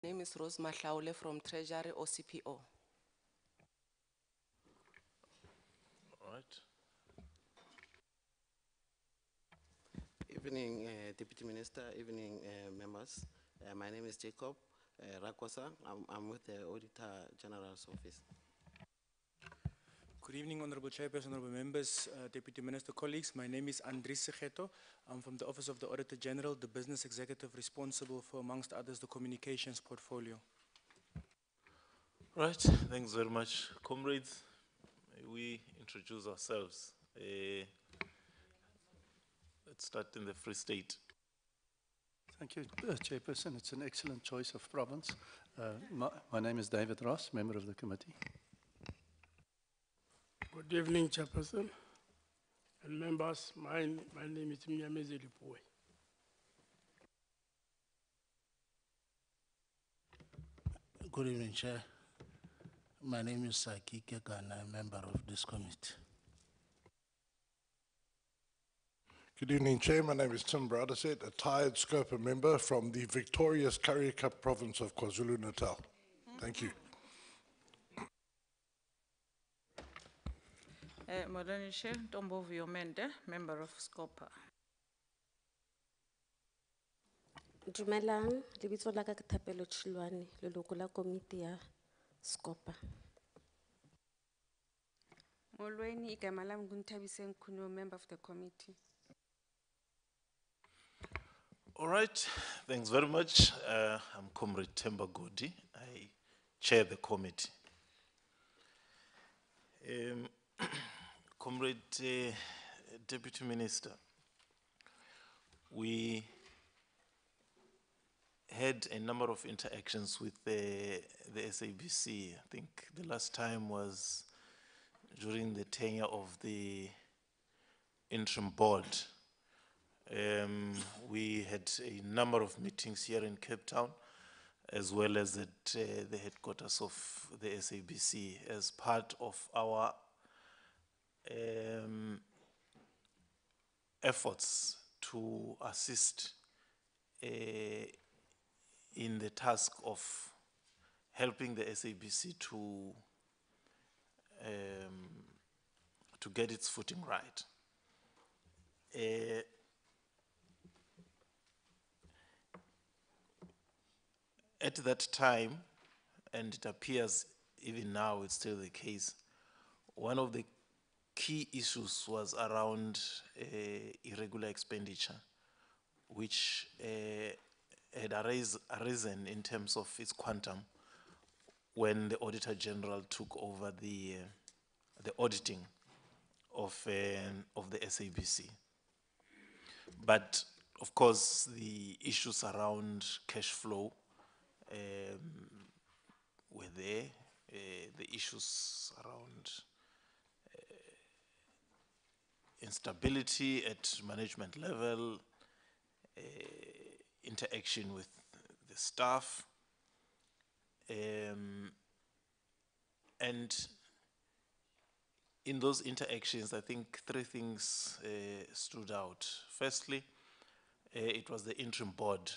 Name is Rose Mahlaule from Treasury OCPO. All right. Evening, Deputy Minister, evening, members. My name is Jacob Rakwasa. I'm with the Auditor General's Office. Good evening, Honorable Chairperson, Honorable Members, Deputy Minister, colleagues. My name is Andries Segeto. I'm from the Office of the Auditor General, the business executive responsible for, amongst others, the communications portfolio. Right, thanks very much. Comrades, may we introduce ourselves. Let's start in the Free State. Thank you, Chairperson. It's an excellent choice of province. My name is David Ross, member of the committee. Good evening, Chairperson and members. My name is Mnyamezi Lipue. Good evening, Chair. My name is Saki Kekan. I'm a member of this committee. Good evening, Chair. My name is Tim Braderset, a tired SCOPA member from the victorious Currie Cup province of KwaZulu-Natal. Thank you. Modanishe Tombo Viomende, member of SCOPA. Dumelang, lebitso la ka ke Thapelo Tshilwane, leloko la komiti ya SCOPA. Molweni igama lami nguNthabiseni Khune, member of the committee. All right, thanks very much. I'm Comrade Themba Godi. I chair the committee. Comrade Deputy Minister, we had a number of interactions with the SABC. I think the last time was during the tenure of the interim board. We had a number of meetings here in Cape Town, as well as at the headquarters of the SABC as part of our efforts to assist in the task of helping the SABC to get its footing right. At that time, and it appears even now it's still the case, one of the key issues was around irregular expenditure, which had arisen in terms of its quantum when the Auditor General took over the auditing of the SABC. But of course, the issues around cash flow were there, the issues around instability at management level, interaction with the staff, and in those interactions, I think three things stood out. Firstly, it was the interim board.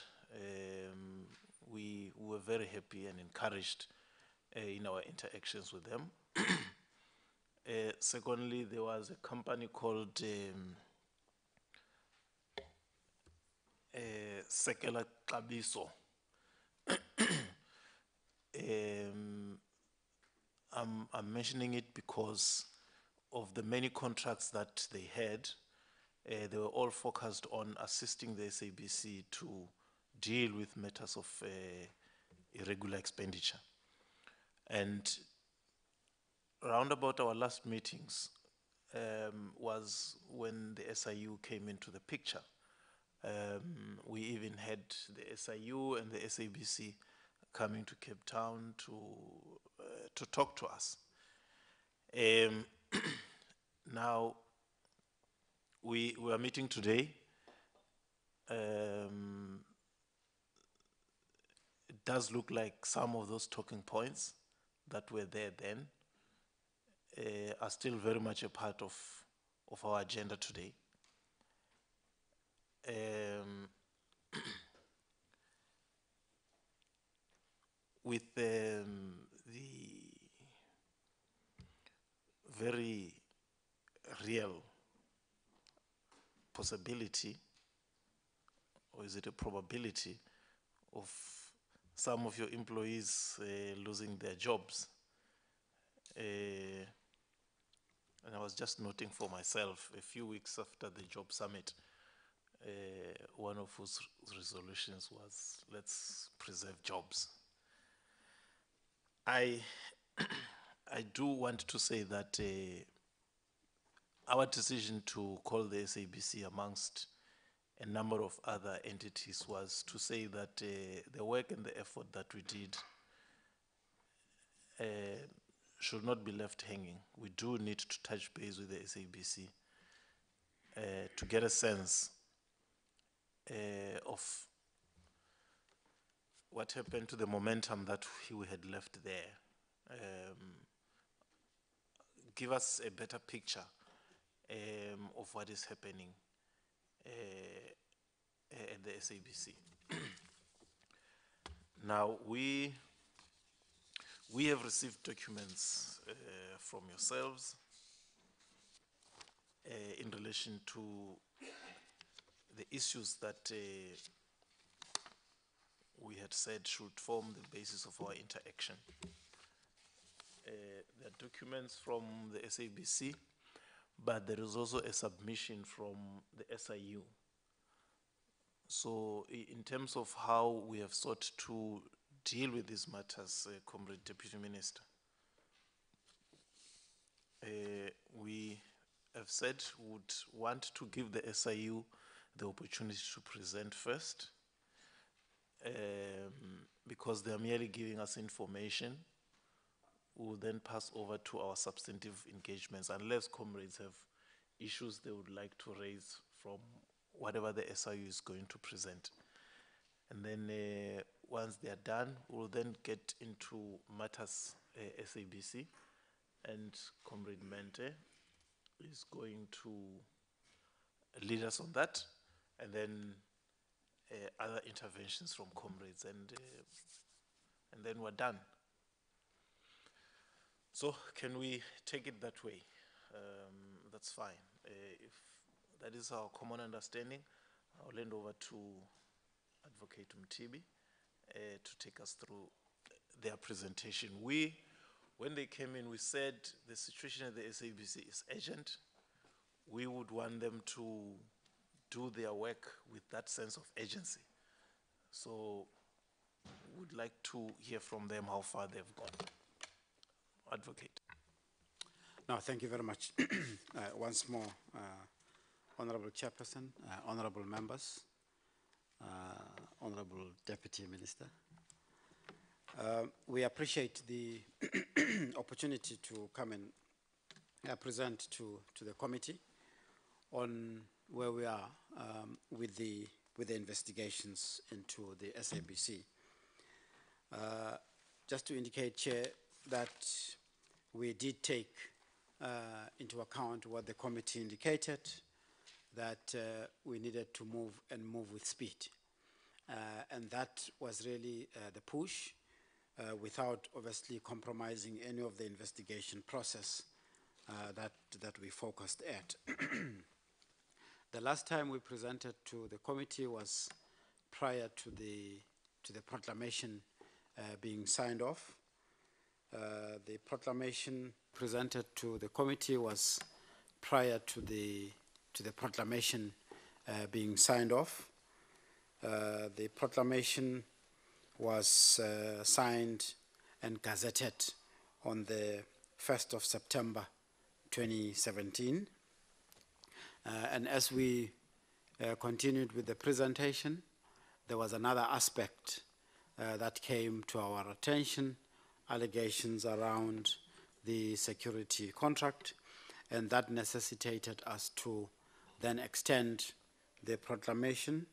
We were very happy and encouraged in our interactions with them. Secondly, there was a company called Sekela Kabiso. I'm mentioning it because of the many contracts that they had. They were all focused on assisting the SABC to deal with matters of irregular expenditure. And round about our last meetings was when the SIU came into the picture. We even had the SIU and the SABC coming to Cape Town to talk to us. Now, we are meeting today. It does look like some of those talking points that were there then are still very much a part of our agenda today. with the very real possibility, or is it a probability, of some of your employees losing their jobs. And I was just noting for myself, a few weeks after the job summit, one of whose resolutions was, let's preserve jobs. I do want to say that our decision to call the SABC amongst a number of other entities was to say that the work and the effort that we did should not be left hanging. We do need to touch base with the SABC to get a sense of what happened to the momentum that we had left there. Give us a better picture of what is happening at the SABC. Now, we have received documents from yourselves in relation to the issues that we had said should form the basis of our interaction. There are documents from the SABC, but there is also a submission from the SIU. So in terms of how we have sought to deal with these matters, Comrade Deputy Minister, we have said we would want to give the SIU the opportunity to present first, because they are merely giving us information. We will then pass over to our substantive engagements, unless comrades have issues they would like to raise from whatever the SIU is going to present. And then once they are done, we'll then get into matters SABC, and Comrade Mente is going to lead us on that, and then other interventions from comrades, and then we're done. So can we take it that way? That's fine. If that is our common understanding, I'll hand over to Advocate Mtibi to take us through their presentation. When they came in, we said the situation at the SABC is urgent. We would want them to do their work with that sense of urgency. So we'd like to hear from them how far they've gone. Advocate. No, thank you very much. Once more, Honorable Chairperson, Honorable Members, Honorable Deputy Minister. We appreciate the opportunity to come and present to the committee on where we are with the investigations into the SABC. Just to indicate, Chair, that we did take into account what the committee indicated, that we needed to move with speed. And that was really the push, without obviously compromising any of the investigation process that we focused at. The last time we presented to the committee was prior to the proclamation being signed off. The proclamation presented to the committee was prior to the proclamation being signed off. The proclamation was signed and gazetted on the 1st of September 2017. And as we continued with the presentation, there was another aspect that came to our attention, allegations around the security contract, and that necessitated us to then extend the proclamation.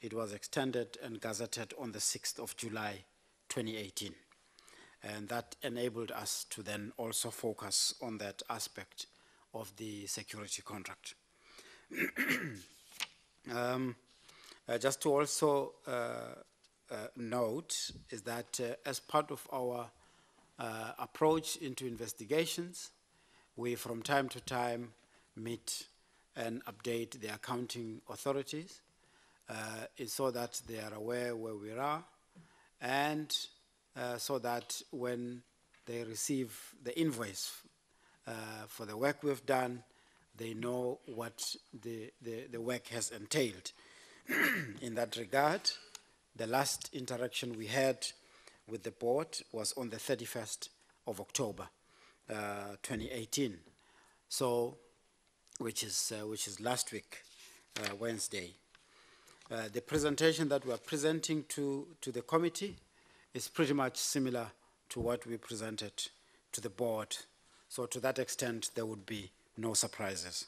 It was extended and gazetted on the 6th of July 2018. And that enabled us to then also focus on that aspect of the security contract. Just to also note is that as part of our approach into investigations, we from time to time meet and update the accounting authorities so that they are aware where we are, and so that when they receive the invoice for the work we've done, they know what the work has entailed. In that regard, the last interaction we had with the board was on the 31st of October, 2018. So, which is last week, Wednesday. The presentation that we are presenting to the committee is pretty much similar to what we presented to the board. So to that extent, there would be no surprises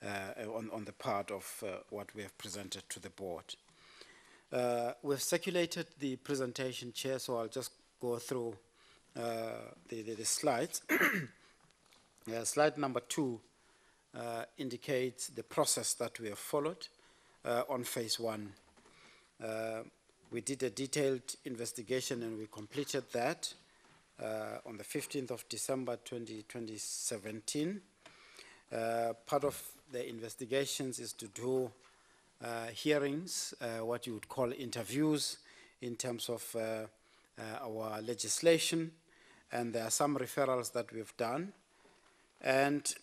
on the part of what we have presented to the board. We've circulated the presentation, Chair, so I'll just go through the slides. Slide number 2 indicates the process that we have followed on phase 1. We did a detailed investigation and we completed that on the 15th of December 2017. Part of the investigations is to do hearings, what you would call interviews in terms of our legislation, and there are some referrals that we've done. And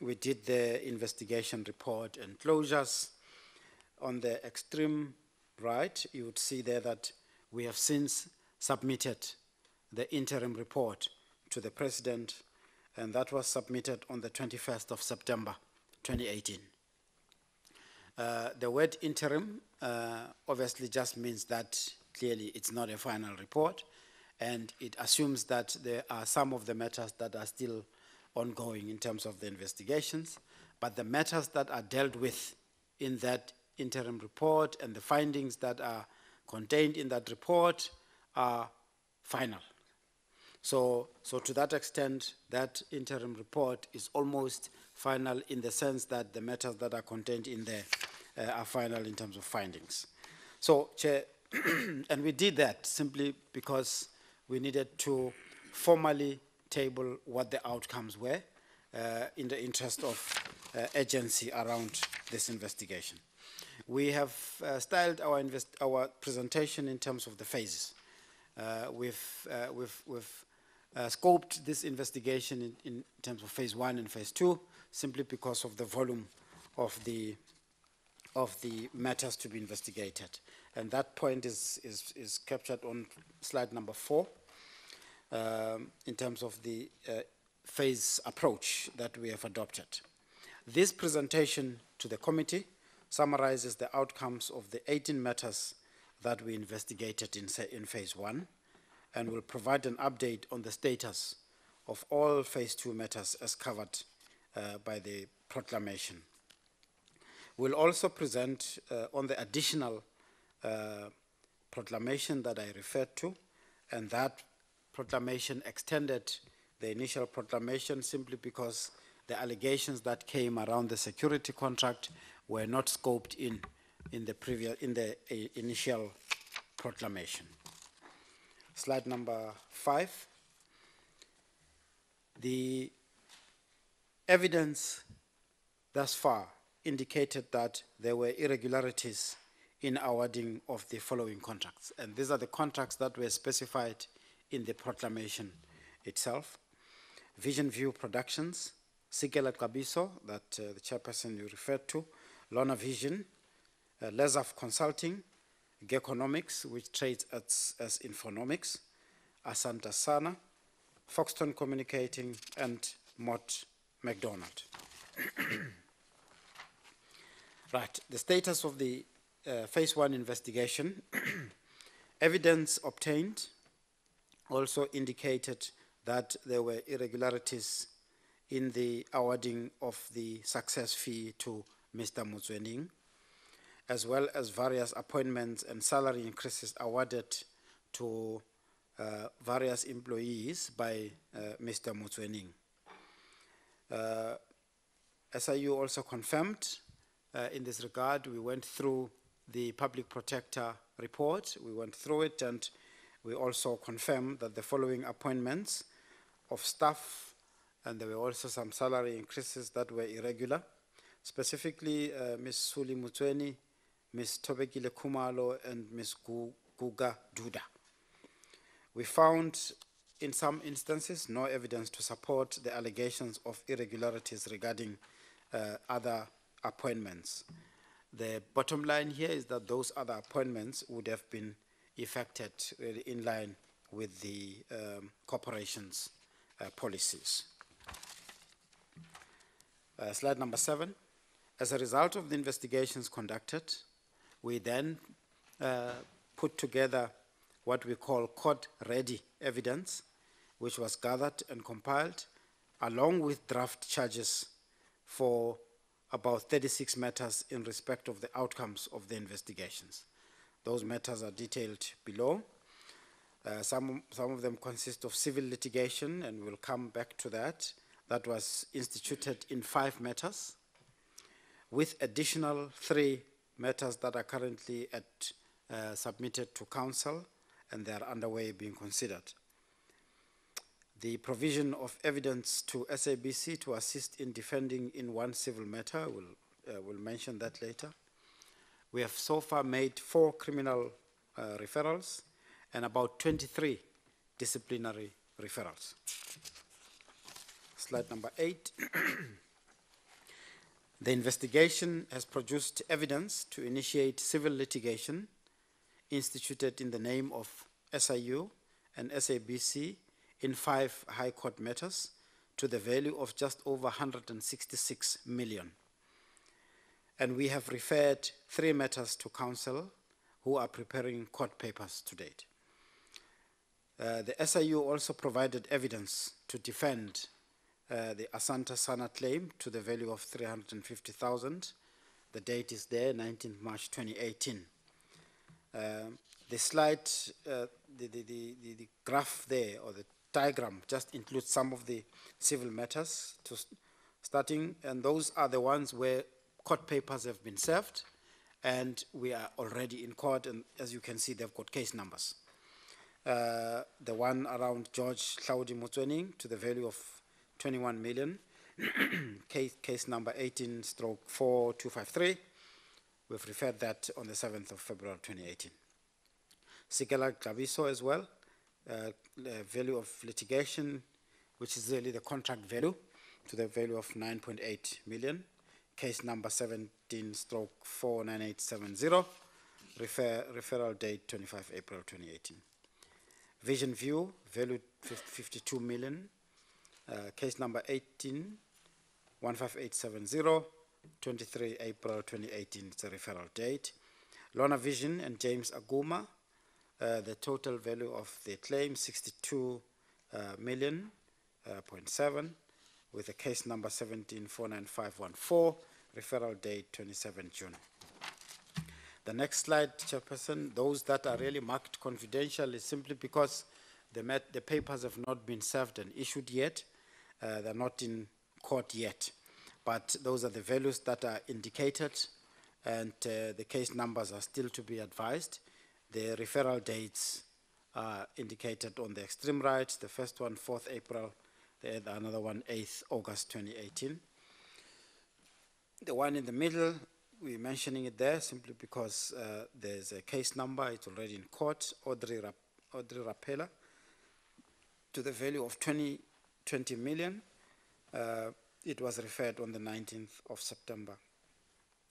we did the investigation report and closures. On the extreme right, you would see there that we have since submitted the interim report to the President, and that was submitted on the 21st of September 2018. The word interim obviously just means that clearly it's not a final report, and it assumes that there are some of the matters that are still ongoing in terms of the investigations, but the matters that are dealt with in that interim report and the findings that are contained in that report are final. So to that extent, that interim report is almost final in the sense that the matters that are contained in there are final in terms of findings. So, Chair, and we did that simply because we needed to formally table what the outcomes were in the interest of urgency around this investigation. We have styled our presentation in terms of the phases. We've scoped this investigation in terms of phase 1 and phase 2 simply because of the volume of the matters to be investigated. And that point is captured on slide number 4 in terms of the phase approach that we have adopted. This presentation to the committee summarizes the outcomes of the 18 matters that we investigated in phase 1 and will provide an update on the status of all phase 2 matters as covered by the proclamation. We'll also present on the additional proclamation that I referred to, and that proclamation extended the initial proclamation simply because the allegations that came around the security contract were not scoped in the initial proclamation. Slide number 5. The evidence thus far indicated that there were irregularities in awarding of the following contracts. And these are the contracts that were specified in the proclamation itself. Vision View Productions, Sikela Kabiso, that the chairperson you referred to, Lona Vision, Lesaf Consulting, Geconomics, which trades as Infonomics, Asanta Sana, Foxton Communicating, and Mott McDonald. Right, the status of the phase 1 investigation. Evidence obtained also indicated that there were irregularities in the awarding of the success fee to Mr. Motswening, as well as various appointments and salary increases awarded to various employees by Mr. Motswening. SIU also confirmed in this regard, we went through the Public Protector report. We went through it, and we also confirmed that the following appointments of staff, and there were also some salary increases that were irregular, specifically Ms. Suli Mutsweni, Ms. Tobekile Kumalo, and Ms. Guga Duda. We found, in some instances, no evidence to support the allegations of irregularities regarding other appointments. The bottom line here is that those other appointments would have been effected really in line with the corporation's policies. Slide number 7. As a result of the investigations conducted, we then put together what we call court-ready evidence, which was gathered and compiled, along with draft charges for about 36 matters in respect of the outcomes of the investigations. Those matters are detailed below. Some of them consist of civil litigation, and we'll come back to that. That was instituted in 5 matters, with additional 3 matters that are currently submitted to council, and they are underway being considered. The provision of evidence to SABC to assist in defending in one civil matter, we'll mention that later. We have so far made 4 criminal referrals and about 23 disciplinary referrals. Slide number 8. The investigation has produced evidence to initiate civil litigation instituted in the name of SIU and SABC in 5 High Court matters to the value of just over 166 million. And we have referred 3 matters to council who are preparing court papers to date. The SIU also provided evidence to defend the Asanta Sana claim to the value of 350,000. The date is there, 19th March 2018. The slide, the graph there, or the diagram, just includes some of the civil matters starting, and those are the ones where court papers have been served, and we are already in court, and as you can see, they've got case numbers. The one around George Claudi Mutsweni to the value of 21 million, case number 18/4253. We've referred that on the 7th of February 2018. Sikela Klaviso as well, the value of litigation, which is really the contract value, to the value of 9.8 million. Case number 17/49870, referral date 25 April 2018. Vision View, valued 52 million. Case number 18-15870, 23 April 2018, it's a referral date. Lorna Vision and James Aguma, the total value of the claim, 62 million, 0.7, with the case number 17-49514, referral date 27 June. The next slide, Chairperson, those that are really marked confidential is simply because the papers have not been served and issued yet. They're not in court yet. But those are the values that are indicated, and the case numbers are still to be advised. The referral dates are indicated on the extreme right. The first one, 4th April, another one, 8th August 2018. The one in the middle, we're mentioning it there simply because there's a case number. It's already in court, Audrey Rapela, to the value of 20 million. It was referred on the 19th of September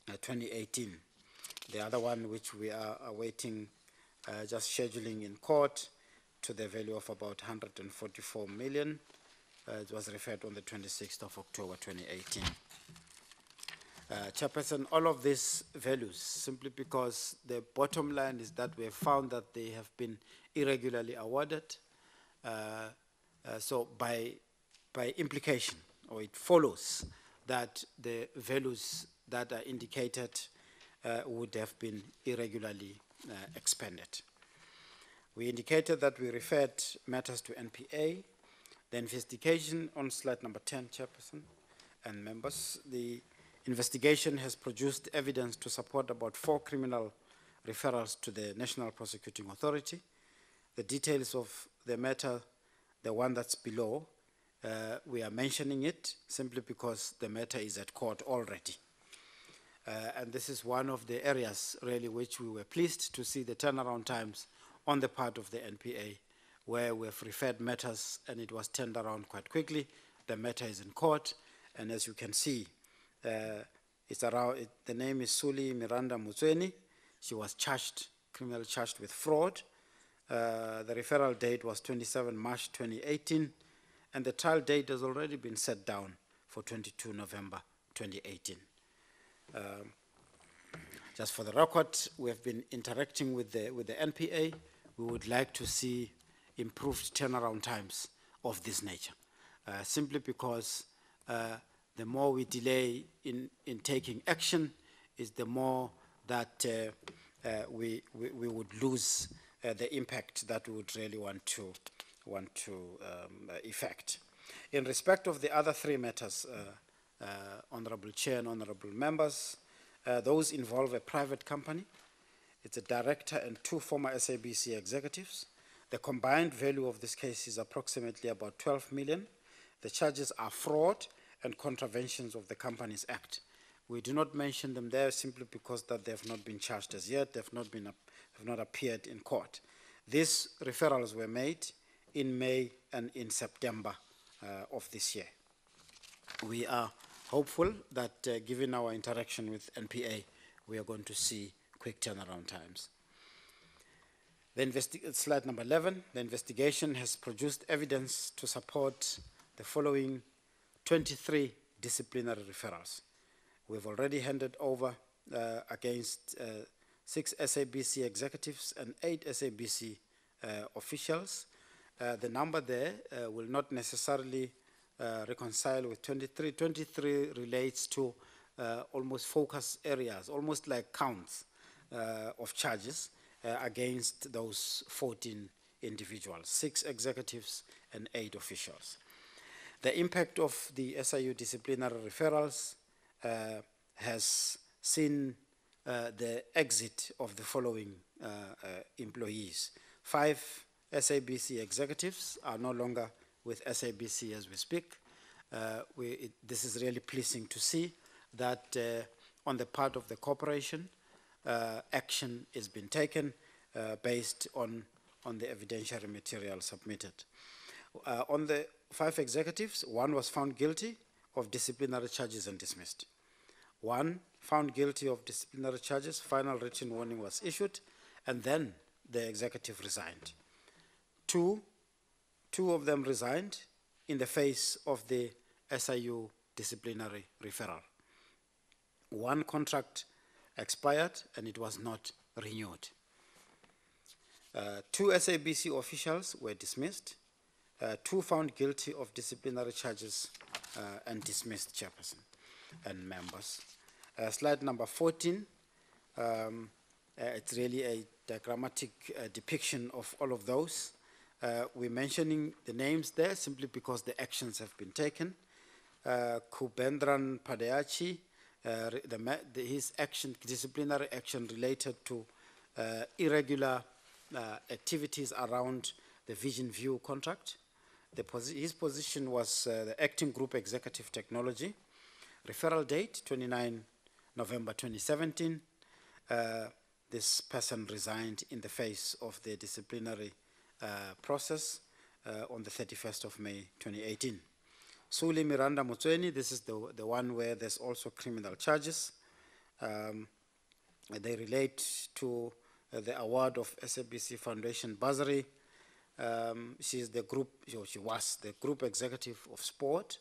2018. The other one, which we are awaiting just scheduling in court, to the value of about 144 million. It was referred on the 26th of October 2018. Chairperson, all of these values, simply because the bottom line is that we have found that they have been irregularly awarded. So by implication, or it follows that the values that are indicated would have been irregularly expended. We indicated that we referred matters to NPA. The investigation on slide number 10, Chairperson and members, the investigation has produced evidence to support about 4 criminal referrals to the National Prosecuting Authority. The details of the matter, the one that's below, we are mentioning it simply because the matter is at court already. And this is one of the areas really which we were pleased to see the turnaround times on the part of the NPA, where we have referred matters and it was turned around quite quickly. The matter is in court, and as you can see, it's around, the name is Suli Miranda Mutsweni. She was charged, criminally charged with fraud. The referral date was 27 March 2018, and the trial date has already been set down for 22 November 2018. Just for the record, we have been interacting with the NPA. We would like to see improved turnaround times of this nature, simply because the more we delay in taking action, is the more that we would lose the impact that we would really want to effect. In respect of the other three matters, Honorable Chair and Honorable Members, those involve a private company. It's a director and two former SABC executives. The combined value of this case is approximately about 12 million. The charges are fraud and contraventions of the Companies Act. We do not mention them there simply because that they have not been charged as yet. They have not appeared in court. These referrals were made in May and in September of this year. We are hopeful that given our interaction with NPA, we are going to see quick turnaround times. Slide number 11, the investigation has produced evidence to support the following 23 disciplinary referrals. We've already handed over against 6 SABC executives and 8 SABC officials. The number there will not necessarily reconcile with 23. 23 relates to almost focus areas, almost like counts of charges against those 14 individuals, 6 executives and 8 officials. The impact of the SIU disciplinary referrals has seen the exit of the following employees. 5 SABC executives are no longer with SABC as we speak. This is really pleasing to see that on the part of the corporation, action is being taken based on the evidentiary material submitted. On the 5 executives, 1 was found guilty of disciplinary charges and dismissed. 1 found guilty of disciplinary charges, final written warning was issued, and then the executive resigned. 2 of them resigned in the face of the SIU disciplinary referral. 1 contract expired and it was not renewed. 2 SABC officials were dismissed. 2 found guilty of disciplinary charges and dismissed, Chairperson and members. Slide number 14, it's really a diagrammatic depiction of all of those. We're mentioning the names there simply because the actions have been taken. Kubendran Padeachi, his action, disciplinary action related to irregular activities around the Vision View contract. His position was the acting group executive technology. Referral date, 29 November 2017. This person resigned in the face of the disciplinary process on the 31st of May 2018. Suli Miranda Mutsweni, this is the one where there's also criminal charges. They relate to the award of SABC Foundation bursary. She was the group executive of sport.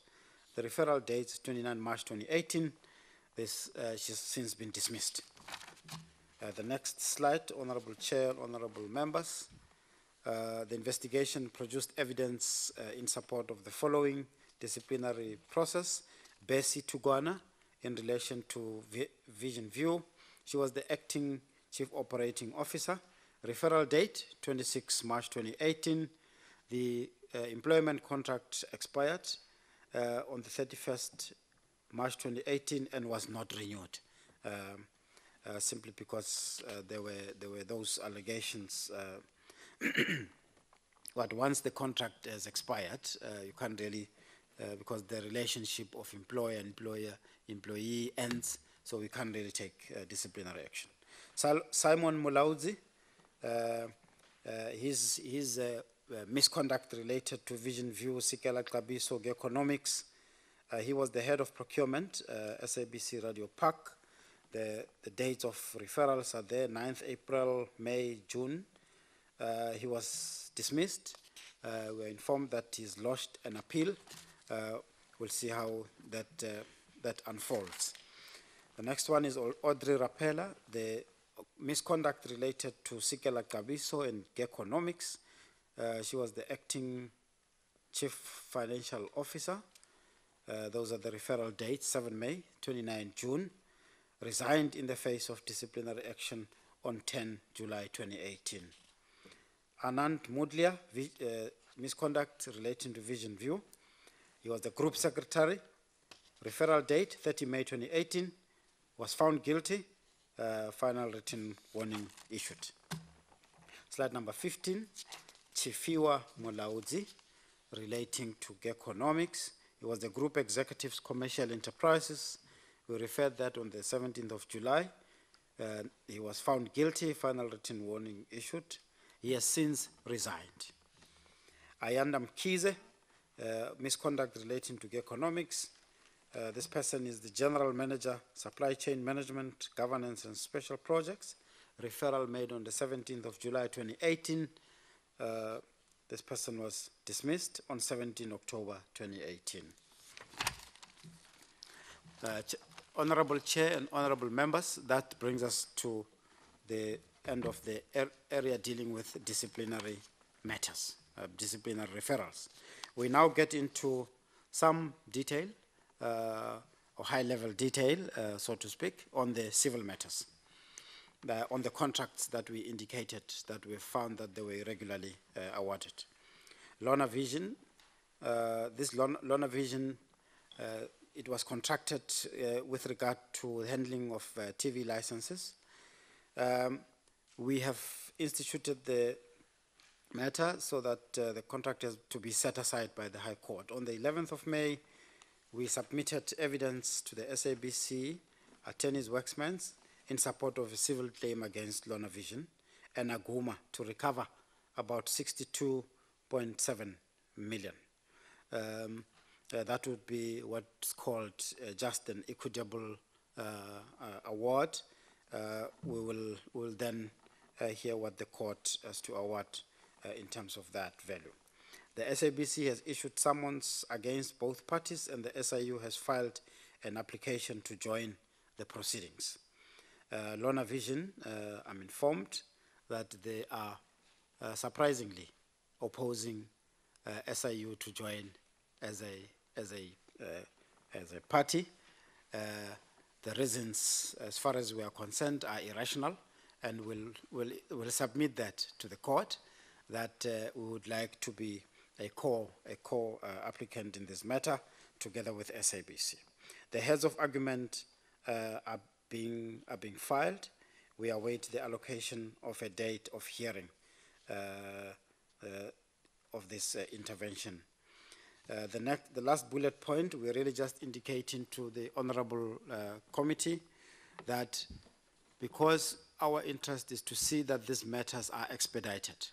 The referral date is 29 March 2018. She's since been dismissed. The next slide, Honorable Chair, Honorable Members. The investigation produced evidence in support of the following disciplinary process. Bessie Tugwana, in relation to Vision View. She was the acting chief operating officer. Referral date, 26 March 2018. The employment contract expired on the 31st March 2018 and was not renewed. simply because there were those allegations. But once the contract has expired, you can't really, because the relationship of employee ends, so we can't really take disciplinary action. Simon Mulaudzi, his misconduct related to Vision View, Sikela Klabiso, Economics. He was the head of procurement, SABC Radio Park. The dates of referrals are there, 9th April, May, June. He was dismissed. We are informed that he's lodged an appeal. We'll see how that unfolds. The next one is Audrey Rapella, the misconduct related to Sikela Kabiso and Economics. She was the acting chief financial officer. Those are the referral dates, 7 May, 29 June. Resigned in the face of disciplinary action on 10 July 2018. Anand Mudlia, misconduct relating to Vision View. He was the group secretary. Referral date, 30 May 2018. Was found guilty. Final written warning issued. Slide number 15, Chifiwa Mulaudzi, relating to Economics. He was the group executive's commercial enterprises. We referred that on the 17th of July. He was found guilty, final written warning issued. He has since resigned. Ayanda Mkize, misconduct relating to Economics. This person is the General Manager, Supply Chain Management, Governance and Special Projects. Referral made on the 17th of July 2018. This person was dismissed on 17 October 2018. Honorable Chair and Honorable Members, that brings us to the end of the area dealing with disciplinary matters, disciplinary referrals. We now get into some detail, or high-level detail, so to speak, on the civil matters, on the contracts that we indicated that we found that they were irregularly awarded. Lorna Vision, this Lorna Vision, it was contracted with regard to handling of TV licenses. We have instituted the matter so that the contract is to be set aside by the High Court. On the 11th of May, we submitted evidence to the SABC Attorney's Worksmans in support of a civil claim against Lorna Vision and Aguma to recover about 62.7 million. That would be what's called just an equitable award. We will then hear what the court has to award in terms of that value. The SABC has issued summons against both parties, and the SIU has filed an application to join the proceedings. Lorna Vision, I'm informed that they are surprisingly opposing SIU to join as a party. The reasons, as far as we are concerned, are irrational, and we'll submit that to the court, that we would like to be a co-applicant in this matter, together with SABC. The heads of argument are being filed. We await the allocation of a date of hearing of this intervention. The last bullet point, we're really just indicating to the Honorable Committee that because our interest is to see that these matters are expedited,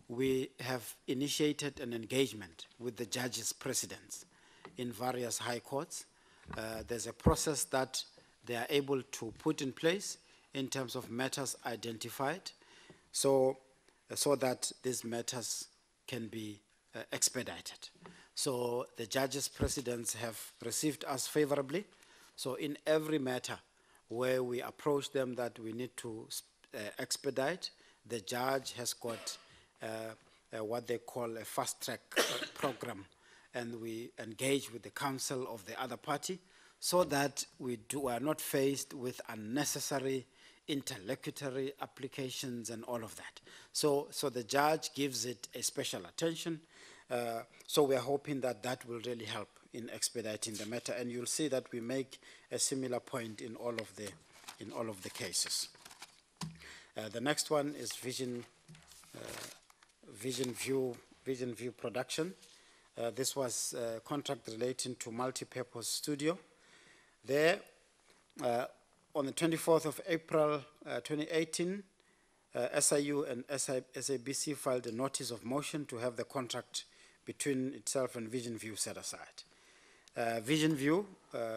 we have initiated an engagement with the judges' presidents in various high courts. There's a process that they are able to put in place in terms of matters identified, so that these matters can be expedited. So the judges' presidents have received us favorably. So in every matter where we approach them that we need to expedite, the judge has got what they call a fast-track program, and we engage with the counsel of the other party so that we are not faced with unnecessary interlocutory applications and all of that. So the judge gives it a special attention. So we are hoping that that will really help in expediting the matter, and you'll see that we make a similar point in all of the cases. The next one is Vision View Production. This was a contract relating to multi-purpose studio. There, on the 24th of April 2018, SIU and SABC filed a notice of motion to have the contract between itself and Vision View set aside. Vision View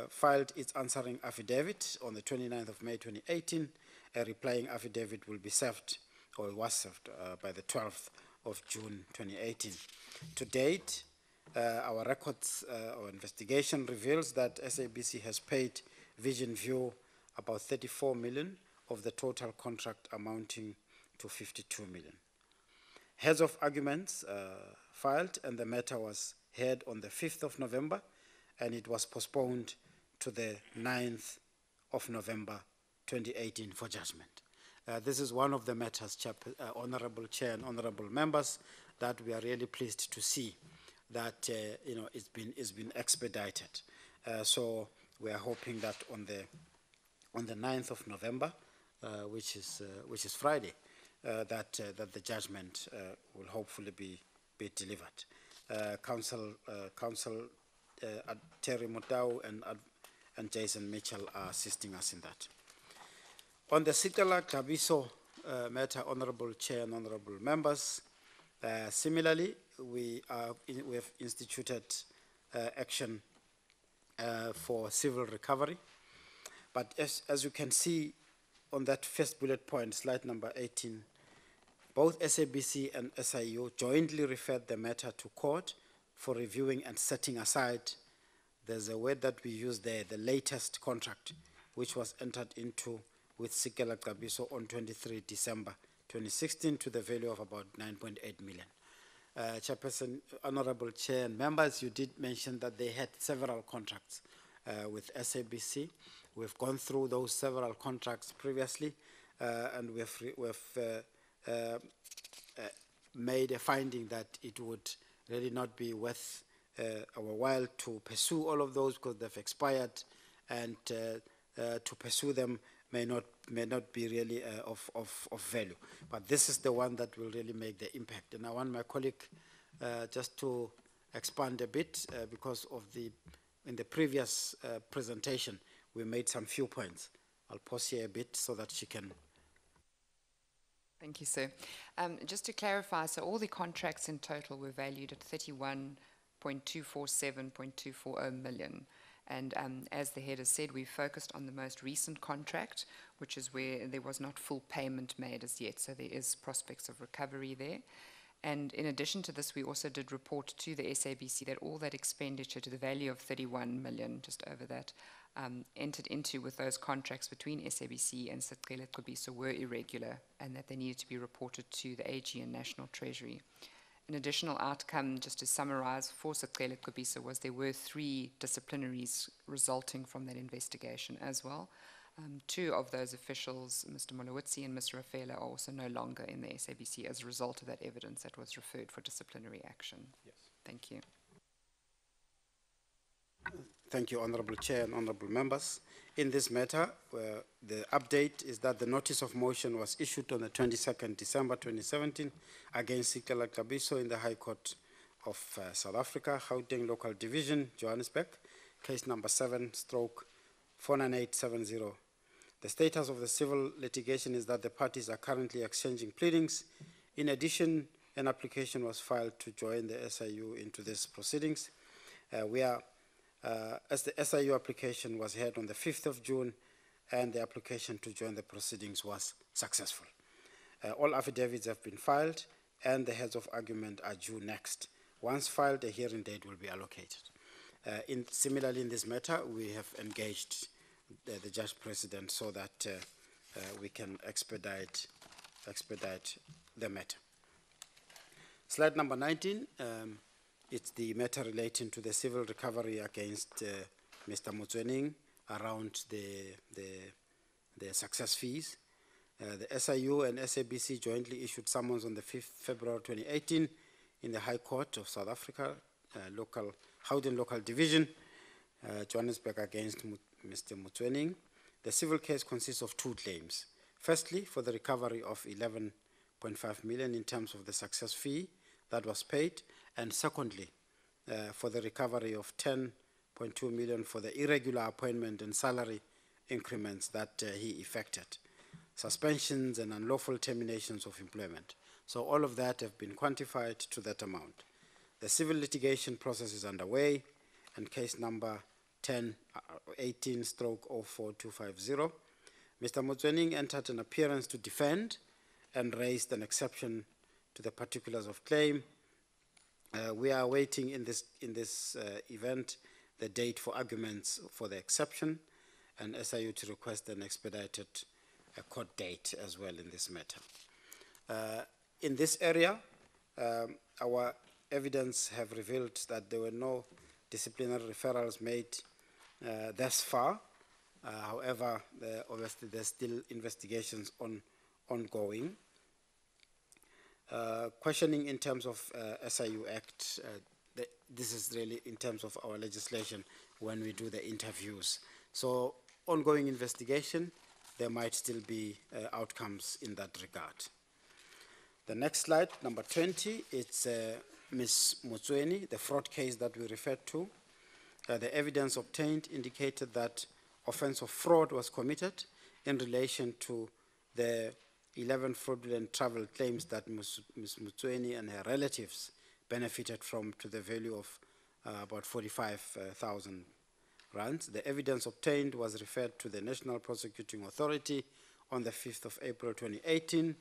filed its answering affidavit on the 29th of May 2018. A replying affidavit will be served, or was served, by the 12th of June 2018. To date, our records or investigation reveals that SABC has paid Vision View about 34 million of the total contract amounting to 52 million. Heads of arguments filed, and the matter was heard on the 5th of November, and it was postponed to the 9th of November 2018 for judgment. This is one of the matters, Honorable Chair and Honorable Members, that we are really pleased to see that it's been expedited. So we are hoping that on the 9th of November, which is Friday, that the judgment will hopefully be delivered. Council Terry Mutau and Jason Mitchell are assisting us in that. On the Sikala Kabiso matter, Honorable Chair and Honorable Members, similarly, we have instituted action for civil recovery. But as you can see on that first bullet point, slide number 18, both SABC and SIU jointly referred the matter to court for reviewing and setting aside. There's a word that we use there, the latest contract, which was entered into with Sikela Kabiso on 23 December 2016 to the value of about 9.8 million. Chairperson, Honorable Chair and members, you did mention that they had several contracts with SABC. We've gone through those several contracts previously, and we've made a finding that it would really not be worth our while to pursue all of those because they've expired, and to pursue them may not be really of value. But this is the one that will really make the impact. And I want my colleague just to expand a bit because of in the previous presentation, we made some few points. I'll pause here a bit so that she can. Thank you, sir. Just to clarify, so all the contracts in total were valued at 31.247.240 million. And as the head has said, we focused on the most recent contract, which is where there was not full payment made as yet, so there is prospects of recovery there. And in addition to this, we also did report to the SABC that all that expenditure to the value of 31 million, just over that, entered into with those contracts between SABC and Sicelo Qobiso were irregular, and that they needed to be reported to the AG and National Treasury. An additional outcome, just to summarize, for Sicelo Qobiso was there were 3 disciplinaries resulting from that investigation as well. 2 of those officials, Mr. Molowitsi and Ms. Raffaella, are also no longer in the SABC as a result of that evidence that was referred for disciplinary action. Yes. Thank you. Thank you, Honorable Chair and Honorable Members. In this matter, the update is that the notice of motion was issued on the 22nd December 2017 against Sikela Kabiso in the High Court of South Africa, Gauteng Local Division, Johannesburg, case number 7/49870. The status of the civil litigation is that the parties are currently exchanging pleadings. In addition, an application was filed to join the SIU into these proceedings. As the SIU application was heard on the 5th of June, and the application to join the proceedings was successful. All affidavits have been filed, and the heads of argument are due next. Once filed, a hearing date will be allocated. Similarly, in this matter, we have engaged the Judge President so that we can expedite the matter. Slide number 19. It's the matter relating to the civil recovery against Mr. Motswening around the success fees. The SIU and SABC jointly issued summons on the 5th February 2018 in the High Court of South Africa, Howden Local Division, Johannesburg against Mr. Motswening. The civil case consists of two claims. Firstly, for the recovery of 11.5 million in terms of the success fee that was paid, and secondly, for the recovery of 10.2 million for the irregular appointment and salary increments that he effected, suspensions and unlawful terminations of employment. So all of that have been quantified to that amount. The civil litigation process is underway, and case number 1018/04250. Mr. Motswening entered an appearance to defend and raised an exception to the particulars of claim. We are waiting in this event the date for arguments for the exception, and SIU to request an expedited court date as well in this matter. In this area, our evidence have revealed that there were no disciplinary referrals made thus far. However, obviously there's still investigations ongoing. Questioning in terms of SIU Act, this is really in terms of our legislation when we do the interviews. So ongoing investigation, there might still be outcomes in that regard. The next slide, number 20, it's Ms. Motswening, the fraud case that we referred to. The evidence obtained indicated that offense of fraud was committed in relation to the 11 fraudulent travel claims that Ms. Motswening and her relatives benefited from to the value of about 45,000 rands. The evidence obtained was referred to the National Prosecuting Authority on the 5th of April 2018.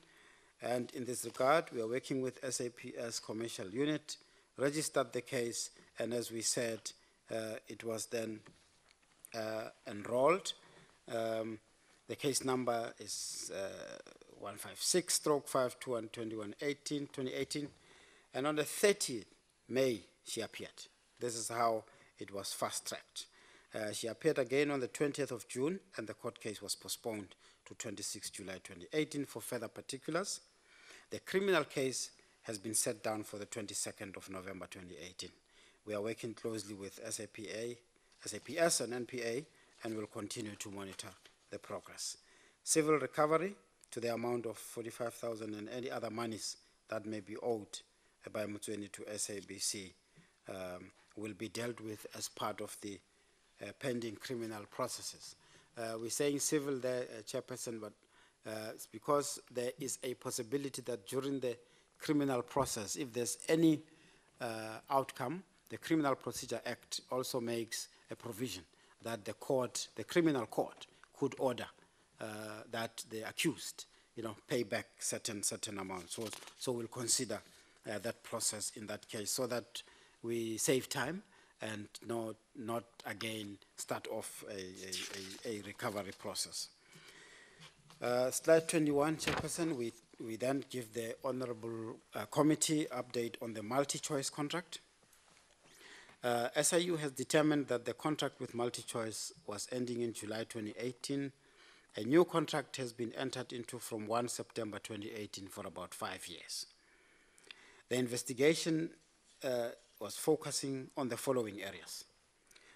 And in this regard, we are working with SAPS Commercial Unit, registered the case, and as we said, it was then enrolled. The case number is 156/52/2018, and on the 30th May, she appeared. This is how it was fast-tracked. She appeared again on the 20th of June, and the court case was postponed to 26 July 2018 for further particulars. The criminal case has been set down for the 22nd of November 2018. We are working closely with SAPS and NPA, and will continue to monitor the progress. Civil recovery to the amount of 45,000 and any other monies that may be owed by Motswening to SABC will be dealt with as part of the pending criminal processes. We're saying civil there, Chairperson, but it's because there is a possibility that during the criminal process, if there's any outcome, the Criminal Procedure Act also makes a provision that the court, the criminal court, could order that the accused, pay back certain amounts. So we'll consider that process in that case, so that we save time and not again start off a recovery process. Slide 21, Chairperson, we then give the Honorable Committee update on the multi-choice contract. SIU has determined that the contract with MultiChoice was ending in July 2018. A new contract has been entered into from 1 September 2018 for about 5 years. The investigation was focusing on the following areas: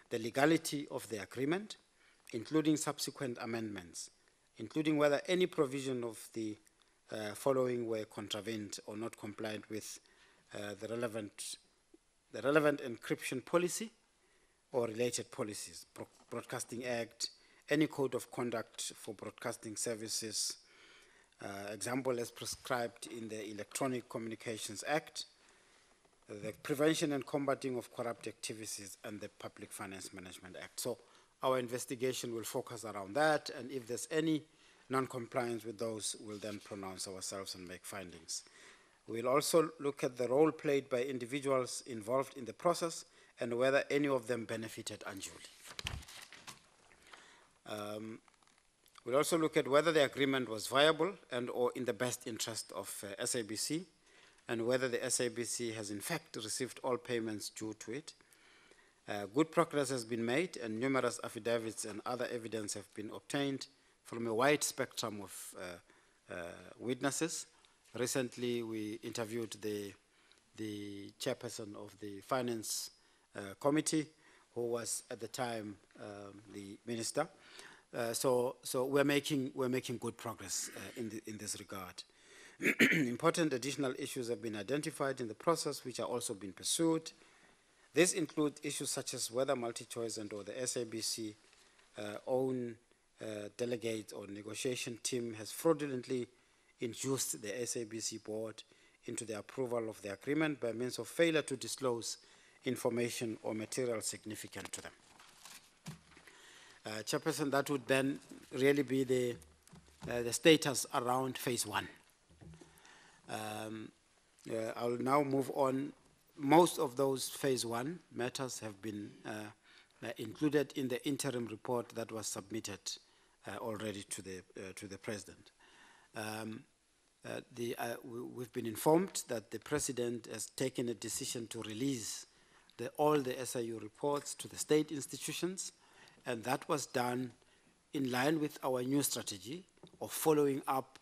the legality of the agreement, including subsequent amendments, including whether any provision of the following were contravened or not compliant with the relevant encryption policy or related policies, Broadcasting Act, any code of conduct for broadcasting services, example as prescribed in the Electronic Communications Act, the Prevention and Combating of Corrupt Activities, and the Public Finance Management Act. So our investigation will focus around that, and if there's any non-compliance with those, we'll then pronounce ourselves and make findings. We'll also look at the role played by individuals involved in the process and whether any of them benefited unduly. We'll also look at whether the agreement was viable and or in the best interest of SABC, and whether the SABC has in fact received all payments due to it. Good progress has been made, and numerous affidavits and other evidence have been obtained from a wide spectrum of witnesses. Recently, we interviewed the the chairperson of the Finance Committee, who was at the time the minister. So we're making good progress in this regard. Important additional issues have been identified in the process, which are also being pursued. These include issues such as whether MultiChoice and or the SABC own delegate or negotiation team has fraudulently induced the SABC board into the approval of the agreement by means of failure to disclose information or material significant to them. Chairperson, that would then really be the status around phase 1. I'll now move on. Most of those phase 1 matters have been included in the interim report that was submitted already to the President. We've been informed that the President has taken a decision to release all the SIU reports to the state institutions, and that was done in line with our new strategy of following up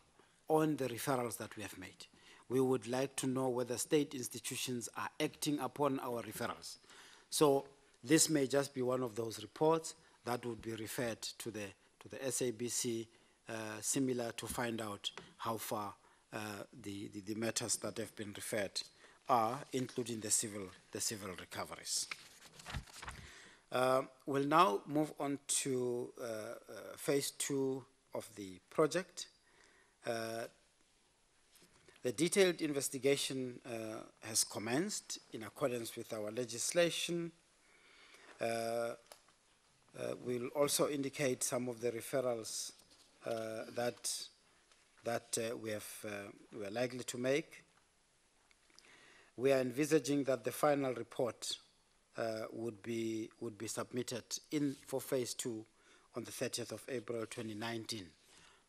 on the referrals that we have made. We would like to know whether state institutions are acting upon our referrals. So this may just be one of those reports that would be referred to the SABC, similar to find out how far the matters that have been referred are, including the civil recoveries. We'll now move on to phase 2 of the project. The detailed investigation has commenced in accordance with our legislation. We'll also indicate some of the referrals that we are likely to make. We are envisaging that the final report would be submitted for phase 2 on the 30th of April 2019.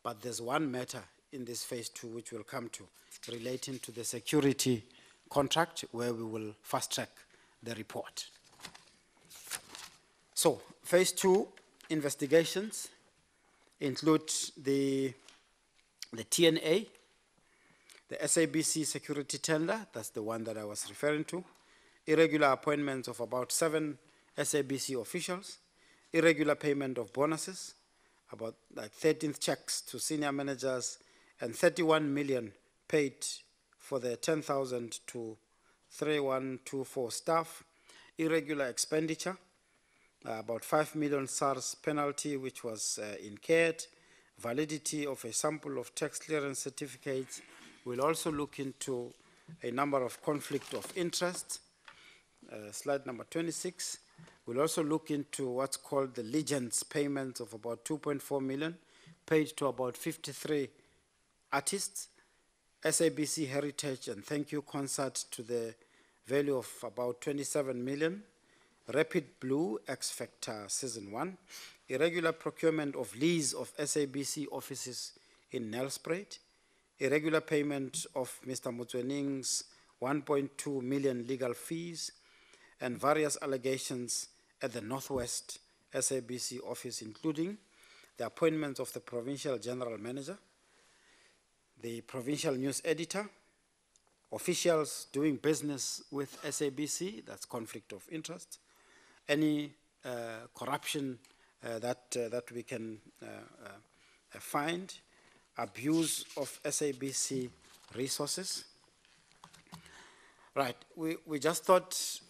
But there's one matter in this phase 2 which we'll come to, relating to the security contract, where we will fast track the report. So phase 2 investigations include the TNA, the SABC security tender, that's the one that I was referring to, irregular appointments of about 7 SABC officials, irregular payment of bonuses, about like 13 checks to senior managers, and 31 million paid for the 10,000 to 3124 staff, irregular expenditure, about 5 million SARS penalty which was incurred, validity of a sample of tax clearance certificates. We'll also look into a number of conflict of interest, slide number 26. We'll also look into what's called the Legends payments of about 2.4 million, paid to about 53 artists, SABC Heritage and Thank You Concert to the value of about 27 million, Rapid Blue X Factor Season 1, irregular procurement of lease of SABC offices in Nelspruit, irregular payment of Mr. Motswening's 1.2 million legal fees, and various allegations at the Northwest SABC office, including the appointment of the Provincial General Manager, the Provincial News Editor, officials doing business with SABC, that's conflict of interest, any corruption that we can find, abuse of SABC resources. Right, we just thought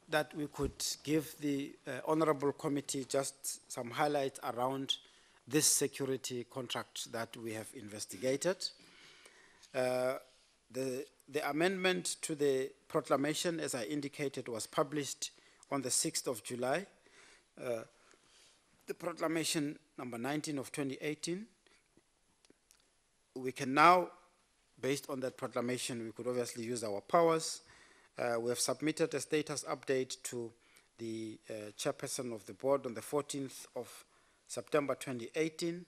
that we could give the Honorable Committee just some highlights around this security contract that we have investigated. The amendment to the proclamation, as I indicated, was published on the 6th of July. The proclamation number 19 of 2018. We can now, based on that proclamation, we could obviously use our powers. We have submitted a status update to the chairperson of the board on the 14th of September 2018.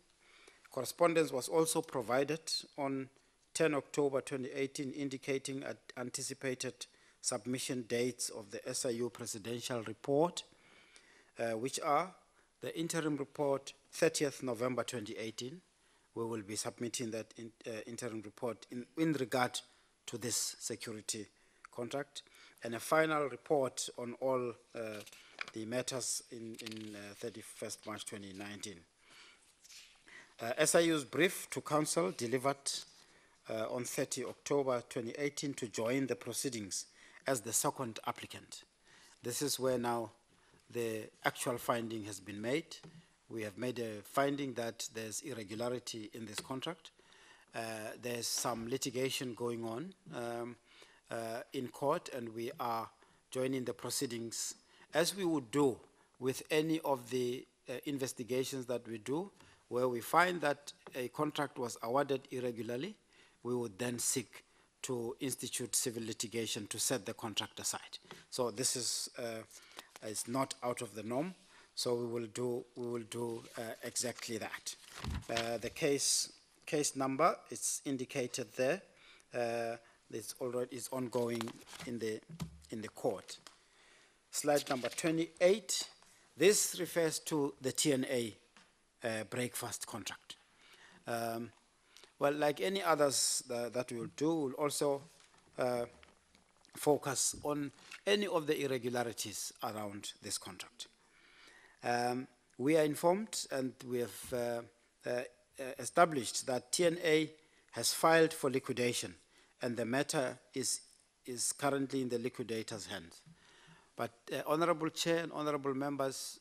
Correspondence was also provided on 10 October 2018, indicating anticipated submission dates of the SIU presidential report, which are the interim report 30th November 2018. We will be submitting that interim report in regard to this security contract, and a final report on all the matters in 31st March 2019. SIU's brief to Council delivered on 30 October 2018 to join the proceedings as the second applicant. This is where now the actual finding has been made. We have made a finding that there's irregularity in this contract. There's some litigation going on in court, and we are joining the proceedings as we would do with any of the investigations that we do, where we find that a contract was awarded irregularly. We would then seek to institute civil litigation to set the contract aside. So this is not out of the norm. So we will do exactly that. The case number is indicated there. It's ongoing in the court. Slide number 28. This refers to the TNA breakfast contract. Well, like any others that we will do, we'll also focus on any of the irregularities around this contract. We are informed and we have established that TNA has filed for liquidation, and the matter is currently in the liquidator's hands. But Honorable Chair and Honorable Members,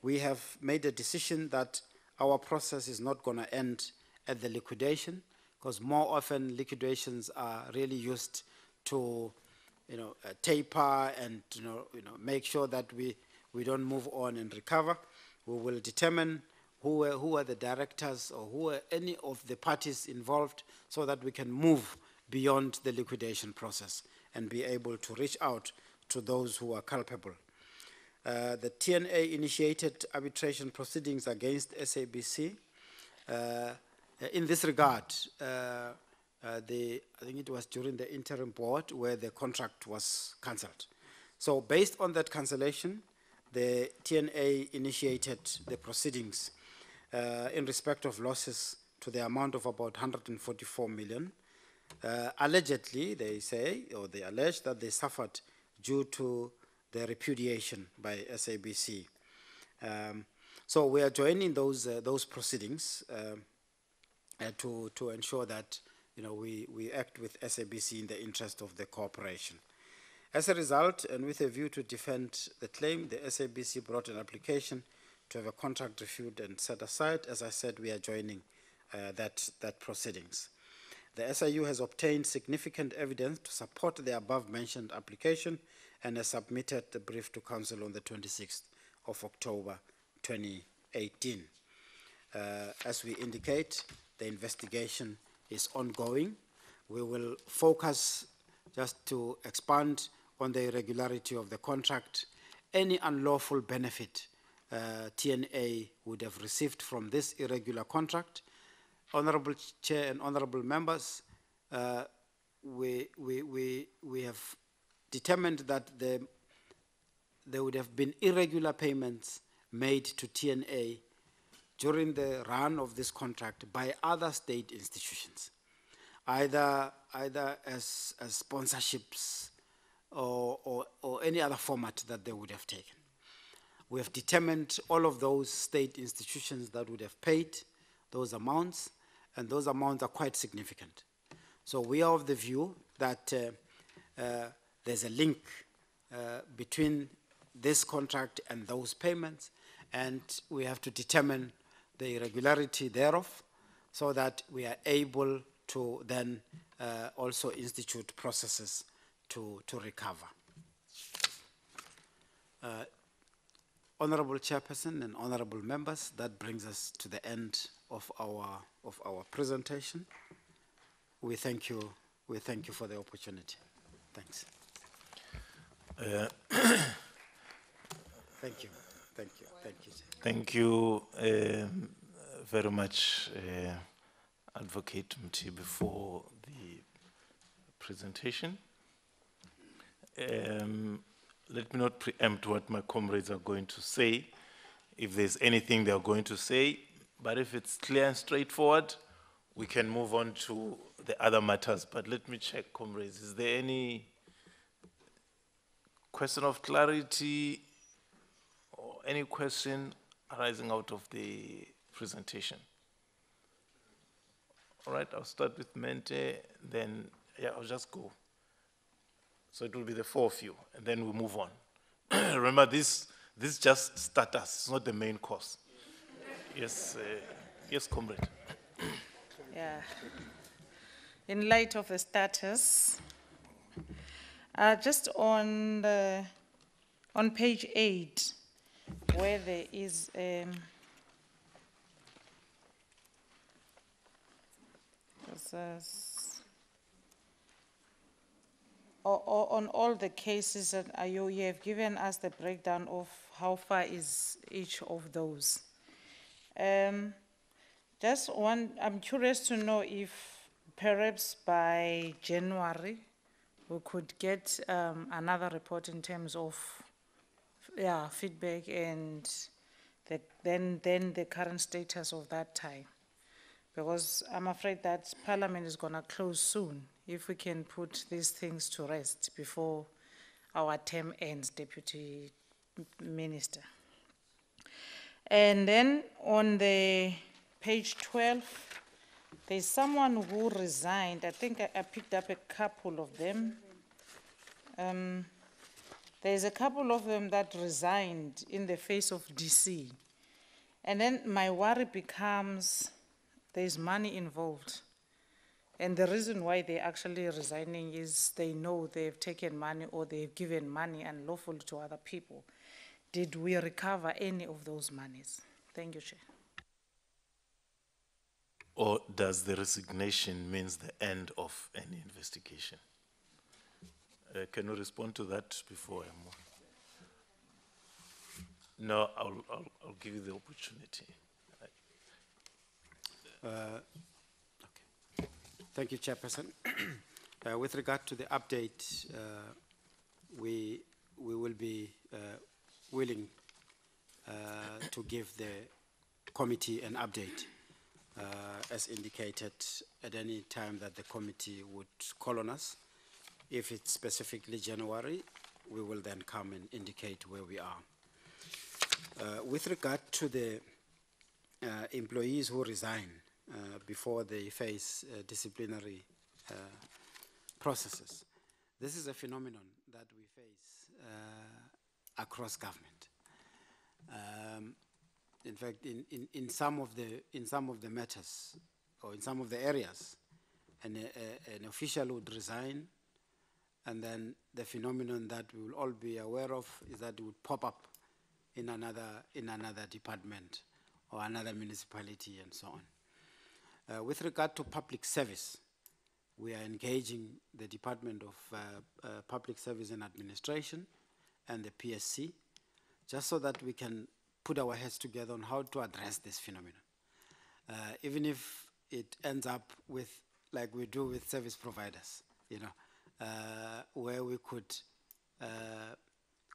we have made a decision that our process is not going to end at the liquidation, because more often liquidations are really used to, taper and make sure that we don't move on and recover. We will determine who are the directors or who are any of the parties involved, so that we can move beyond the liquidation process and be able to reach out to those who are culpable. The TNA initiated arbitration proceedings against SABC. In this regard, I think it was during the interim board where the contract was cancelled. So based on that cancellation, the TNA initiated the proceedings in respect of losses to the amount of about 144 million. Allegedly, they say, or they allege that they suffered due to the repudiation by SABC. So we are joining those proceedings to ensure that we act with SABC in the interest of the corporation. As a result, and with a view to defend the claim, the SABC brought an application to have a contract reviewed and set aside. As I said, we are joining that proceedings. The SIU has obtained significant evidence to support the above-mentioned application and has submitted the brief to Council on the 26th of October 2018. As we indicate, the investigation is ongoing. We will focus just to expand on the irregularity of the contract. Any unlawful benefit TNA would have received from this irregular contract. Honorable Chair and honorable members, we have determined that there would have been irregular payments made to TNA during the run of this contract by other state institutions, either as sponsorships or any other format that they would have taken. We have determined all of those state institutions that would have paid those amounts, and those amounts are quite significant. So we are of the view that there's a link between this contract and those payments, and we have to determine the irregularity thereof so that we are able to then also institute processes to recover. Honorable Chairperson and honorable members, that brings us to the end of our presentation. We thank you for the opportunity. Thanks. Thank you. Thank you very much, Advocate Mtibe, for the presentation. Let me not preempt what my comrades are going to say, if there's anything they are going to say, but if it's clear and straightforward, we can move on to the other matters. But let me check, comrades, is there any question of clarity or any question arising out of the presentation? All right, I'll start with Mente, then, yeah, I'll just go. So it will be the four of you, and then we'll move on. Remember, this just starters, it's not the main course. Yes, yes, comrade. Yeah. In light of the status, just on page 8, where there is on all the cases that you have given us the breakdown of how far is each of those. Just one, I'm curious to know if perhaps by January we could get another report in terms of feedback and then the current status of that time. Because I'm afraid that Parliament is going to close soon if we can put these things to rest before our term ends, Deputy Minister. And then on the page 12, there's someone who resigned. I think I picked up a couple of them. There's a couple of them that resigned in the face of DC. And then my worry becomes there's money involved. And the reason why they're actually resigning is they know they've taken money or they've given money unlawfully to other people. Did we recover any of those monies? Thank you, Chair. Or does the resignation means the end of any investigation? Can you respond to that before I move? No, I'll give you the opportunity. Okay. Thank you, Chairperson. With regard to the update, we will be willing to give the committee an update as indicated at any time that the committee would call on us. If it's specifically January, we will then come and indicate where we are. With regard to the employees who resign before they face disciplinary processes, this is a phenomenon that we face across government. In fact, in some of the matters, or in some of the areas, an official would resign, and then the phenomenon that we will all be aware of is that it would pop up in another department or another municipality and so on. With regard to public service, we are engaging the Department of Public Service and Administration and the PSC, just so that we can put our heads together on how to address this phenomenon. Even if it ends up with, like we do with service providers, you know, where we could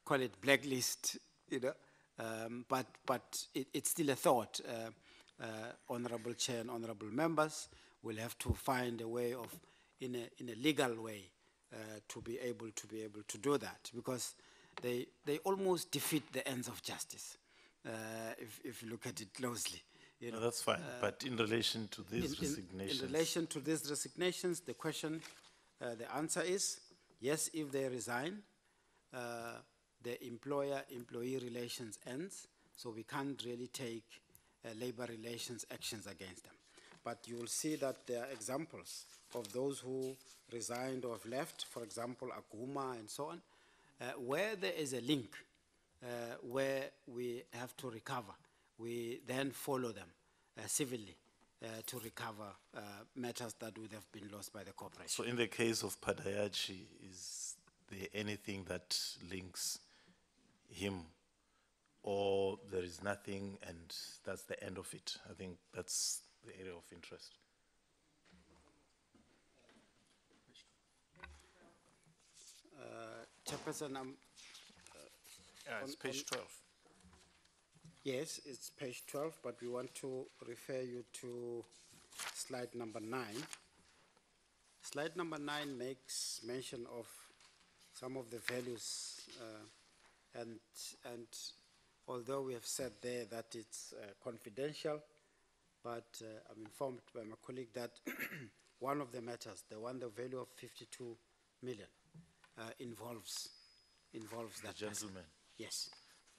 call it blacklist, you know, but it's still a thought. Honorable Chair and honorable members will have to find a way of, in a legal way, to be able to do that, because they almost defeat the ends of justice. If you look at it closely. You know, no, that's fine, but in relation to these resignations. In relation to these resignations, the question, the answer is, yes, if they resign, the employer-employee relations ends, so we can't really take labor relations actions against them. But you will see that there are examples of those who resigned or have left, for example, Aguma and so on, where there is a link where we have to recover. We then follow them civilly to recover matters that would have been lost by the corporation. So in the case of Padayachi, is there anything that links him, or there is nothing and that's the end of it? I think that's the area of interest. Chairperson, it's page 12. Yes, it's page 12, but we want to refer you to slide number 9. Slide number 9 makes mention of some of the values, and although we have said there that it's confidential, but I'm informed by my colleague that one of the matters, the value of 52 million, involves that. The gentleman. Yes.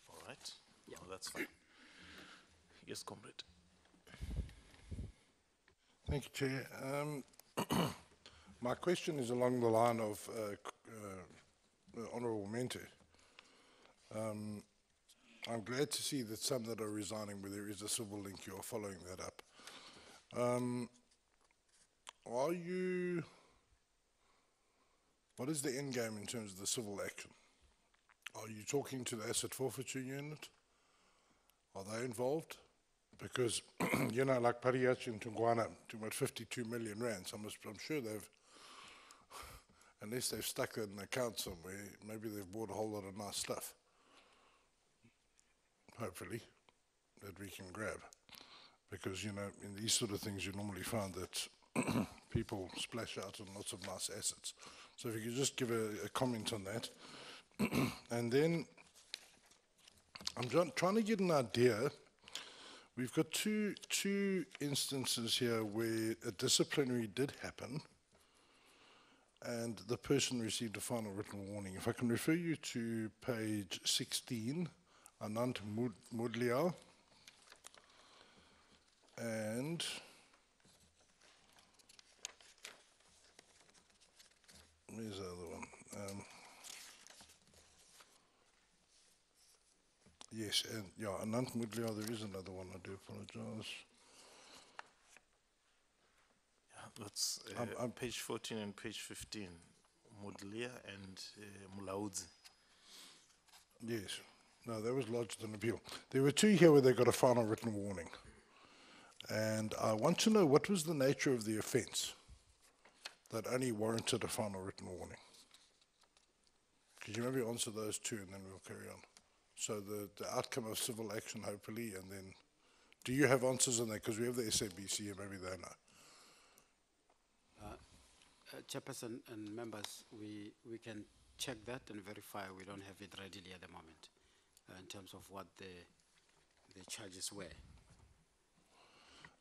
All right. Yeah, that's fine. Yes, comrade. Thank you, Chair. My question is along the line of the Honourable Mente. I'm glad to see that some that are resigning, where there is a civil link, you are following that up. What is the end game in terms of the civil action? Are you talking to the asset forfeiture unit? Are they involved? Because, you know, like Pariachi and Tungwana, to about 52 million rands, I'm sure they've, unless they've stuck that in an account somewhere, maybe they've bought a whole lot of nice stuff. Hopefully, that we can grab. Because, you know, in these sort of things, you normally find that people splash out on lots of nice assets. So if you could just give a comment on that. And then, I'm trying to get an idea. We've got two instances here where a disciplinary did happen and the person received a final written warning. If I can refer you to page 16, Anant Mudliar, and where's the other one? Yes, and yeah, Anant Mudliar, there is another one, I do apologize. Yeah, that's on page 14 and page 15, Mudliar and Mulaudzi. Yes, no, that was lodged an appeal. There were two here where they got a final written warning. And I want to know what was the nature of the offence that only warranted a final written warning? Could you maybe answer those two and then we'll carry on? So the outcome of civil action, hopefully, and then do you have answers on that? Because we have the SABC and maybe they know. Chairperson and members, we can check that and verify. We don't have it readily at the moment in terms of what the charges were.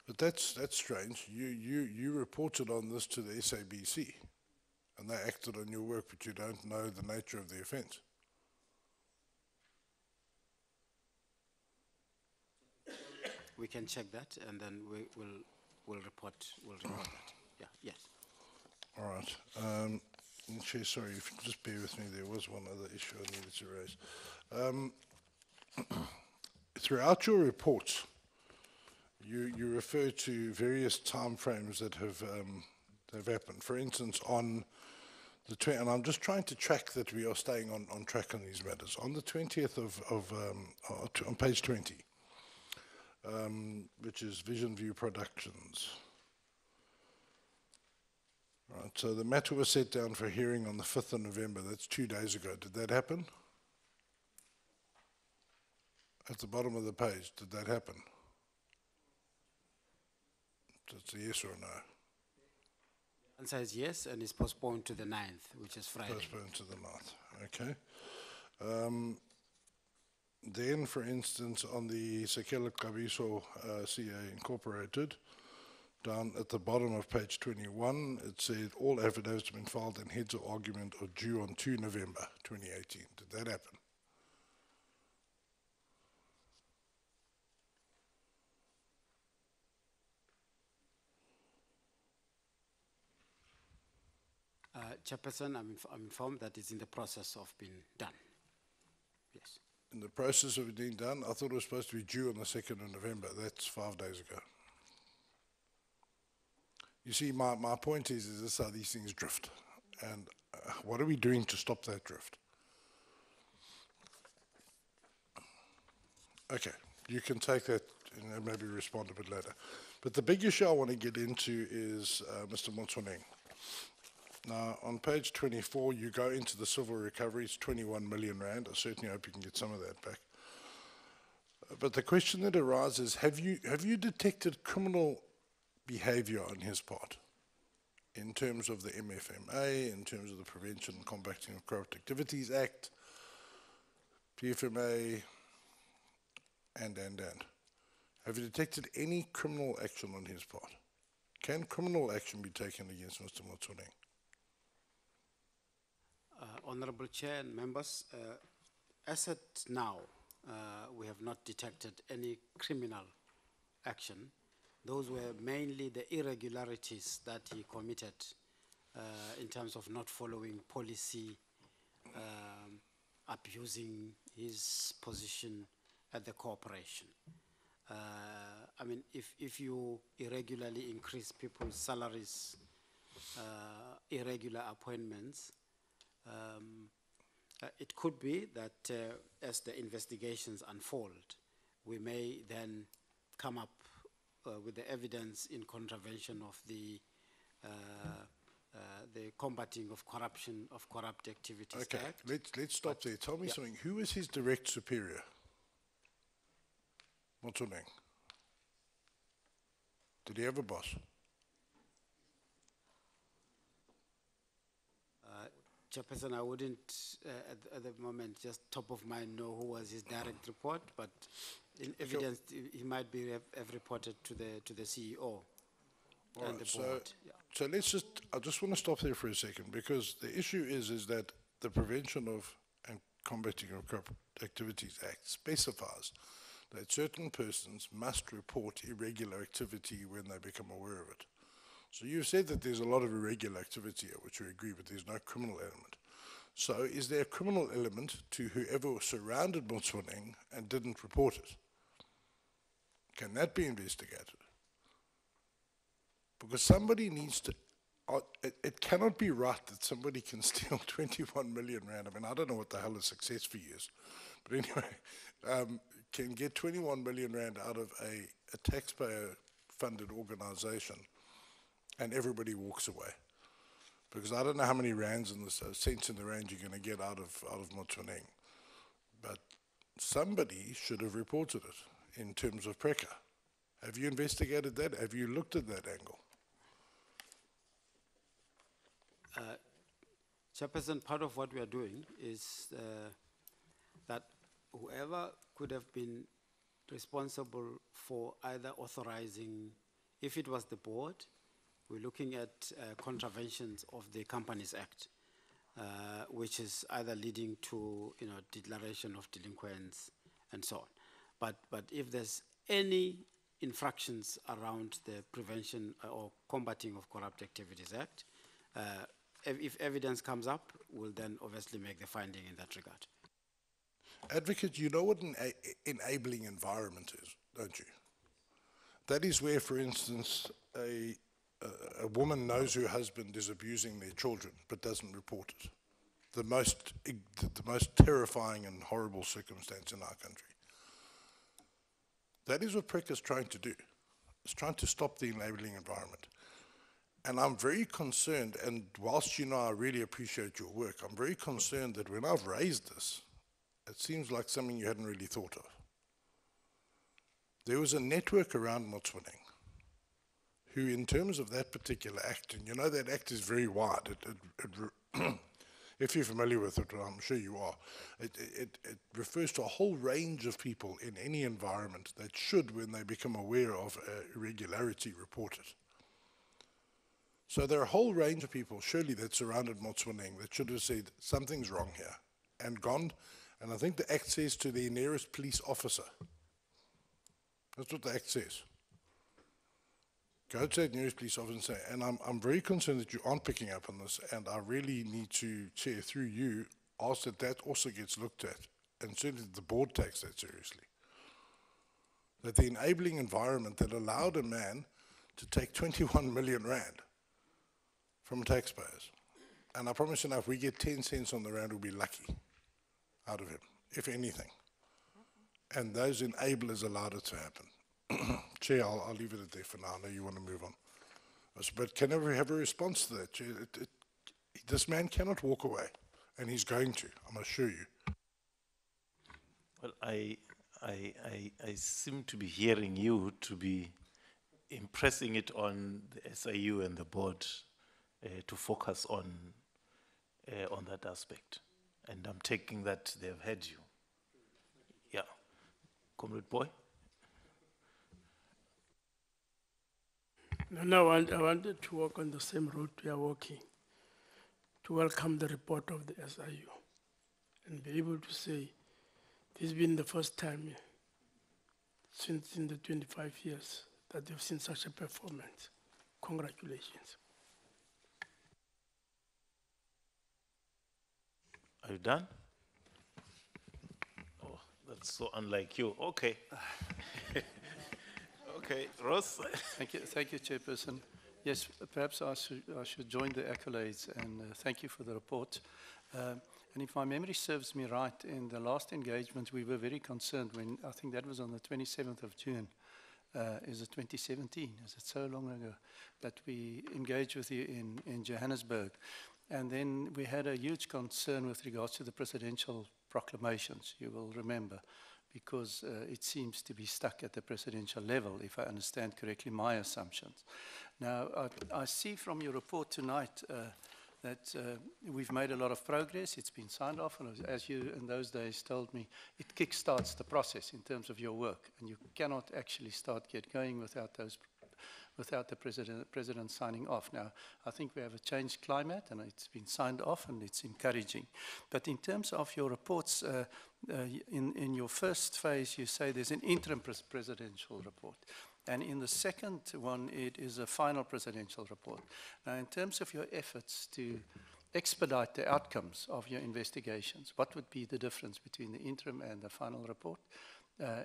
But that's strange. You reported on this to the SABC and they acted on your work, but you don't know the nature of the offence. We can check that and then we'll report that. Yeah, yes. All right. Chair, sorry, if you just bear with me, there was one other issue I needed to raise. Throughout your reports, you refer to various time frames that have happened. For instance, on the and I'm just trying to track that we are staying on track on these matters. On the 20th on page 20, which is Vision View Productions. Right, so the matter was set down for hearing on the 5th of November. That's 2 days ago. Did that happen? At the bottom of the page, did that happen? It's a yes or a no. The answer is yes, and it's postponed to the 9th, which is Friday. Postponed to the 9th, okay. Then, for instance, on the Sekela Kabiso CA Incorporated, down at the bottom of page 21, it said all affidavits have been filed and heads of argument are due on 2 November 2018. Did that happen? Chairperson, I'm informed that it's in the process of being done. Yes. In the process of it being done, I thought it was supposed to be due on the 2nd of November. That's 5 days ago. You see, my point is this how these things drift. And what are we doing to stop that drift? Okay, you can take that and maybe respond a bit later. But the big issue I want to get into is Mr. Motswaneng. Now, on page 24, you go into the civil recovery. It's 21 million rand. I certainly hope you can get some of that back. But the question that arises, have you detected criminal behavior on his part in terms of the MFMA, in terms of the Prevention and Combating of Corrupt Activities Act, PFMA, and. Have you detected any criminal action on his part? Can criminal action be taken against Mr. Motsoeneng? Honorable Chair and members, as at now, we have not detected any criminal action. Those were mainly the irregularities that he committed in terms of not following policy, abusing his position at the corporation. I mean, if you irregularly increase people's salaries, irregular appointments, it could be that as the investigations unfold, we may then come up with the evidence in contravention of the Combating of Corruption of Corrupt Activities Okay, Act. let's stop there. Tell me something. Who is his direct superior? Motsoeneng. Did he have a boss? Chairperson, I wouldn't at the moment just top of mind know who was his direct report, but in evidence he might be have reported to the CEO and the board. So I just want to stop there for a second, because the issue is that the Prevention of and Combating of Corrupt Activities Act specifies that certain persons must report irregular activity when they become aware of it. So you've said that there's a lot of irregular activity here, which we agree, but there's no criminal element. So is there a criminal element to whoever surrounded Motsoeneng and didn't report it? Can that be investigated? Because somebody needs to, it cannot be right that somebody can steal 21 million rand. I mean, I don't know what the hell a success fee is, but anyway, can get 21 million rand out of a taxpayer-funded organization, and everybody walks away. Because I don't know how many rands in this, cents in the rand you're going to get out of Motsoeneng. But somebody should have reported it in terms of PRECA. Have you investigated that? Have you looked at that angle? Chairperson, part of what we are doing is that whoever could have been responsible for either authorizing, if it was the board, we're looking at contraventions of the Companies Act, which is either leading to declaration of delinquents and so on. But if there's any infractions around the Prevention or Combating of Corrupt Activities Act, if evidence comes up, we'll then obviously make the finding in that regard. Advocate, you know what an enabling environment is, don't you? That is where, for instance, a woman knows her husband is abusing their children but doesn't report it. The most terrifying and horrible circumstance in our country. That is what PRECA is trying to do. It's trying to stop the enabling environment. And I'm very concerned, and whilst I really appreciate your work, I'm very concerned that when I've raised this, it seems like something you hadn't really thought of. There was a network around Motsoeneng who, in terms of that particular act, and that act is very wide. If you're familiar with it, I'm sure you are, it refers to a whole range of people in any environment that should, when they become aware of irregularity, report it. So there are a whole range of people, surely, that surrounded Motsoeneng that should have said, something's wrong here, and gone. And I think the Act says to the nearest police officer. That's what the Act says. Go to that nearest police officer and say, and I'm very concerned that you aren't picking up on this, and I really need to, Chair, through you, ask that that also gets looked at, and certainly the board takes that seriously. That the enabling environment that allowed a man to take 21 million rand from taxpayers, and I promise you now, if we get 10 cents on the rand, we'll be lucky out of him, if anything. And those enablers allowed it to happen. Chair, I'll leave it at there for now. I know you want to move on. But can we have a response to that, Chair? This man cannot walk away, and he's going to, I'm assure you. Well, I seem to be hearing you to be impressing it on the SIU and the board to focus on that aspect. And I'm taking that they've heard you. Yeah. Comrade Boy? No, I wanted to walk on the same road we are walking, to welcome the report of the SIU and be able to say this has been the first time since in the 25 years that they've seen such a performance. Congratulations. Are you done? Oh, that's so unlike you. Okay. Okay, Ross? Thank you, Chairperson. Yes, perhaps I should join the accolades, and thank you for the report. And if my memory serves me right, in the last engagement, we were very concerned when, I think that was on the 27th of June, is it 2017? Is it so long ago that we engaged with you in Johannesburg? And then we had a huge concern with regards to the presidential proclamations, you will remember, because it seems to be stuck at the presidential level, if I understand correctly my assumptions. Now, I see from your report tonight that we've made a lot of progress. It's been signed off, and as you in those days told me, it kickstarts the process in terms of your work, and you cannot actually get going without the president signing off. Now, I think we have a changed climate, and it's been signed off, and it's encouraging. But in terms of your reports, in your first phase, you say there's an interim presidential report. And in the second one, it is a final presidential report. Now, in terms of your efforts to expedite the outcomes of your investigations, what would be the difference between the interim and the final report?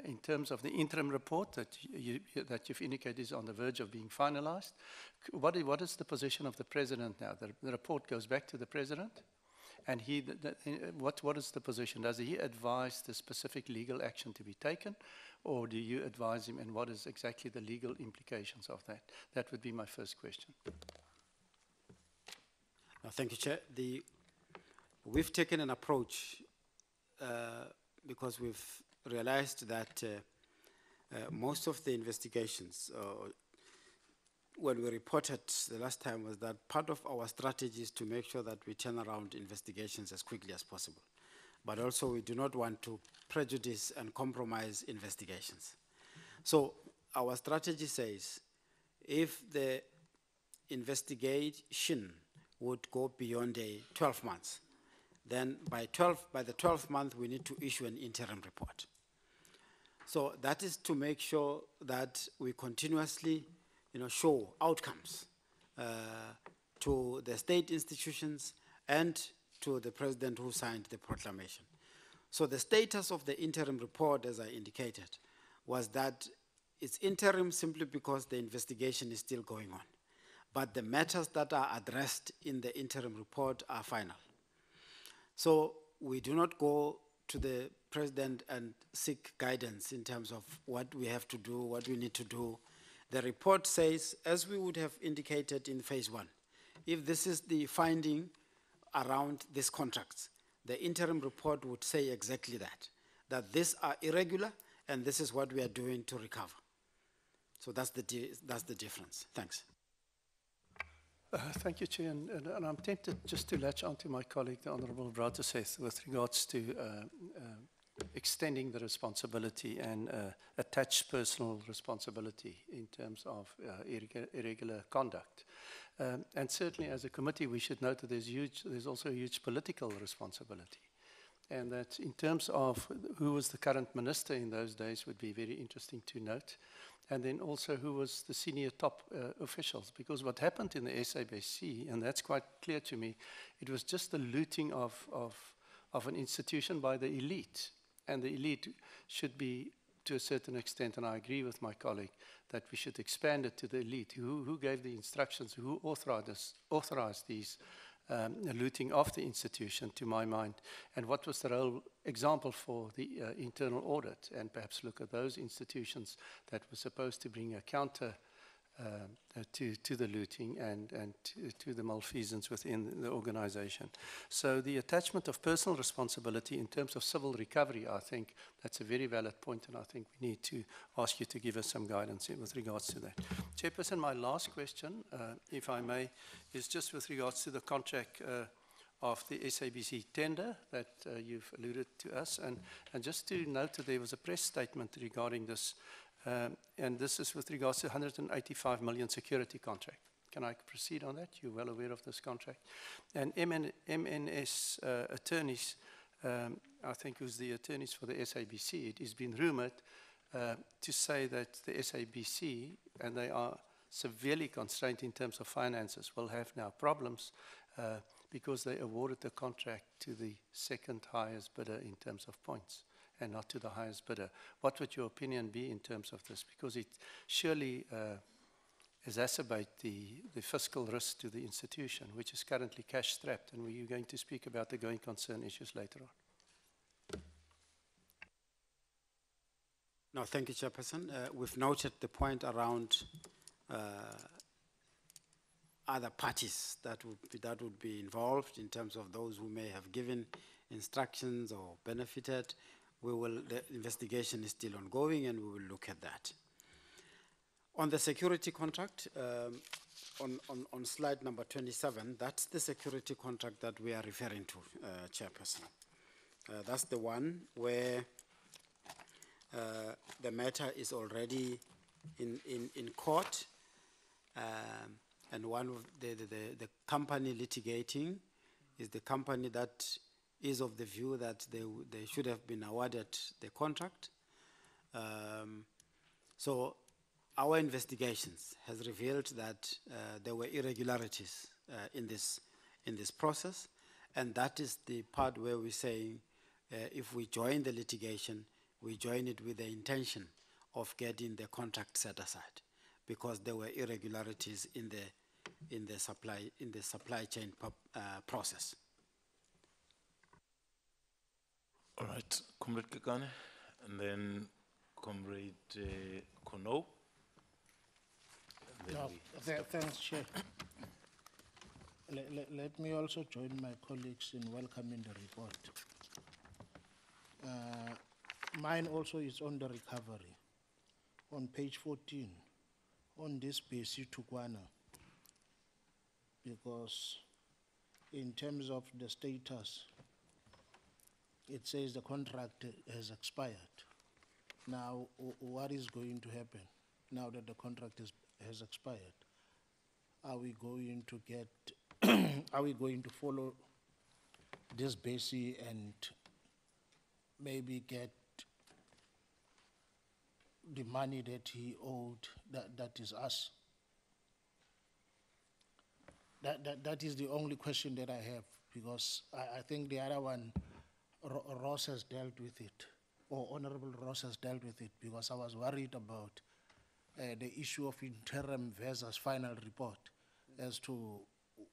In terms of the interim report that you've indicated is on the verge of being finalized, what is the position of the president now? The report goes back to the president, and what is the position? Does he advise the specific legal action to be taken, or do you advise him, and what is exactly the legal implications of that? That would be my first question. Thank you, Chair. We've taken an approach because we've realized that most of the investigations, when we reported the last time, was that part of our strategy is to make sure that we turn around investigations as quickly as possible. But also we do not want to prejudice and compromise investigations. So our strategy says if the investigation would go beyond 12 months, then by the 12th month we need to issue an interim report. So that is to make sure that we continuously show outcomes to the state institutions and to the president who signed the proclamation. So the status of the interim report, as I indicated, was that it's interim simply because the investigation is still going on. But the matters that are addressed in the interim report are final. So we do not go to the president and seek guidance in terms of what we have to do, what we need to do. The report says, as we would have indicated in phase 1, if this is the finding around these contracts, the interim report would say exactly that these are irregular and this is what we are doing to recover. So that's the difference. Thanks. Thank you, Chair. And I'm tempted just to latch onto my colleague, the Honourable Braateseth, with regards to extending the responsibility and attach personal responsibility in terms of irregular conduct. And certainly as a committee, we should note that there's also a huge political responsibility. And that in terms of who was the current minister in those days would be very interesting to note. And then also who was the senior top officials. Because what happened in the SABC, and that's quite clear to me, it was just the looting of an institution by the elite. And the elite should be, to a certain extent, and I agree with my colleague, that we should expand it to the elite. Who gave the instructions, who authorized these looting of the institution, to my mind, and what was the role example for the internal audit, and perhaps look at those institutions that were supposed to bring a counter to the looting and to the malfeasance within the organization. So the attachment of personal responsibility in terms of civil recovery, I think that's a very valid point, and I think we need to ask you to give us some guidance with regards to that. Chairperson, my last question, if I may, is just with regards to the contract of the SABC tender that you've alluded to us, and just to note that there was a press statement regarding this, and this is with regards to 185 million security contract. Can I proceed on that? You're well aware of this contract. And MNS attorneys, I think who's the attorneys for the SABC, it has been rumored to say that the SABC, and they are severely constrained in terms of finances, will have now problems because they awarded the contract to the second highest bidder in terms of points, and not to the highest bidder. What would your opinion be in terms of this? Because it surely exacerbates the fiscal risk to the institution, which is currently cash-strapped, and we're going to speak about the going concern issues later on. No, thank you, Chairperson. We've noted the point around other parties that would be involved in terms of those who may have given instructions or benefited. The investigation is still ongoing, and we will look at that. On the security contract, on slide number 27, that's the security contract that we are referring to, Chairperson. That's the one where the matter is already in court, and one of the company litigating is the company that is of the view that they should have been awarded the contract. So our investigations has revealed that there were irregularities in this process, and that is the part where we're saying if we join the litigation, we join it with the intention of getting the contract set aside, because there were irregularities in the supply chain process. All right, Comrade Kekane, and then Comrade Kono. No, thanks, Chair. Let me also join my colleagues in welcoming the report. Mine also is on the recovery. On page 14, on this BC Tukwana, because in terms of the status, it says the contract has expired. Now, what is going to happen now that the contract has expired? Are we going to get, are we going to follow this BC and maybe get the money that he owed, that is us? That is the only question that I have, because I think the other one, Ross has dealt with it, or Honorable Ross has dealt with it, because I was worried about the issue of interim versus final report as to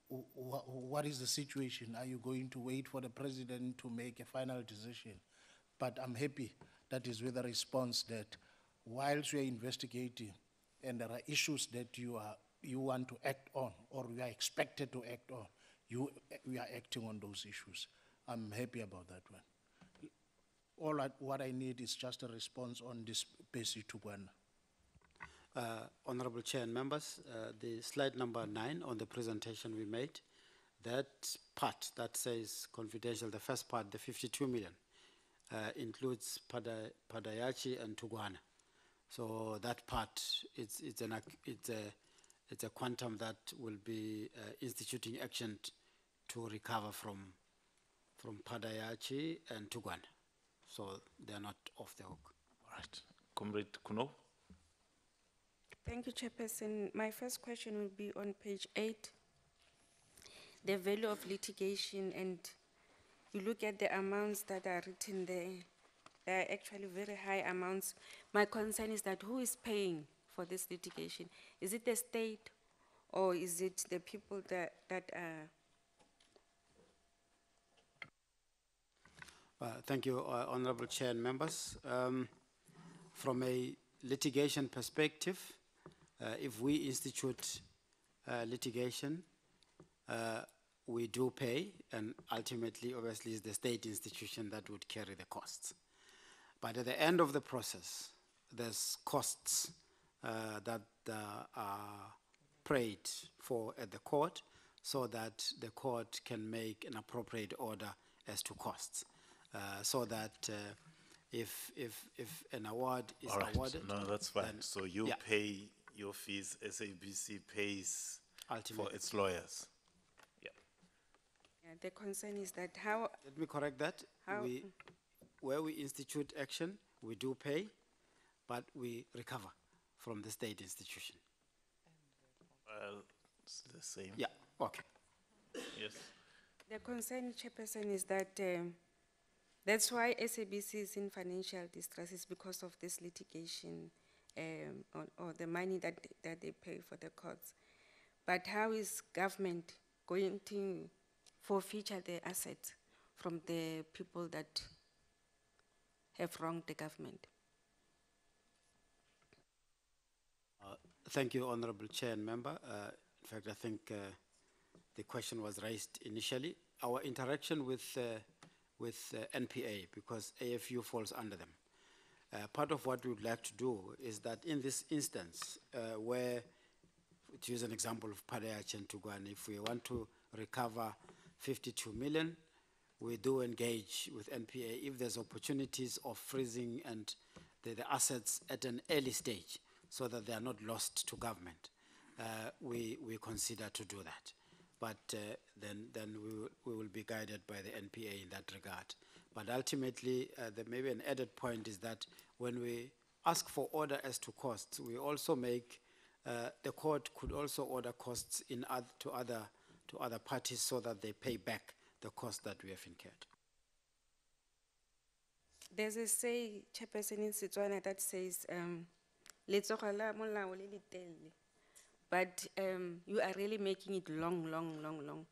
what is the situation. Are you going to wait for the president to make a final decision? But I'm happy that is with a response that whilst we are investigating and there are issues that you want to act on, or we are expected to act on, we are acting on those issues. I'm happy about that one. What I need is just a response on this basic Tukwana. Honorable Chair and members, the slide number 9 on the presentation we made, that part that says confidential, the first part, the 52 million, includes Padayachi and Tugwana. So that part, it's a quantum that will be instituting action to recover from Padayachi and Tugwana. So they're not off the hook. All right. Comrade Kuno. Thank you, Chairperson. My first question will be on page 8, the value of litigation, and you look at the amounts that are written there. They are actually very high amounts. My concern is that who is paying for this litigation? Is it the state, or is it the people that are? Thank you, Honorable Chair and members. From a litigation perspective, if we institute litigation, we do pay, and ultimately, obviously, it's the state institution that would carry the costs. But at the end of the process, there's costs that are paid for at the court, so that the court can make an appropriate order as to costs, so that if an award is All right, awarded, no, that's fine. then- So you yeah. pay your fees, SABC pays for Ultimately. its lawyers. Yeah, the concern is that how, Let me correct that. How- Where we institute action, we do pay, but we recover from the state institution. Well, it's the same. Yeah, okay. Yes. the concern, Chairperson, is that that's why SABC is in financial distress, is because of this litigation or the money that they pay for the courts. But how is government going to forfeit the assets from the people that have wronged the government? Thank you, Honorable Chair and Member. In fact, I think the question was raised initially. Our interaction with NPA, because AFU falls under them. Part of what we would like to do is that in this instance, where, to use an example of Padayach and Tugwane, if we want to recover 52 million, we do engage with NPA if there's opportunities of freezing and the assets at an early stage so that they are not lost to government. We consider to do that. But then we will be guided by the NPA in that regard. But ultimately, maybe an added point is that when we ask for order as to costs, we also make, the court could also order costs to other parties so that they pay back the costs that we have incurred. There's a say, Chairperson, in Setswana that says, "Letsogo la molao le letelele." But you are really making it long.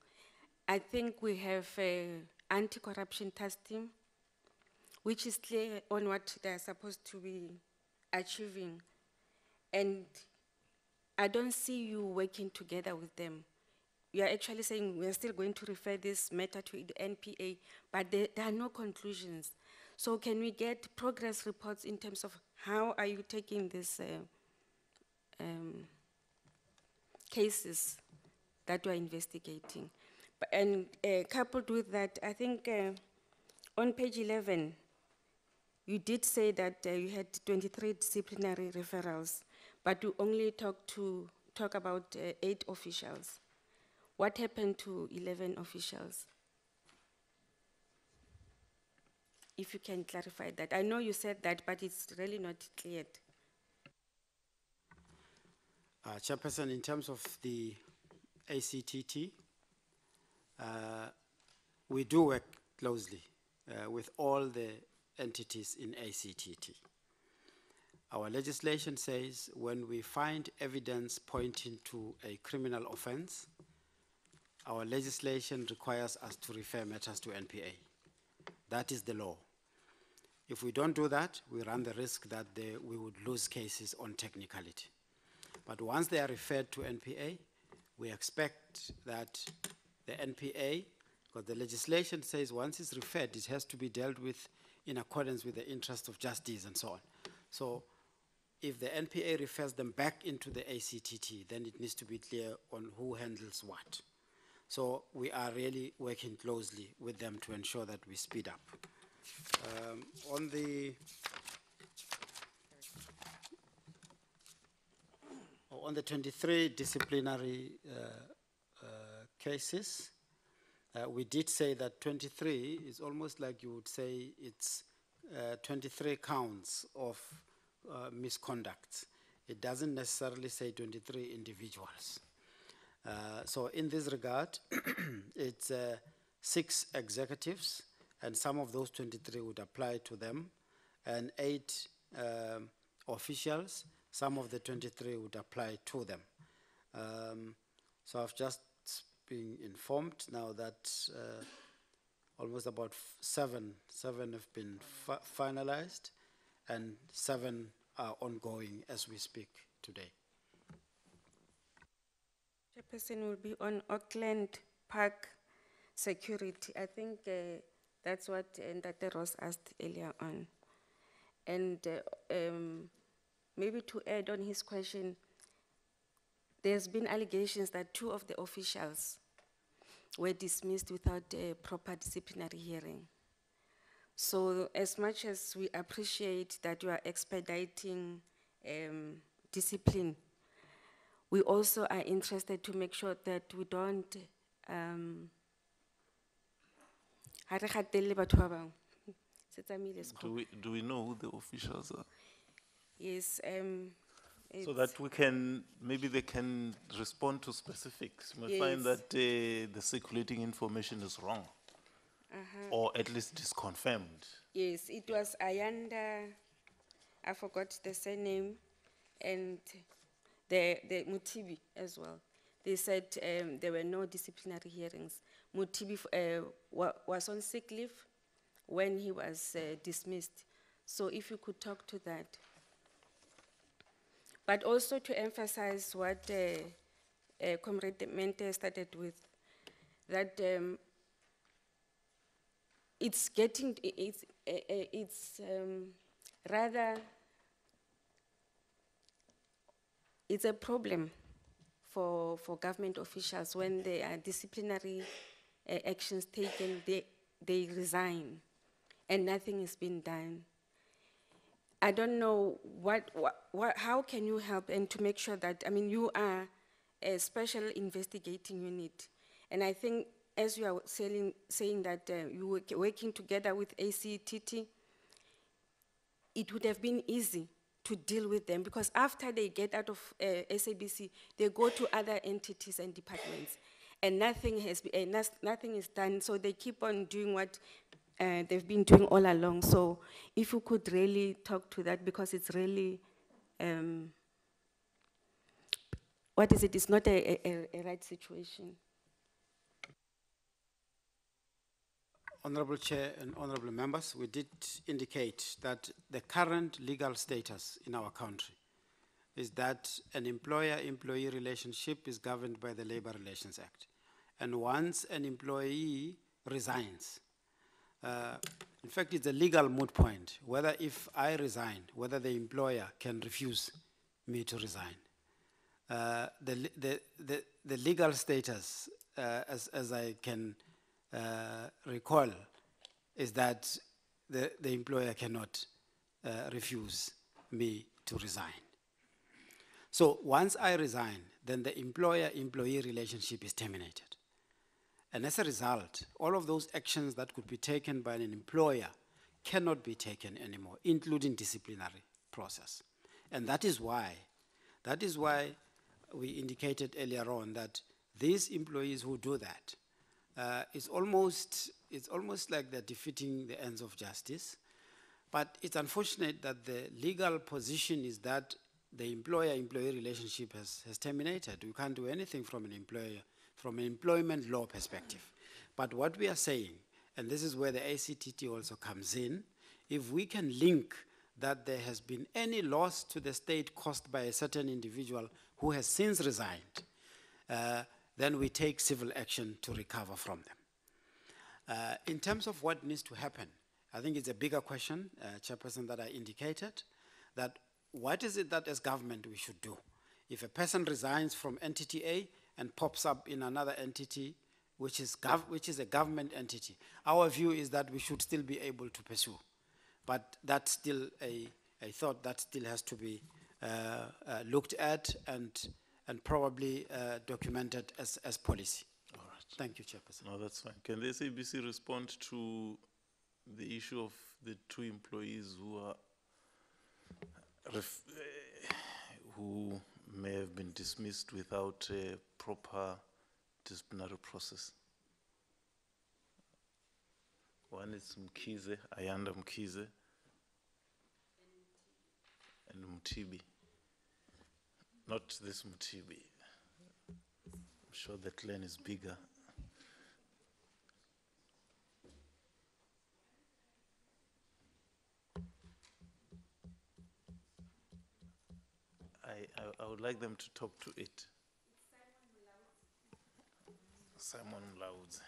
I think we have an anti-corruption task team, which is clear on what they are supposed to be achieving. And I don't see you working together with them. You are actually saying we are still going to refer this matter to the NPA, but there are no conclusions. So can we get progress reports in terms of how are you taking this cases that you are investigating? And coupled with that, I think on page 11, you did say that you had 23 disciplinary referrals, but you only talk about 8 officials. What happened to 11 officials? If you can clarify that. I know you said that, but it's really not clear. Chairperson, in terms of the ACTT, we do work closely with all the entities in ACTT. Our legislation says when we find evidence pointing to a criminal offense, our legislation requires us to refer matters to NPA. That is the law. If we don't do that, we run the risk that we would lose cases on technicality. But once they are referred to NPA, we expect that the NPA, because the legislation says once it's referred, it has to be dealt with in accordance with the interest of justice and so on. So if the NPA refers them back into the ACTT, then it needs to be clear on who handles what. So we are really working closely with them to ensure that we speed up. On the 23 disciplinary cases, we did say that 23 is almost like you would say it's 23 counts of misconduct. It doesn't necessarily say 23 individuals. So in this regard, it's 6 executives, and some of those 23 would apply to them, and 8 officials, some of the 23 would apply to them. So I've just been informed now that almost about 7 have been finalized, and 7 are ongoing as we speak today. Chairperson will be on Auckland Park security. I think that's what Ndate Ross asked earlier on. And maybe to add on his question, there's been allegations that 2 of the officials were dismissed without a proper disciplinary hearing. So as much as we appreciate that you are expediting discipline, we also are interested to make sure that we don't Do we know who the officials are? Yes, So that we can, maybe they can respond to specifics. We might find Yes. that the circulating information is wrong, or at least disconfirmed. yes, it was Ayanda, I forgot the surname, and the Mutibi as well. They said there were no disciplinary hearings. Mutibi was on sick leave when he was dismissed. So if you could talk to that. But also to emphasize what Comrade Mente started with, that it's getting, it's rather, it's a problem for government officials when there are disciplinary actions taken, they resign and nothing is being done. I don't know how can you help and to make sure that, I mean, you are a special investigating unit. And I think as you are saying that you were working together with ACTT, it would have been easy to deal with them because after they get out of SABC, they go to other entities and departments and nothing is done. So they keep on doing what they've been doing all along. So if you could really talk to that because it's really, what is it? It's not a right situation. Honorable Chair and honorable members, we did indicate that the current legal status in our country is that an employer-employee relationship is governed by the Labor Relations Act. And once an employee resigns, in fact, it's a legal moot point, whether if I resign, whether the employer can refuse me to resign. The legal status, as I can recall, is that the employer cannot refuse me to resign. So once I resign, then the employer-employee relationship is terminated. And as a result, all of those actions that could be taken by an employer cannot be taken anymore, including disciplinary process. And that is why we indicated earlier on that these employees who do that, it's almost like they're defeating the ends of justice. But it's unfortunate that the legal position is that the employer-employee relationship has terminated. We can't do anything from an employment law perspective. But what we are saying, and this is where the ACTT also comes in, if we can link that there has been any loss to the state caused by a certain individual who has since resigned, then we take civil action to recover from them. In terms of what needs to happen, I think it's a bigger question, Chairperson, that I indicated, that what is it that as government we should do? If a person resigns from entity A and pops up in another entity, which is a government entity, our view is that we should still be able to pursue. But that's still a thought that still has to be looked at and probably documented as policy. All right. Thank you, Chairperson. No, that's fine. Can the SABC respond to the issue of the 2 employees who are who may have been dismissed without a proper disciplinary process? One is Mkize, Ayanda Mkize, and Mutibi. Not this Mutibi. I'm sure the clan is bigger. I would like them to talk to it. Simon Mlaudzi.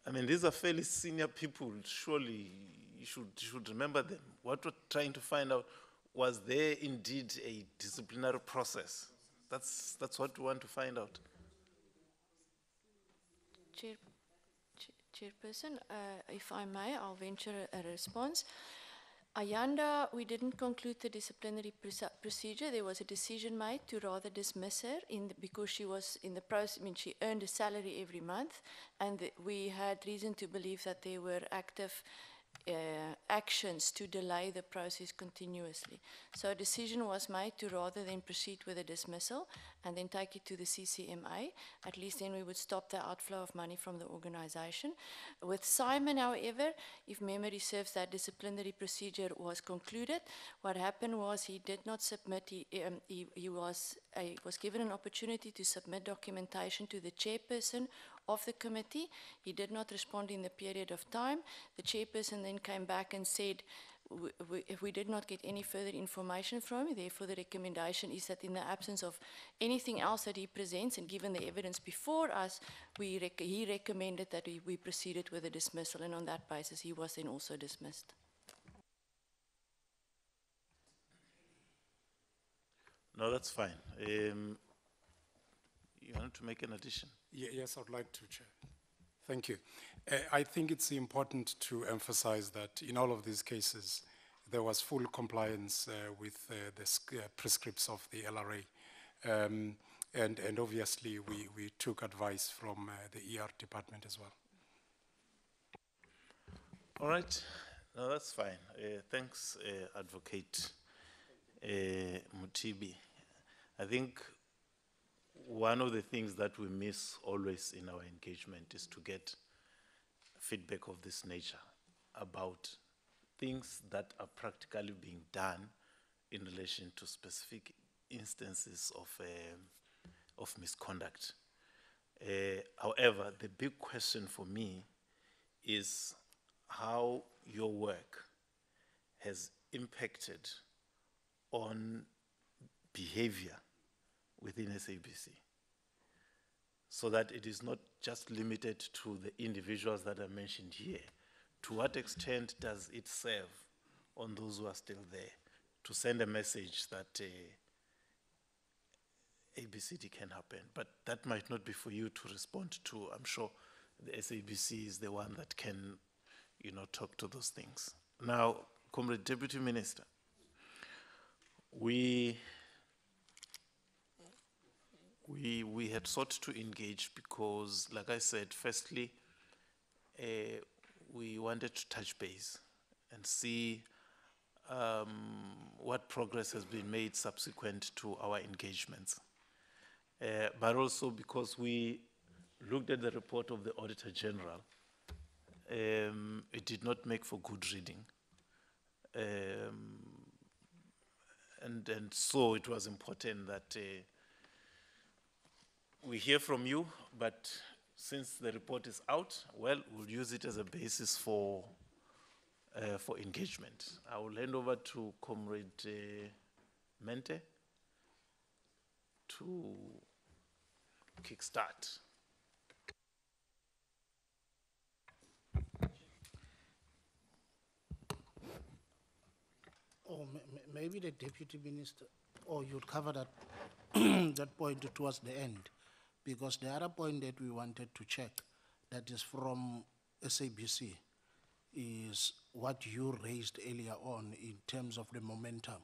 I mean, these are fairly senior people. Surely you should remember them. What we're trying to find out, was there indeed a disciplinary process? That's what we want to find out. Chairperson, if I may, I'll venture a response. Ayanda, we didn't conclude the disciplinary procedure. There was a decision made to rather dismiss her because she was in the process. I mean, she earned a salary every month, and we had reason to believe that there were active actions to delay the process continuously. So a decision was made to rather than proceed with a dismissal and then take it to the CCMA. At least then we would stop the outflow of money from the organization. With Simon, however, if memory serves, that disciplinary procedure was concluded. What happened was he did not submit, he was given an opportunity to submit documentation to the chairperson of the committee. He did not respond in the period of time. The chairperson then came back and said, we did not get any further information from him. Therefore, the recommendation is that in the absence of anything else that he presents, and given the evidence before us, he recommended that we proceeded with a dismissal, and on that basis, he was then also dismissed. No, that's fine. You wanted to make an addition? Yes, I'd like to, Chair. Thank you. I think it's important to emphasize that in all of these cases, there was full compliance with the prescripts of the LRA. And obviously, we took advice from the ER department as well. All right. No, that's fine. Thanks, Advocate Mutibi. I think one of the things that we miss always in our engagement is to get feedback of this nature about things that are practically being done in relation to specific instances of misconduct. However, the big question for me is how your work has impacted on behavior within SABC, so that it is not just limited to the individuals that are mentioned here. To what extent does it serve on those who are still there to send a message that ABCD can happen? But that might not be for you to respond to. I'm sure the SABC is the one that can, talk to those things. Now, Comrade Deputy Minister, we had sought to engage because, like I said, firstly, we wanted to touch base and see what progress has been made subsequent to our engagements. But also because we looked at the report of the Auditor General, it did not make for good reading. And so it was important that we hear from you, but since the report is out, well, we'll use it as a basis for engagement. I will hand over to Comrade Mente to kickstart. Or maybe the Deputy Minister, or you'd cover that, that point towards the end. Because the other point that we wanted to check, that is from SABC, is what you raised earlier on in terms of the momentum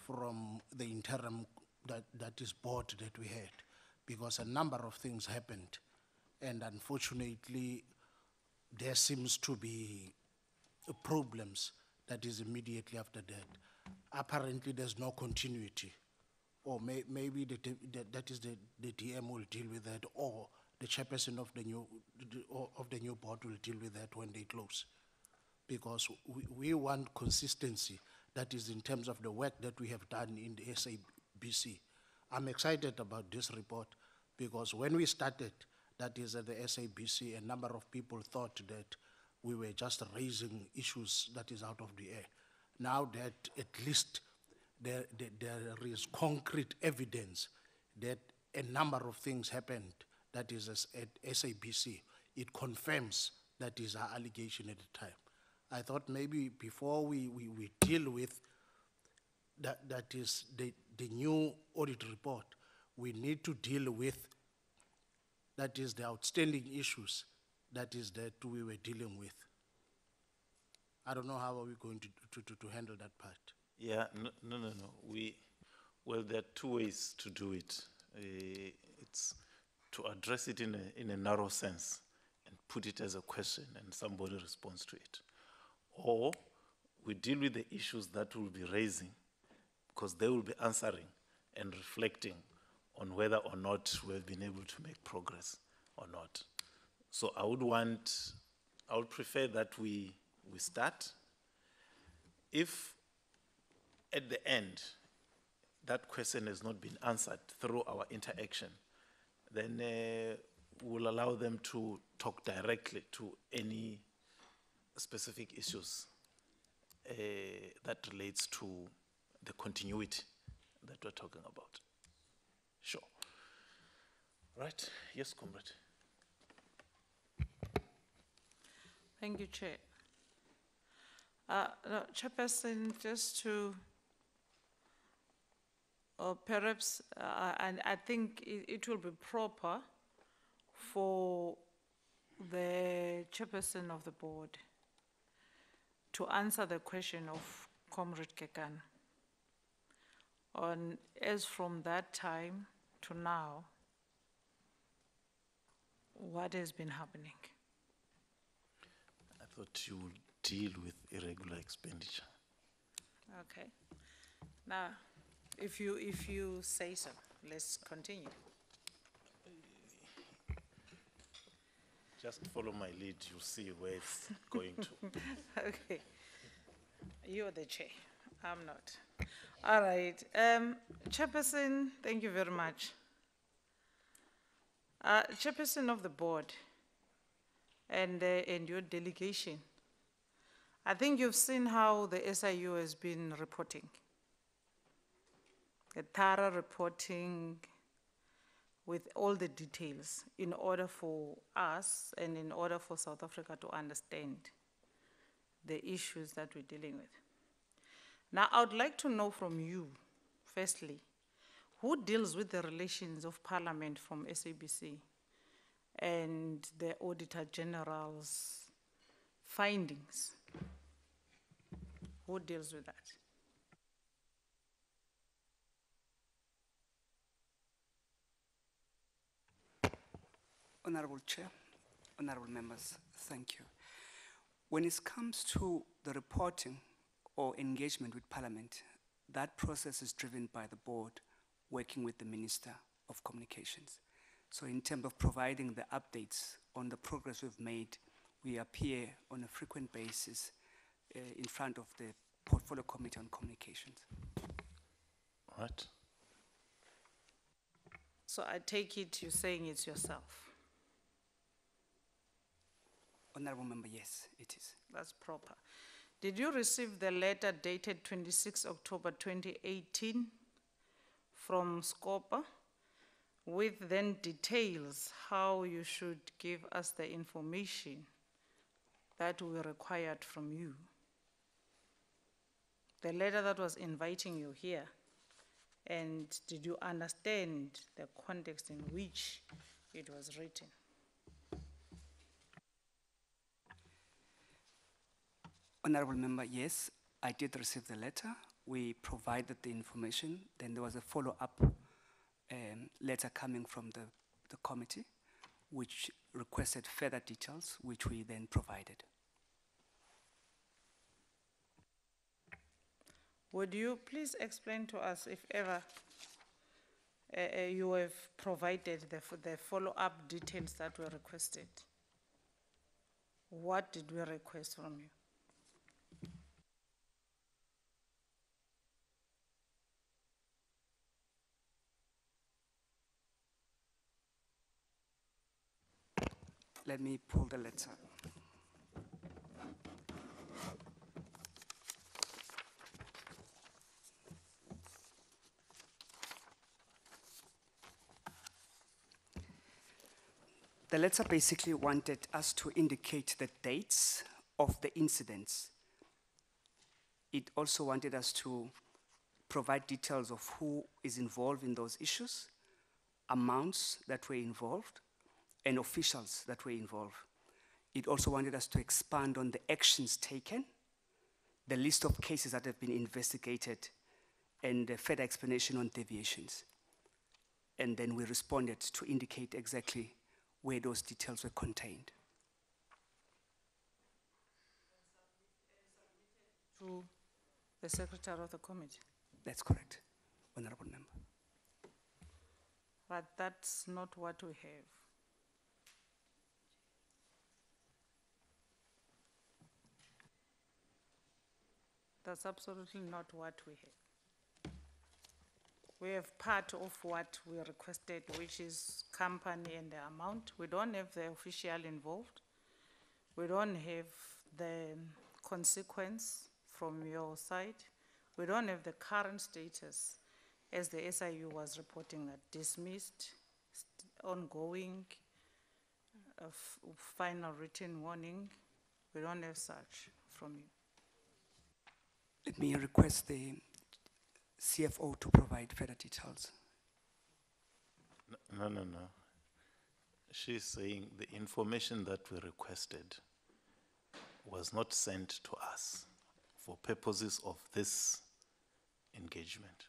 from the interim that is board that we had. Because a number of things happened, and unfortunately, there seems to be problems that is immediately after that. Apparently, there's no continuity. Or maybe that is the DM will deal with that, or the chairperson of the new board will deal with that when they close. Because we want consistency, that is in terms of the work that we have done in the SABC. I'm excited about this report because when we started, that is at the SABC, a number of people thought that we were just raising issues that is out of the air. now that at least there is concrete evidence that a number of things happened, that is at SABC, it confirms that is our allegation at the time. I thought maybe before we deal with that is the new audit report, we need to deal with that is the outstanding issues that we were dealing with. I don't know how are we going to handle that part. Yeah, no. Well, there are two ways to do it. It's to address it in a narrow sense and put it as a question and somebody responds to it. Or we deal with the issues that we'll be raising because they will be answering and reflecting on whether or not we've been able to make progress or not. So I would prefer that we start. If at the end that question has not been answered through our interaction, then we'll allow them to talk directly to any specific issues that relates to the continuity that we're talking about. Sure. Right, yes, comrade. Thank you, Chair. No, Chairperson, just to, perhaps, and I think it will be proper for the Chairperson of the board to answer the question of Comrade Kekan on, as from that time to now, what has been happening? I thought you would deal with irregular expenditure. Okay. Now, if you say so, let's continue. Just follow my lead, you'll see where it's going to. Okay. You're the chair. I'm not. All right. Chairperson, thank you very much. Chairperson of the board and your delegation, I think you've seen how the SIU has been reporting. A thorough reporting with all the details in order for us and in order for South Africa to understand the issues that we're dealing with. Now, I would like to know from you, firstly, who deals with the relations of Parliament from SABC and the Auditor General's findings? Who deals with that? Honorable Chair, honorable members, thank you. When it comes to the reporting or engagement with Parliament, that process is driven by the board working with the Minister of Communications. So in terms of providing the updates on the progress we've made, we appear on a frequent basis in front of the Portfolio Committee on Communications. All right. So I take it you're saying it's yourself. Honorable Member, yes, it is. That's proper. Did you receive the letter dated 26 October 2018 from SCOPA with then details how you should give us the information that we required from you? The letter that was inviting you here, and did you understand the context in which it was written? Honorable Member, yes, I did receive the letter. We provided the information. Then there was a follow-up letter coming from the committee, which requested further details, which we then provided. Would you please explain to us, if ever you have provided the follow-up details that were requested? What did we request from you? Let me pull the letter. The letter basically wanted us to indicate the dates of the incidents. It also wanted us to provide details of who is involved in those issues, amounts that were involved, and officials that were involved. It also wanted us to expand on the actions taken, the list of cases that have been investigated, and a further explanation on deviations. And then we responded to indicate exactly where those details were contained. To the secretary of the committee. That's correct, Honorable Member. But that's not what we have. That's absolutely not what we have. We have part of what we requested, which is company and the amount. We don't have the official involved. We don't have the consequence from your side. We don't have the current status as the SIU was reporting that dismissed, ongoing, final written warning. We don't have such from you. Let me request the CFO to provide further details. No. She's saying the information that we requested was not sent to us for purposes of this engagement.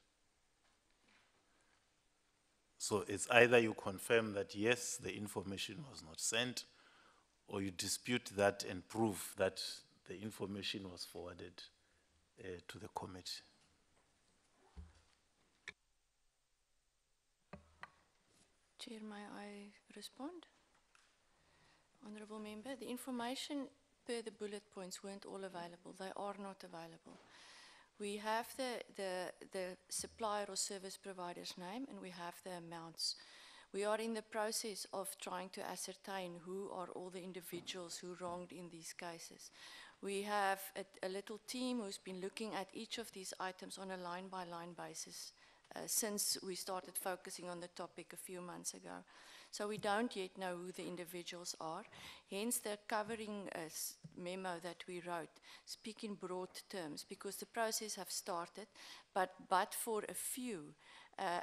So it's either you confirm that yes, the information was not sent, or you dispute that and prove that the information was forwarded to the committee. Chair, may I respond? Honourable Member, the information per the bullet points weren't all available. They are not available. We have the supplier or service provider's name and we have the amounts. We are in the process of trying to ascertain who are all the individuals who wronged in these cases. We have a little team who's been looking at each of these items on a line-by-line basis since we started focusing on the topic a few months ago. So we don't yet know who the individuals are. Hence the covering memo that we wrote speak in broad terms because the process have started, but for a few,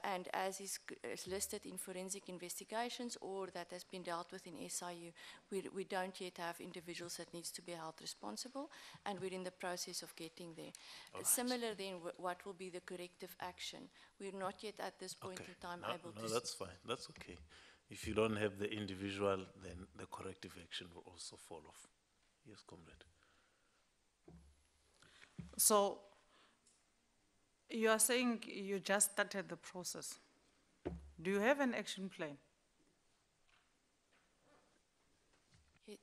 and as is listed in forensic investigations or that has been dealt with in SIU, we don't yet have individuals that needs to be held responsible, and we're in the process of getting there. Right. Similar then, what will be the corrective action? We're not yet at this point in time able to... No, that's fine, that's okay. If you don't have the individual, then the corrective action will also fall off. Yes, comrade. So you are saying you just started the process. Do you have an action plan?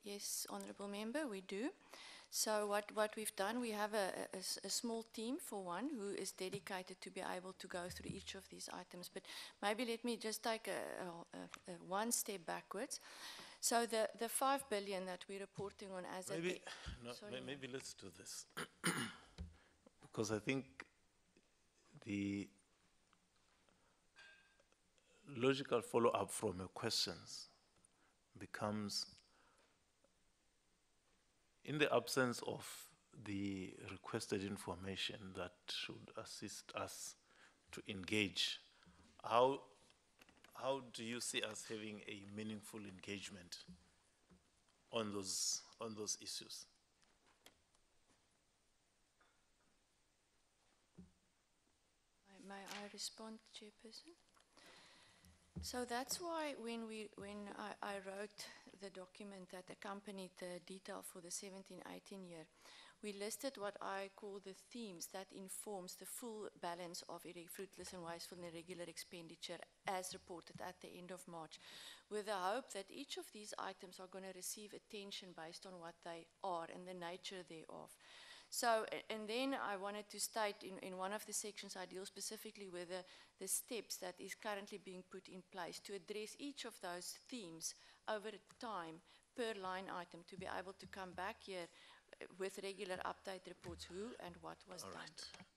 Yes, Honourable Member, we do. So what we've done, we have a small team, for one, who is dedicated to be able to go through each of these items. But maybe let me just take one step backwards. So the 5 billion that we're reporting on as maybe, maybe let's do this. Because I think the logical follow-up from your questions becomes, in the absence of the requested information that should assist us to engage, how do you see us having a meaningful engagement on those issues? May I respond, Chairperson? So that's why when I wrote the document that accompanied the detail for the 17-18 year, we listed what I call the themes that informs the full balance of fruitless and wasteful and irregular expenditure as reported at the end of March, with the hope that each of these items are going to receive attention based on what they are and the nature thereof. So, and then I wanted to state in one of the sections, I deal specifically with the steps that is currently being put in place to address each of those themes over time per line item to be able to come back here with regular update reports, who and what was done.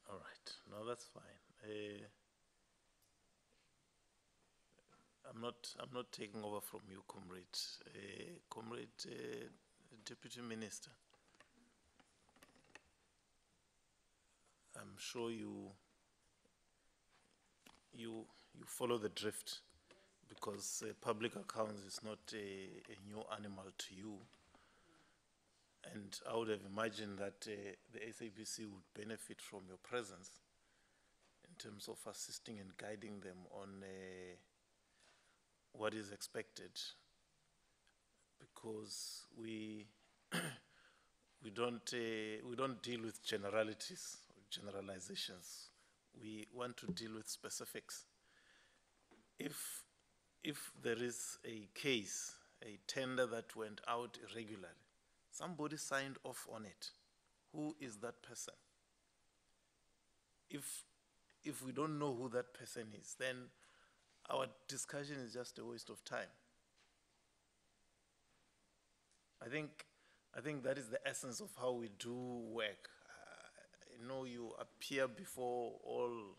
All right, no, that's fine. I'm not taking over from you, comrade. Deputy Minister. I'm sure you follow the drift, because public accounts is not a new animal to you. And I would have imagined that the SABC would benefit from your presence in terms of assisting and guiding them on what is expected, because we don't deal with generalities or generalizations. We want to deal with specifics. If there is a case, a tender that went out irregularly, somebody signed off on it, who is that person? If we don't know who that person is, then our discussion is just a waste of time. I think that is the essence of how we do work. I know you appear before all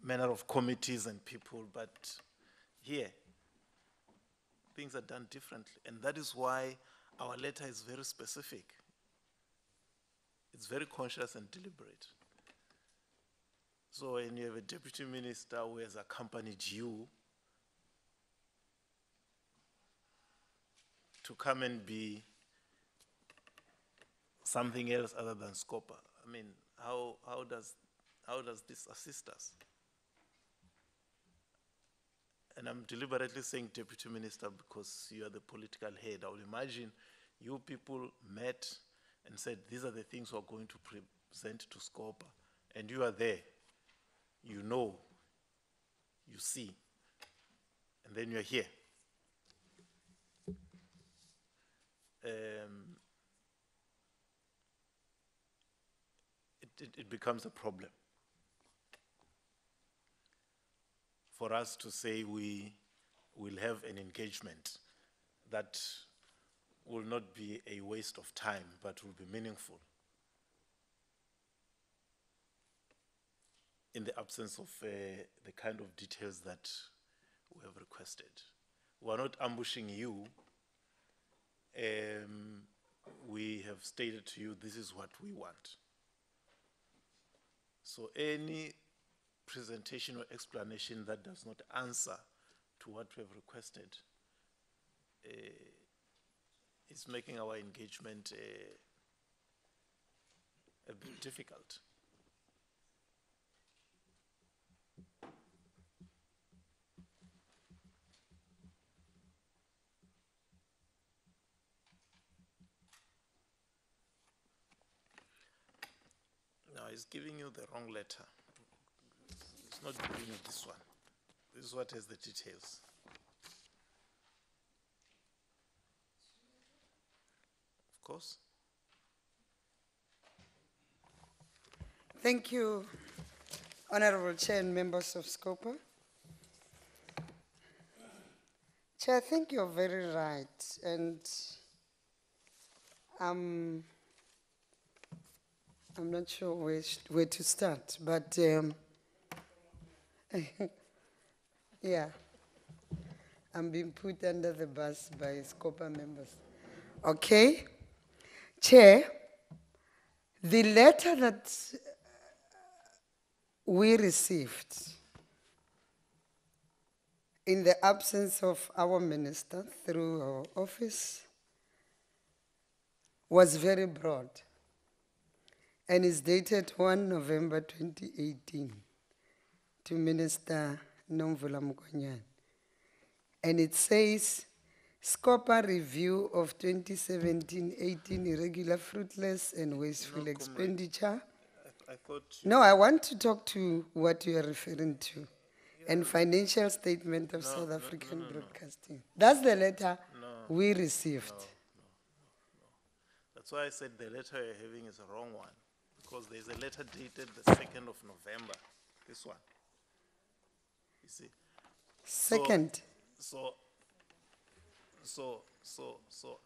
manner of committees and people, but here, things are done differently. And that is why our letter is very specific. It's very conscious and deliberate. So when you have a deputy minister who has accompanied you to come and be something else other than SCOPA, I mean, how does this assist us? And I'm deliberately saying deputy minister because you are the political head. I would imagine you people met and said, these are the things we're going to present to SCOPA. And you are there. You know, you see, and then you're here. It becomes a problem for us to say we will have an engagement that will not be a waste of time, but will be meaningful in the absence of the kind of details that we have requested. We are not ambushing you. We have stated to you, this is what we want. So any presentation or explanation that does not answer to what we have requested is making our engagement a bit difficult. No, he's giving you the wrong letter. It's not giving you this one. This is what has the details. Of course. Thank you, Honorable Chair and members of SCOPA. Chair, I think you're very right, and I'm not sure where to start, but yeah, I'm being put under the bus by SCOPA members. Okay, Chair, the letter that we received in the absence of our minister through our office was very broad and is dated 1 November 2018 to Minister Nomvula Mukonyan. And it says, SCOPA review of 2017-18 irregular, fruitless and wasteful expenditure. I thought... No, I want to talk to what you are referring to. And financial statement of South African Broadcasting. That's the letter we received. No. That's why I said the letter you're having is a wrong one. Because there's a letter dated the 2nd of November. This one. You see? Second. So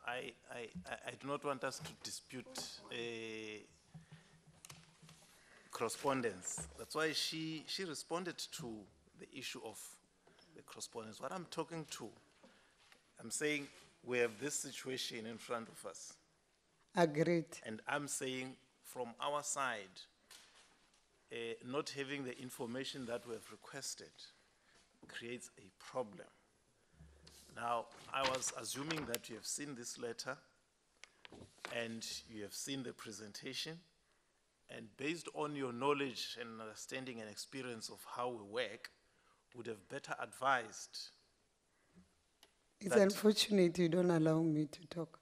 I do not want us to dispute correspondence. That's why she responded to the issue of the correspondence. What I'm talking to, I'm saying we have this situation in front of us. Agreed. And I'm saying from our side, not having the information that we have requested creates a problem. Now, I was assuming that you have seen this letter and you have seen the presentation, and based on your knowledge and understanding and experience of how we work, would have better advised. It's unfortunate you don't allow me to talk.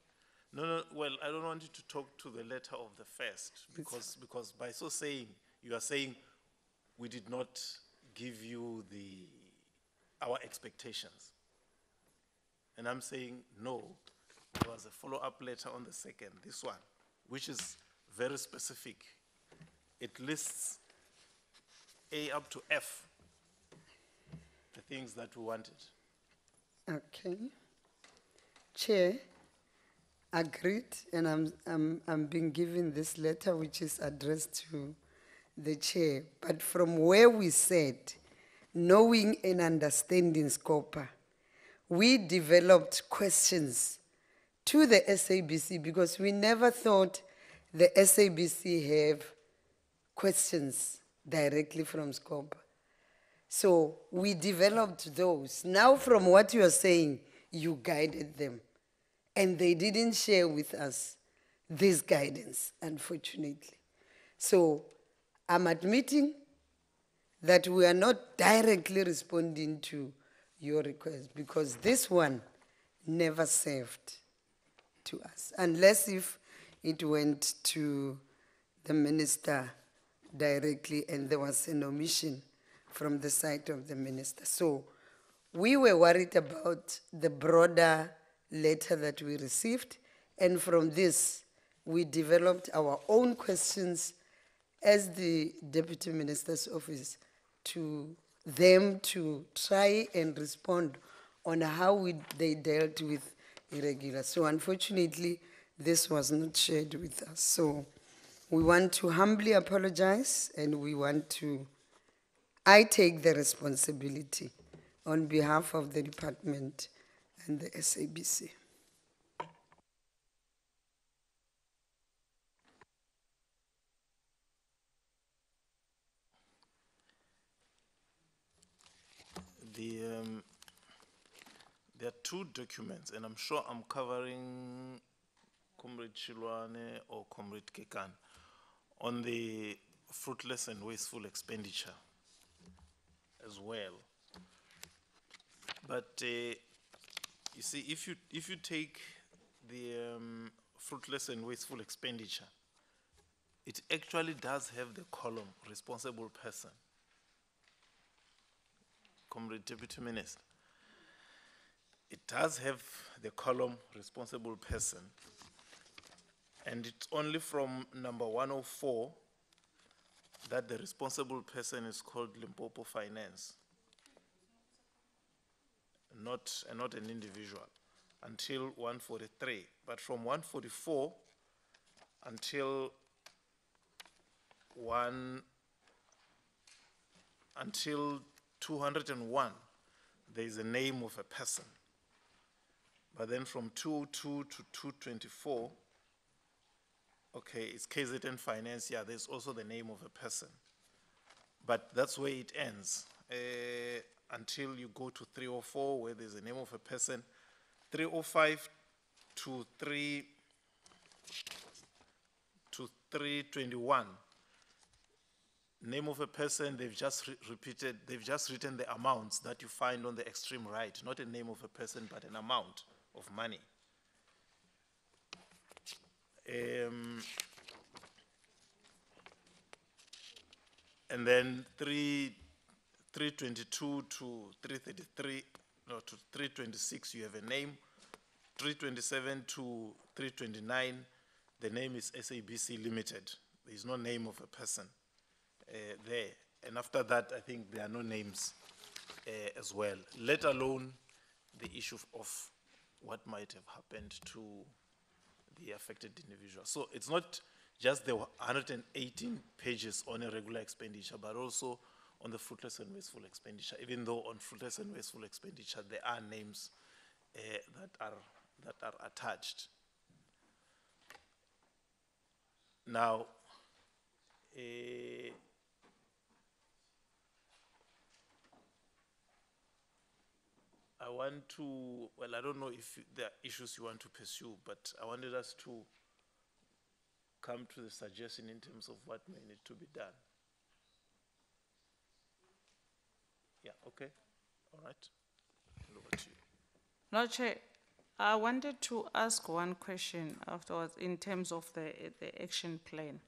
No, well, I don't want you to talk to the letter of the first, because by so saying, you are saying we did not give you our expectations. And I'm saying, no, there was a follow-up letter on the second, this one, which is very specific. It lists A up to F, the things that we wanted. Okay. Chair, agreed, and I'm being given this letter which is addressed to the chair. But from where we said, knowing and understanding SCOPA, we developed questions to the SABC because we never thought the SABC have questions directly from SCOPA. So we developed those. Now from what you are saying, you guided them. And they didn't share with us this guidance, unfortunately. So I'm admitting that we are not directly responding to your request because this one never served to us, unless if it went to the minister directly and there was an omission from the side of the minister. So we were worried about the broader letter that we received, and from this, we developed our own questions as the Deputy Minister's Office to them to try and respond on how they dealt with irregular. So unfortunately, this was not shared with us. So we want to humbly apologize, and I take the responsibility on behalf of the department and the SABC. There are two documents, and I'm sure I'm covering Comrade Chilwane or Comrade Kekan on the fruitless and wasteful expenditure as well. But you see, if you take the fruitless and wasteful expenditure, it actually does have the column responsible person. Comrade Deputy Minister, it does have the column responsible person, and it's only from number 104 that the responsible person is called Limpopo Finance, not an individual, until 143. But from 144 until 201, there is a name of a person. But then from 202 to 224, okay, it's KZN Finance, yeah, there's also the name of a person. But that's where it ends, until you go to 304, where there's a name of a person. 305 to 321, name of a person, they've just written the amounts that you find on the extreme right, not a name of a person, but an amount of money. And then 322 to 333, no, to 326, you have a name. 327 to 329, the name is SABC Limited. There is no name of a person there. And after that, I think there are no names as well, let alone the issue of what might have happened to the affected individual. So it's not just the 118 pages on irregular expenditure, but also on the fruitless and wasteful expenditure, even though on fruitless and wasteful expenditure, there are names that are attached. Now, I want to, well, I don't know if there are issues you want to pursue, but I wanted us to come to the suggestion in terms of what may need to be done. Yeah, okay, all right. Over to you. No, Chair, I wanted to ask one question afterwards in terms of the action plan.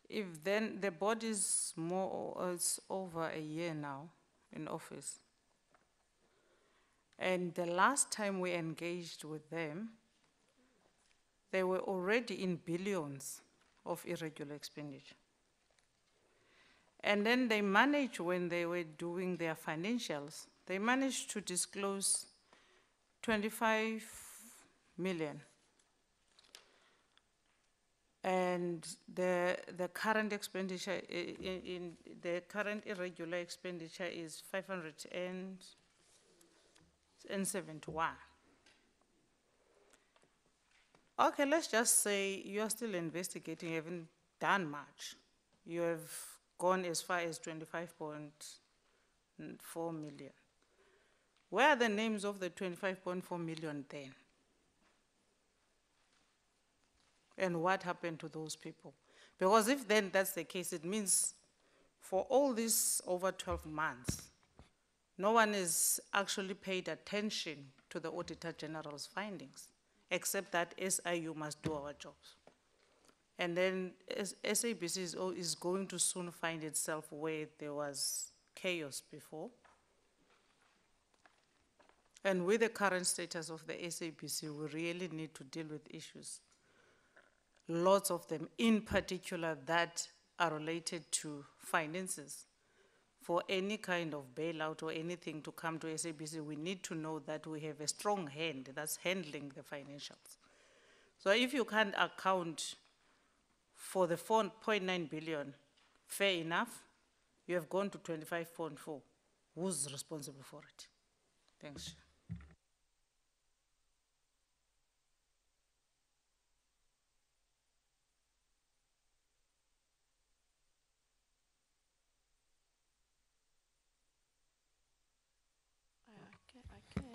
If then the board is more or less over a year now in office, and the last time we engaged with them, they were already in billions of irregular expenditure. And then they managed, when they were doing their financials, they managed to disclose 25 million. And the current expenditure, in the current irregular expenditure is 571. Okay, let's just say you are still investigating, you haven't done much. You have gone as far as 25.4 million. Where are the names of the 25.4 million then? And what happened to those people? Because if then that's the case, it means for all this over 12 months, no one has actually paid attention to the Auditor General's findings, except that SIU must do our jobs. And then SABC is going to soon find itself where there was chaos before. And with the current status of the SABC, we really need to deal with issues. Lots of them, in particular, that are related to finances. For any kind of bailout or anything to come to SABC, we need to know that we have a strong hand that's handling the financials. So if you can't account for the 4.9 billion, fair enough, you have gone to 25.4. Who's responsible for it? Thanks.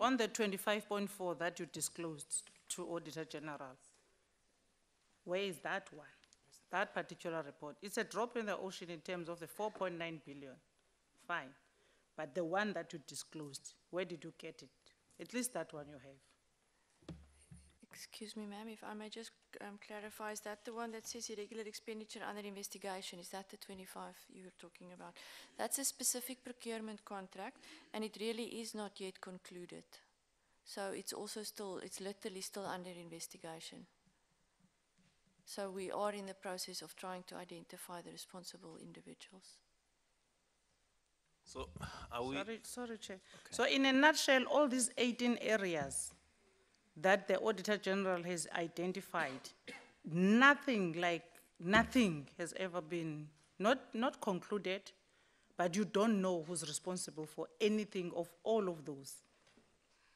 On the 25.4 that you disclosed to Auditor General, where is that one? That particular report. It's a drop in the ocean in terms of the 4.9 billion. Fine. But the one that you disclosed, where did you get it? At least that one you have. Excuse me, ma'am, if I may just clarify, is that the one that says irregular expenditure under investigation? Is that the 25 you were talking about? That's a specific procurement contract, and it really is not yet concluded. So it's also still, it's literally still under investigation. So we are in the process of trying to identify the responsible individuals. So are we? Sorry, Chair. Okay. So in a nutshell, all these 18 areas that the Auditor General has identified, nothing has ever been, not concluded, but you don't know who's responsible for anything of all of those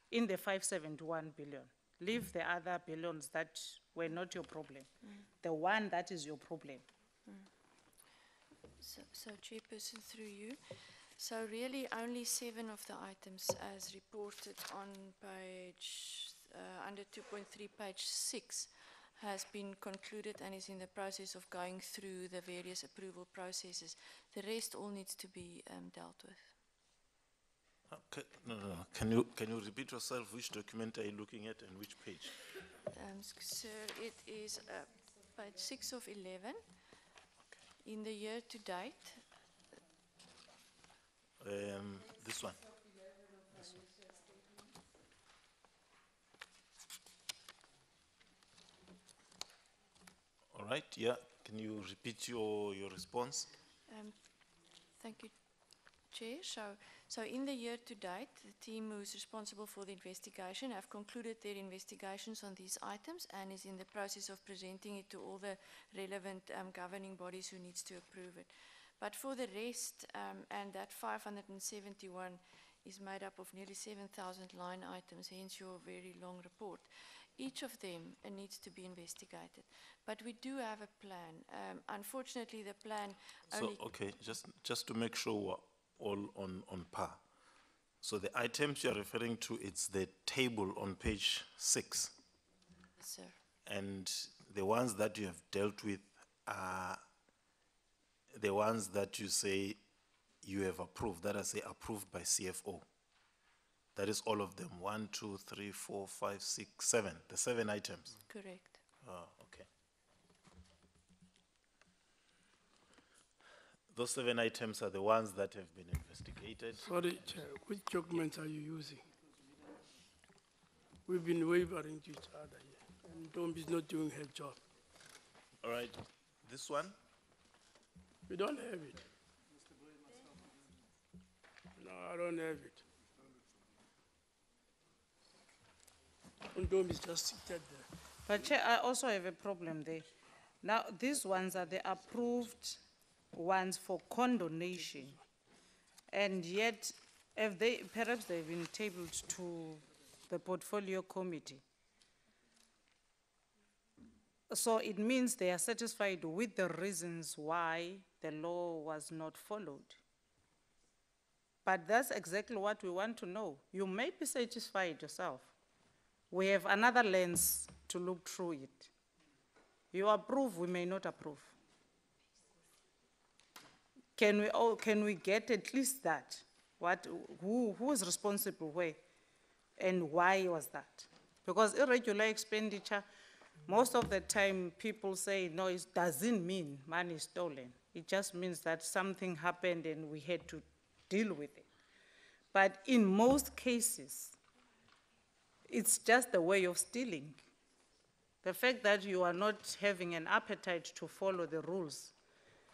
in the 571 billion. Leave the other billions that were not your problem. The one that is your problem. So Chairperson, through you. So really only 7 of the items as reported on page, under 2.3, page 6, has been concluded and is in the process of going through the various approval processes. The rest all needs to be dealt with. Okay. No. Can you repeat yourself? Which document are you looking at and which page? Sir, it is page 6 of 11. Okay. In the year to date. This one. All right, yeah. Can you repeat your response? Thank you, Chair. So in the year to date, the team who is responsible for the investigation have concluded their investigations on these items and is in the process of presenting it to all the relevant governing bodies who needs to approve it. But for the rest, and that 571 is made up of nearly 7,000 line items, hence your very long report. Each of them needs to be investigated. But we do have a plan. Unfortunately, the plan only... So, okay, just to make sure we're all on par. So the items you're referring to, it's the table on page 6. Yes, sir. And the ones that you have dealt with are the ones that you say you have approved, that I say approved by CFO. That is all of them, 1, 2, 3, 4, 5, 6, 7, the 7 items. Correct. Oh, okay. Those 7 items are the ones that have been investigated. Sorry, Chair, which documents are you using? We've been wavering to each other here, and Tombi's not doing her job. All right, this one? We don't have it. No, I don't have it. Tombi's just seated there. But Chair, I also have a problem there. Now, these ones are the approved ones for condonation. And yet, perhaps they've been tabled to the portfolio committee. So it means they are satisfied with the reasons why the law was not followed. But that's exactly what we want to know. You may be satisfied yourself. We have another lens to look through it. You approve, we may not approve. Can we get at least that? Who was responsible where? And why was that? Because irregular expenditure, most of the time people say, no, it doesn't mean money is stolen. It just means that something happened and we had to deal with it. But in most cases, it's just a way of stealing. The fact that you are not having an appetite to follow the rules,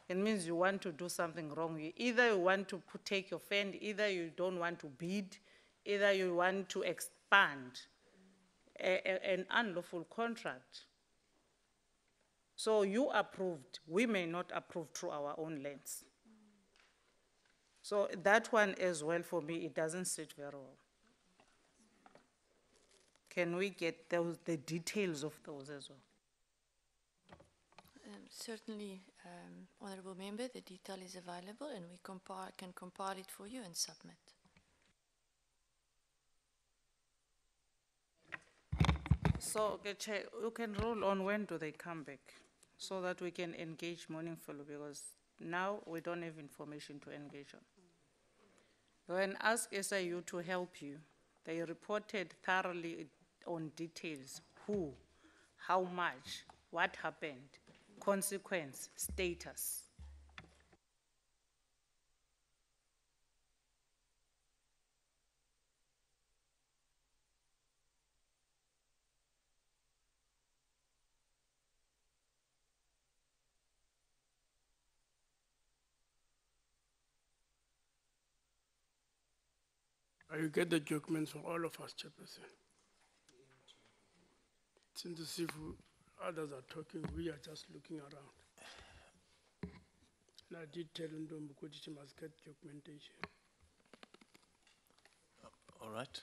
it means you want to do something wrong. Either you want to take your fend, either you don't want to bid, either you want to expand an unlawful contract. So you approved, we may not approve through our own lens. So that one as well, for me, it doesn't sit very well. Can we get the details of those as well? Certainly, Honourable Member, the detail is available and we can compile it for you and submit. So, okay, Chair, you can roll on when do they come back so that we can engage meaningfully, because now we don't have information to engage on. When ask SIU to help you, they reported thoroughly on details, who, how much, what happened, consequence, status. You get the documents from all of us, Chairperson. Since as if others are talking, we are just looking around. And I did tell Ndom because she must get documentation. All right.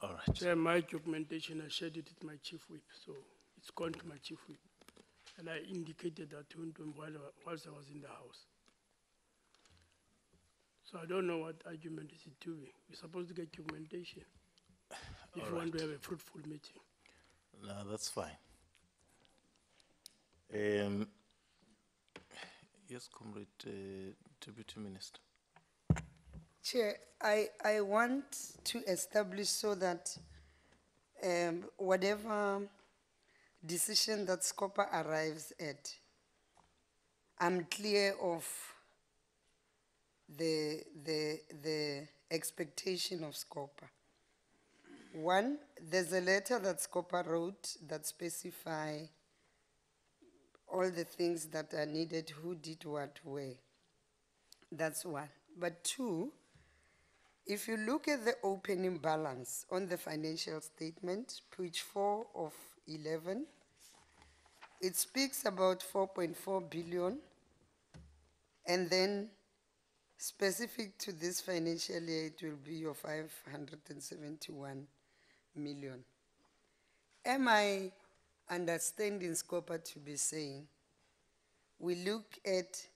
All right. Chair, my documentation, I shared it with my chief whip, so it's gone to my chief whip. And I indicated that to him whilst I was in the house. So I don't know what argument is it doing. We're supposed to get documentation if you want to have a fruitful meeting. No, that's fine. Yes, Comrade Deputy Minister. Chair, I want to establish so that whatever decision that SCOPA arrives at, I'm clear of the expectation of SCOPA. One, there's a letter that SCOPA wrote that specify all the things that are needed, who did what, where. That's one. But two, If you look at the opening balance on the financial statement, page 4 of 11, it speaks about 4.4 billion, and then specific to this financial year, it will be your 571 million. Am I understanding SCOPA to be saying, we look at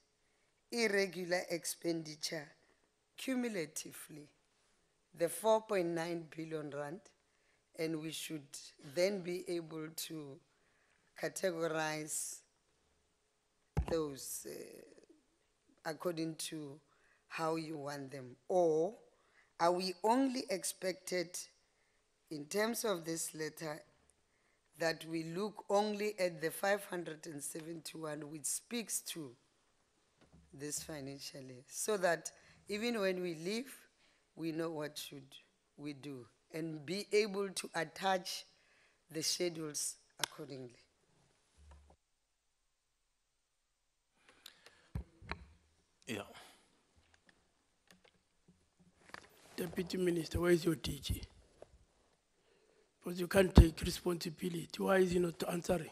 irregular expenditure cumulatively, the 4.9 billion rand, and we should then be able to categorize those according to how you want them? Or are we only expected, in terms of this letter, that we look only at the 571, which speaks to this financial year, so that even when we leave, we know what should we do and be able to attach the schedules accordingly? Yeah. Deputy Minister, where is your DG? Because you can't take responsibility. Why is he not answering?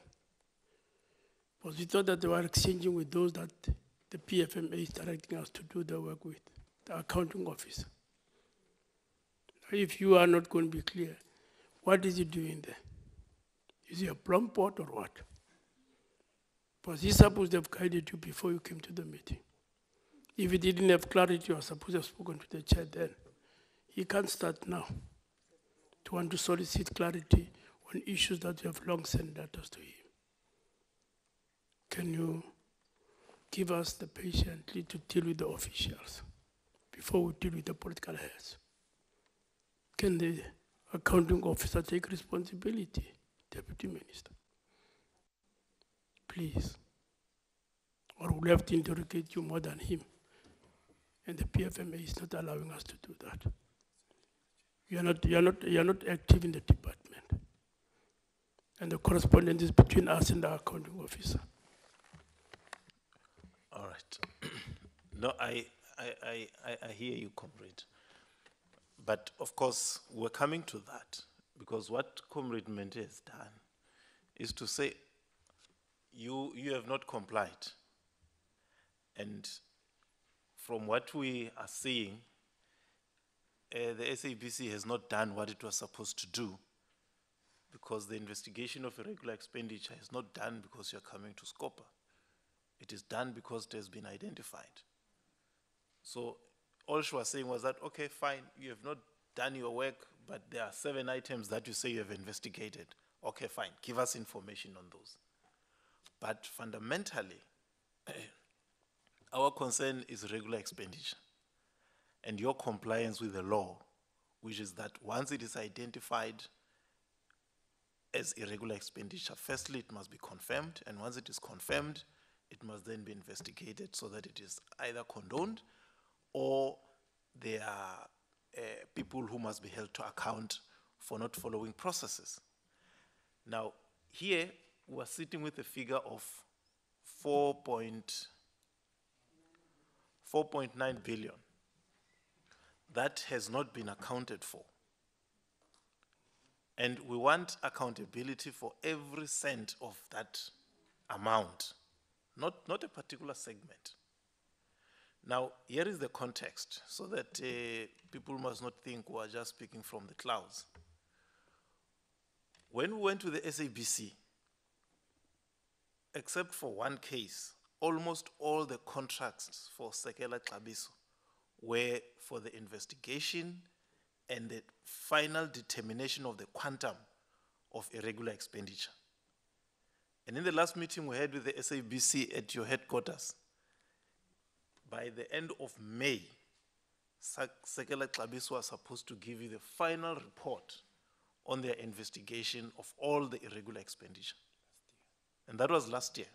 Because we thought that they were exchanging with those that the PFMA is directing us to do the work with, the accounting officer. If you are not going to be clear, what is he doing there? Is he a plum pot or what? Because he's supposed to have guided you before you came to the meeting. If he didn't have clarity, you are supposed to have spoken to the chair then. He can't start now to want to solicit clarity on issues that you have long sent letters to him. Can you give us the patiently to deal with the officials before we deal with the political heads? Can the accounting officer take responsibility, Deputy Minister? Please. Or we'll have to interrogate you more than him. And the PFMA is not allowing us to do that. You're not active in the department. And the correspondence is between us and the accounting officer. All right. No, I hear you, comrade. But of course, we're coming to that because what Comrade Mente has done is to say, you have not complied. And from what we are seeing, the SABC has not done what it was supposed to do, because the investigation of irregular expenditure is not done because you're coming to SCOPA. It is done because it has been identified. So all she was saying was that, okay, fine, you have not done your work, but there are 7 items that you say you have investigated. Okay, fine, give us information on those. But fundamentally, our concern is regular expenditure and your compliance with the law, which is that once it is identified as irregular expenditure, firstly, it must be confirmed, and once it is confirmed, it must then be investigated so that it is either condoned or there are people who must be held to account for not following processes. Now, here, we're sitting with a figure of 4.9 billion. That has not been accounted for. And we want accountability for every cent of that amount, not a particular segment. Now, here is the context, so that people must not think we are just speaking from the clouds. When we went to the SABC, except for one case, almost all the contracts for Sekela Xabiso were for the investigation and the final determination of the quantum of irregular expenditure. And in the last meeting we had with the SABC at your headquarters, by the end of May, Sekela Xabiso was supposed to give you the final report on their investigation of all the irregular expenditure. And that was last year.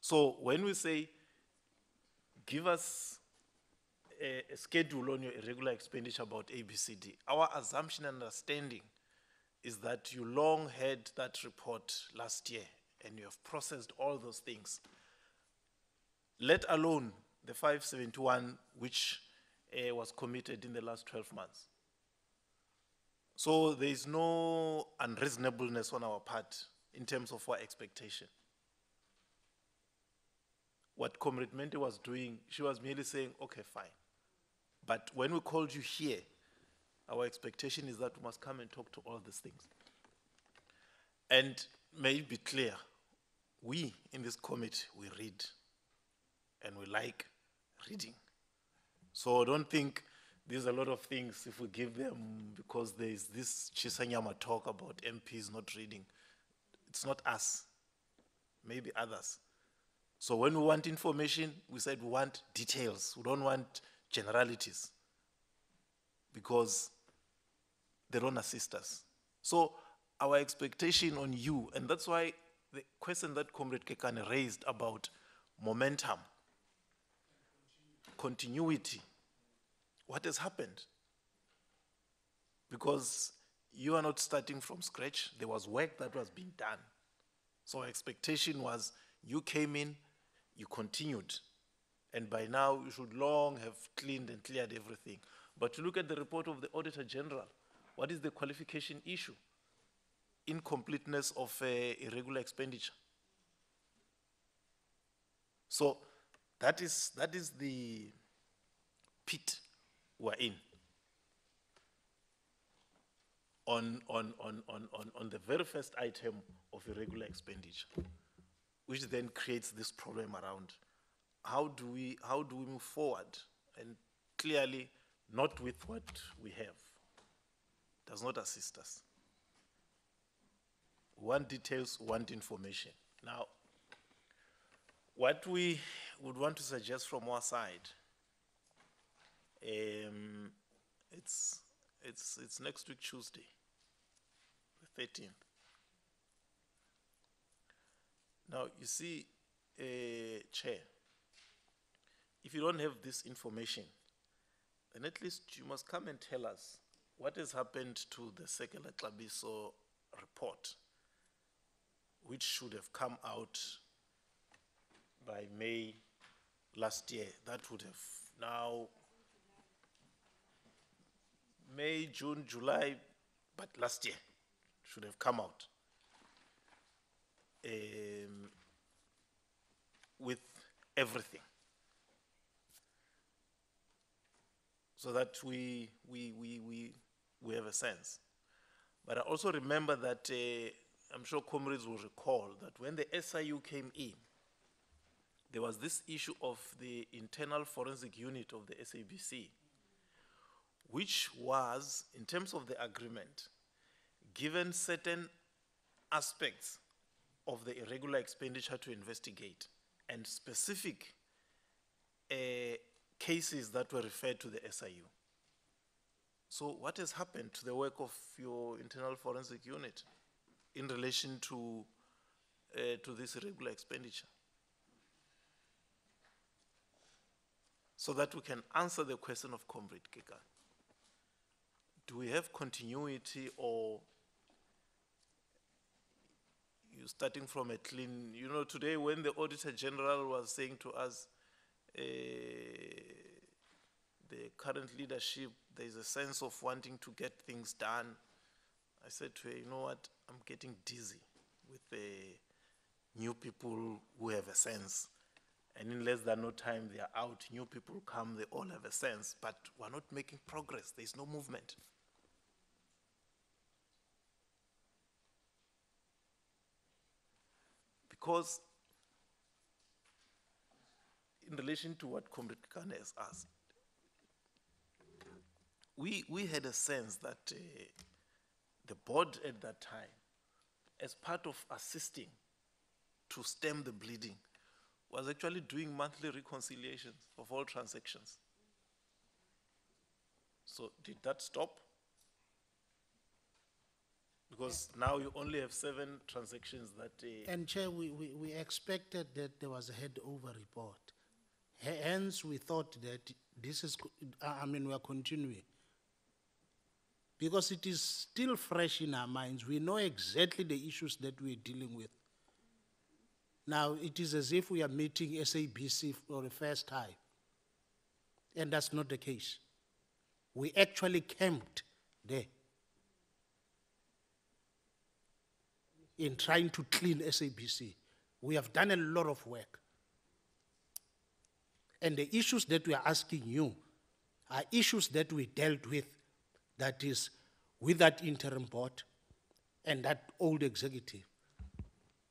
So when we say, give us a schedule on your irregular expenditure about ABCD, our assumption and understanding is that you long had that report last year and you have processed all those things, let alone the 571, which was committed in the last 12 months. So there is no unreasonableness on our part in terms of our expectation. What Comrade Mente was doing, she was merely saying, okay, fine. But when we called you here, our expectation is that we must come and talk to all these things. And may it be clear, we in this committee, we read and we like reading. So don't think there's a lot of things if we give them because there's this Chisanyama talk about MPs not reading. It's not us, maybe others. So when we want information, we said we want details. We don't want generalities because they don't assist us. So our expectation on you, and that's why the question that Comrade Kekane raised about momentum, continuity, what has happened? Because you are not starting from scratch. There was work that was being done. So our expectation was you came in, you continued. And by now, you should long have cleaned and cleared everything. But to look at the report of the Auditor General, what is the qualification issue? Incompleteness of irregular expenditure. So that is the pit we're in. On the very first item of irregular expenditure, which then creates this problem around how do we move forward? And clearly not with what we have. Does not assist us. Want details, want information. Now, what we would want to suggest from our side, it's next week Tuesday, the 13th. Now, you see, Chair, if you don't have this information, then at least you must come and tell us what has happened to the Sekela Klabiso report, which should have come out by May last year. That would have now May, June, July, but last year should have come out with everything, so that we have a sense. But I also remember that I'm sure comrades will recall that when the SIU came in, there was this issue of the internal forensic unit of the SABC, which was, in terms of the agreement, given certain aspects of the irregular expenditure to investigate and specific cases that were referred to the SIU. So what has happened to the work of your internal forensic unit in relation to this irregular expenditure? So that we can answer the question of Comrade Keka. Do we have continuity, or you starting from a clean, you know, today when the Auditor General was saying to us, the current leadership, there's a sense of wanting to get things done. I said to her, you know what, I'm getting dizzy with the new people who have a sense. And in less than no time, they are out. New people come, they all have a sense, but we're not making progress. There's no movement. Because in relation to what Comrade Kane has asked, we had a sense that the board at that time, as part of assisting to stem the bleeding, was actually doing monthly reconciliations of all transactions. So did that stop? Because now you only have 7 transactions that... And Chair, we expected that there was a head-over report. Hence, we thought that this is, we are continuing. Because it is still fresh in our minds. We know exactly the issues that we're dealing with. Now, it is as if we are meeting SABC for the first time. And that's not the case. We actually camped there in trying to clean SABC. We have done a lot of work. And the issues that we are asking you are issues that we dealt with, that is, with that interim board and that old executive.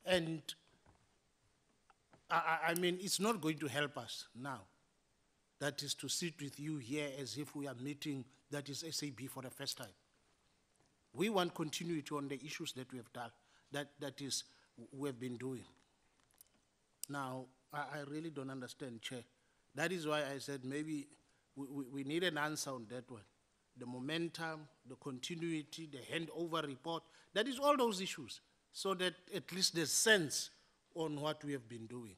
And I mean, it's not going to help us now. That is to sit with you here as if we are meeting, that is SAB for the first time. We want continuity on the issues that we have done, that is, we have been doing. Now, I really don't understand, Chair. That is why I said maybe we need an answer on that one. The momentum, the continuity, the handover report, that is all those issues, so that at least there's sense on what we have been doing.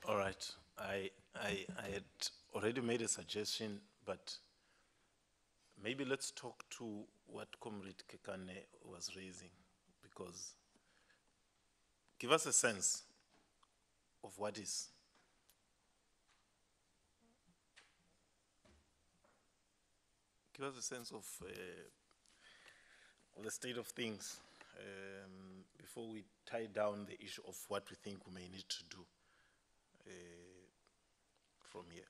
All right, I had already made a suggestion, but maybe let's talk to what Comrade Kekane was raising, because give us a sense of what is. Give us a sense of the state of things before we tie down the issue of what we think we may need to do from here.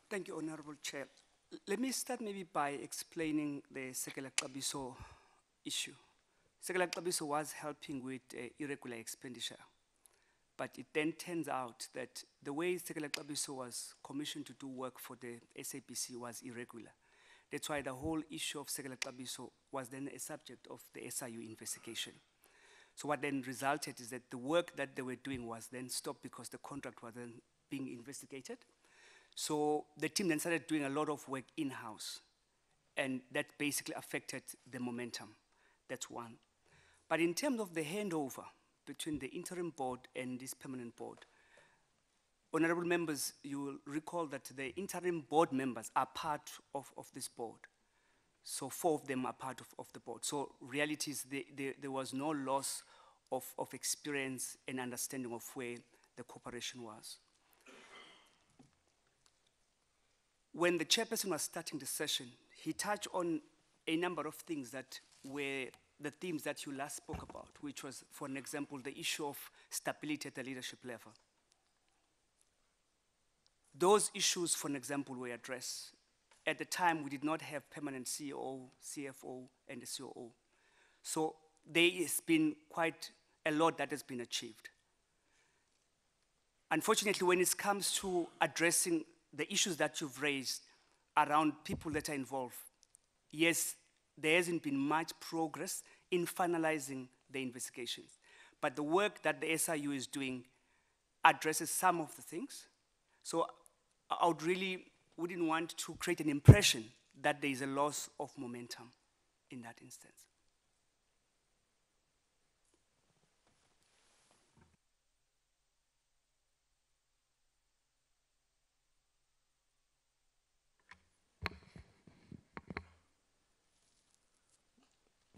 Thank you, Honorable Chair. Let me start maybe by explaining the Sekela Xabiso issue. Sekela Xabiso was helping with irregular expenditure, but it then turns out that the way Sekela Xabiso was commissioned to do work for the SABC was irregular. That's why the whole issue of Sekela Xabiso was then a subject of the SIU investigation. So what then resulted is that the work that they were doing was then stopped because the contract was then being investigated. So the team then started doing a lot of work in-house, and that basically affected the momentum. That's one. But in terms of the handover between the interim board and this permanent board, honorable members, you will recall that the interim board members are part of this board. So 4 of them are part of the board. So reality is there was no loss of experience and understanding of where the cooperation was. When the chairperson was starting the session, he touched on a number of things that were the themes that you last spoke about, which was, for an example, the issue of stability at the leadership level. Those issues, for an example, were addressed. At the time, we did not have permanent CEO, CFO, and the COO. So there has been quite a lot that has been achieved. Unfortunately, when it comes to addressing the issues that you've raised around people that are involved, yes, there hasn't been much progress in finalizing the investigations. But the work that the SIU is doing addresses some of the things. So I wouldn't want to create an impression that there is a loss of momentum in that instance.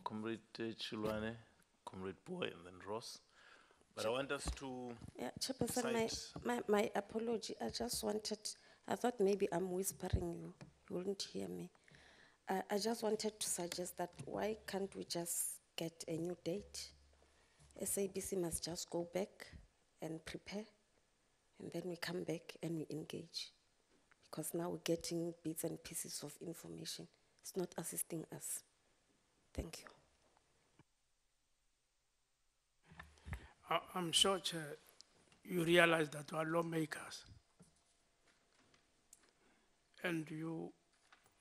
Comrade Chilwane, Comrade Boy, and then Ross. But I want us to Yeah, Chairperson, my apology. I just wanted, I thought maybe I'm whispering you wouldn't hear me. I just wanted to suggest that why can't we just get a new date? SABC must just go back and prepare, and then we come back and we engage. Because now we're getting bits and pieces of information. It's not assisting us. Thank you. I'm sure, Chair, you realize that we are lawmakers. And you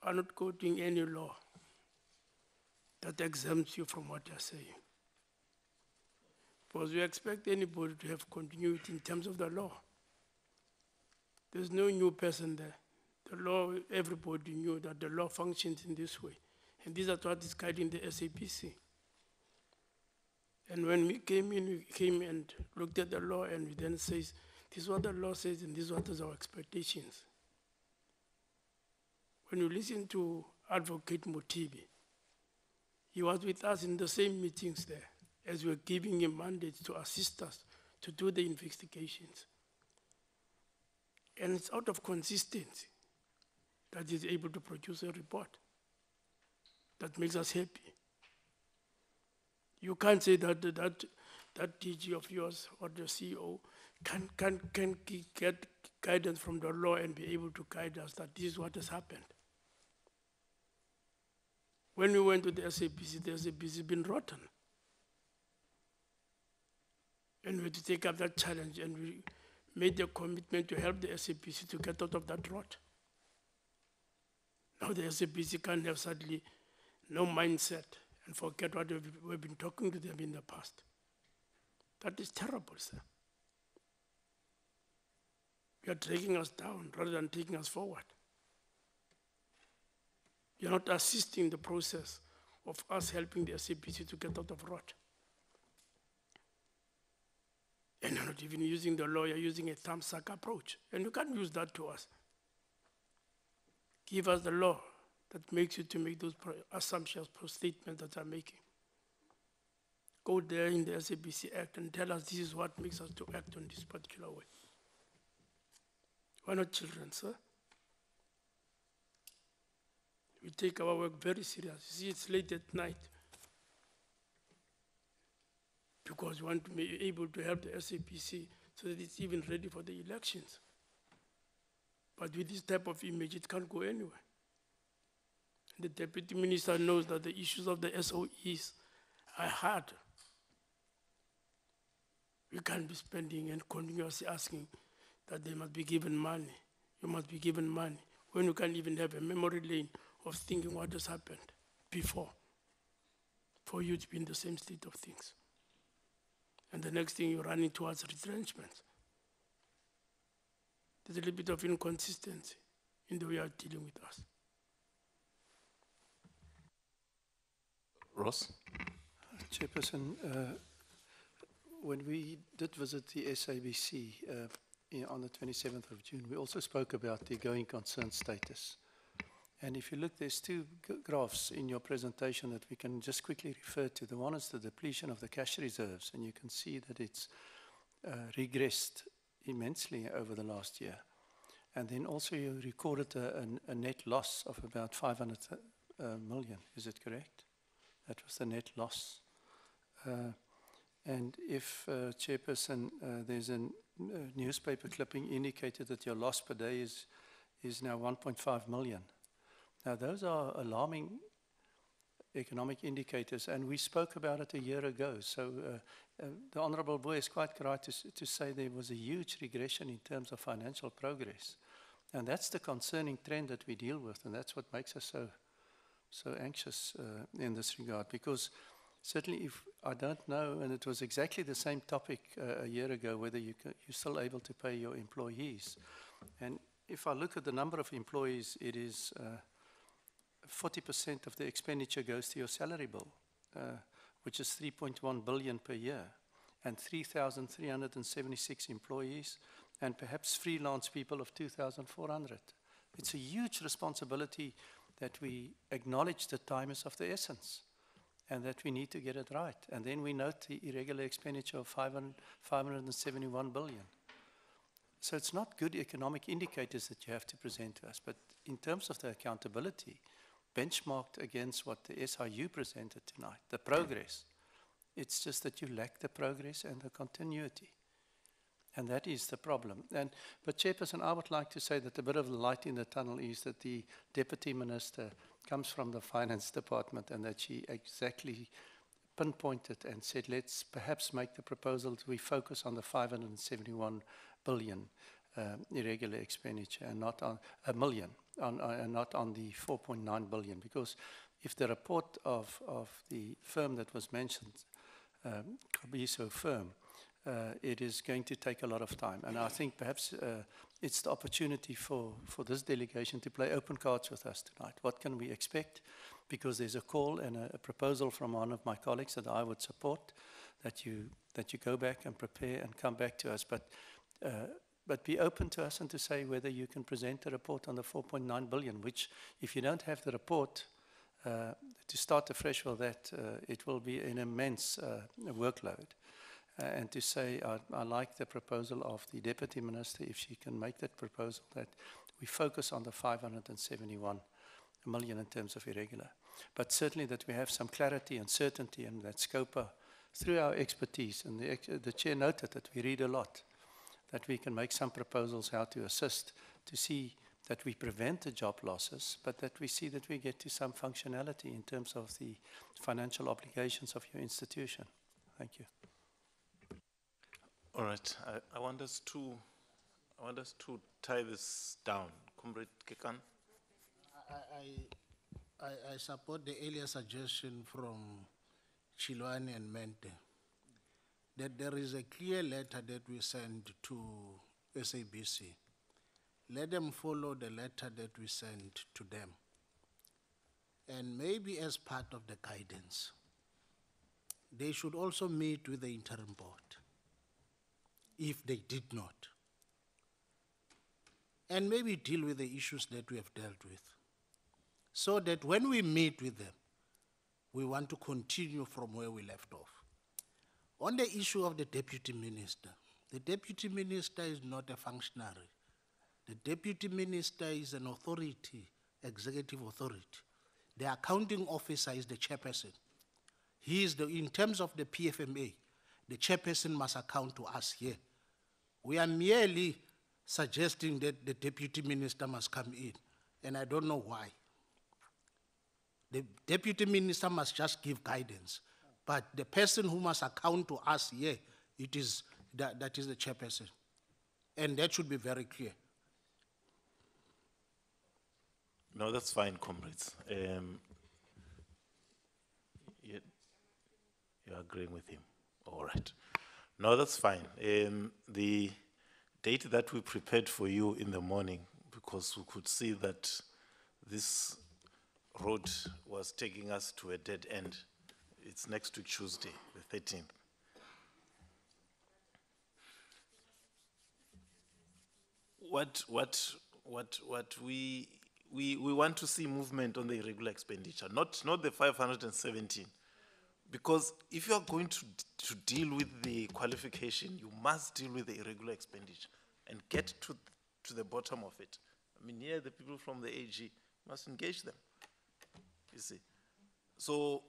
are not quoting any law that exempts you from what you're saying. Because we expect anybody to have continuity in terms of the law. There's no new person there. The law, everybody knew that the law functions in this way. And this is what is guiding the SABC. And when we came in, we came and looked at the law and we then says, this is what the law says and this is what is our expectations. When you listen to Advocate Motibi, he was with us in the same meetings there. as we're giving him mandate to assist us to do the investigations. And it's out of consistency that he's able to produce a report that makes us happy. You can't say that that DG of yours or the CEO can get guidance from the law and be able to guide us that this is what has happened. When we went to the SABC has been rotten. And we had to take up that challenge, and we made the commitment to help the SABC to get out of that rot. Now the SABC can't have suddenly no mindset and forget what we've been talking to them in the past. That is terrible, sir. You are dragging us down rather than taking us forward. You're not assisting the process of us helping the SABC to get out of rot. And you're not even using the law, you're using a thumbsuck approach. And you can't use that to us. Give us the law that makes you to make those assumptions, statements that I'm making. Go there in the SABC Act and tell us this is what makes us to act on this particular way. We're not children, sir. We take our work very serious. You see, it's late at night because we want to be able to help the SABC so that it's even ready for the elections. But with this type of image, it can't go anywhere. The Deputy Minister knows that the issues of the SOEs are hard. We can't be spending and continuously asking that they must be given money. You must be given money when you can't even have a memory lane of thinking what has happened before for you to be in the same state of things. And the next thing you're running towards retrenchment. There's a little bit of inconsistency in the way you're dealing with us. Ross? Chairperson, when we did visit the SABC on the 27th of June, we also spoke about the going concern status. And if you look, there's two graphs in your presentation that we can just quickly refer to. The one is the depletion of the cash reserves, and you can see that it's regressed immensely over the last year. And then also you recorded a net loss of about 500 million, is it correct? That was the net loss. And if, Chairperson, there's a newspaper clipping indicated that your loss per day is now 1.5 million. Now, those are alarming economic indicators, and we spoke about it a year ago. So the Honourable Boy is quite right to say there was a huge regression in terms of financial progress. And that's the concerning trend that we deal with, and that's what makes us so anxious in this regard. Because certainly if I don't know, and it was exactly the same topic a year ago, whether you're still able to pay your employees. And if I look at the number of employees, it is 40% of the expenditure goes to your salary bill, which is 3.1 billion per year, and 3,376 employees, and perhaps freelance people of 2,400. It's a huge responsibility that we acknowledge that time is of the essence, and that we need to get it right. And then we note the irregular expenditure of 571 billion. So it's not good economic indicators that you have to present to us, but in terms of the accountability, benchmarked against what the SIU presented tonight, the progress, it's just that you lack the progress and the continuity. And that is the problem. But Chairperson, I would like to say that a bit of light in the tunnel is that the Deputy Minister comes from the Finance Department, and that she exactly pinpointed and said, let's perhaps make the proposal that we focus on the 571 billion irregular expenditure and not on a million, and not on the 4.9 billion. Because if the report of the firm that was mentioned could be so firm, it is going to take a lot of time. And I think perhaps it's the opportunity for this delegation to play open cards with us tonight. What can we expect? Because there's a call and a proposal from one of my colleagues that I would support, that you go back and prepare and come back to us. But be open to us and to say whether you can present a report on the 4.9 billion, which if you don't have the report, To start afresh with that, it will be an immense workload. And to say, I like the proposal of the Deputy Minister, if she can make that proposal, that we focus on the 571 million in terms of irregular. But certainly that we have some clarity and certainty, and that SCOPA, through our expertise, and the Chair noted that we read a lot, that we can make some proposals how to assist, to see that we prevent the job losses, but that we see that we get to some functionality in terms of the financial obligations of your institution. Thank you. All right, I want us to tie this down. Comrade Kekan. I support the earlier suggestion from Chilwani and Mente that there is a clear letter that we send to SABC. Let them follow the letter that we sent to them. And maybe as part of the guidance, they should also meet with the interim board, if they did not. And maybe deal with the issues that we have dealt with, so that when we meet with them, we want to continue from where we left off. On the issue of the Deputy Minister, the Deputy Minister is not a functionary. The Deputy Minister is an authority, executive authority. The accounting officer is the chairperson. He is in terms of the PFMA, the chairperson must account to us here. We are merely suggesting that the Deputy Minister must come in, and I don't know why. The Deputy Minister must just give guidance, but the person who must account to us here, that is the chairperson. And that should be very clear. No, that's fine, comrades. You're agreeing with him. All right. No, that's fine. The date that we prepared for you in the morning, because we could see that this road was taking us to a dead end. It's next week, Tuesday, the 13th. We want to see movement on the irregular expenditure, not the 517. Because if you are going to deal with the qualification, you must deal with the irregular expenditure and get to the bottom of it. I mean, here the people from the AG must engage them, you see. So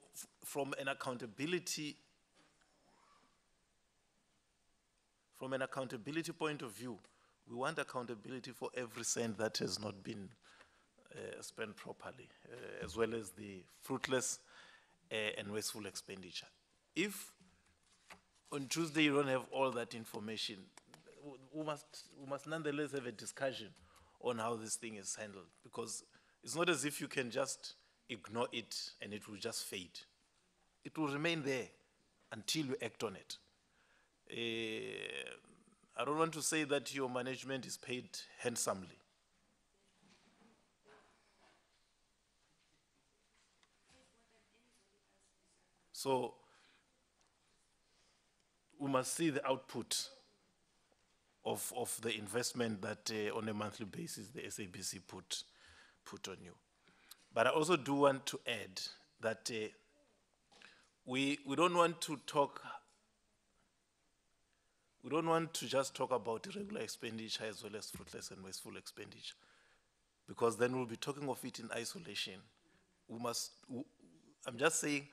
from an accountability point of view, we want accountability for every cent that has not been spent properly, as well as the fruitless and wasteful expenditure. If on Tuesday you don't have all that information, we must nonetheless have a discussion on how this thing is handled, because it's not as if you can just ignore it and it will just fade. It will remain there until you act on it. I don't want to say that your management is paid handsomely. So we must see the output of the investment that on a monthly basis the SABC put on you. But I also do want to add that we don't want to just talk about irregular expenditure as well as fruitless and wasteful expenditure, because then we'll be talking of it in isolation. I'm just saying,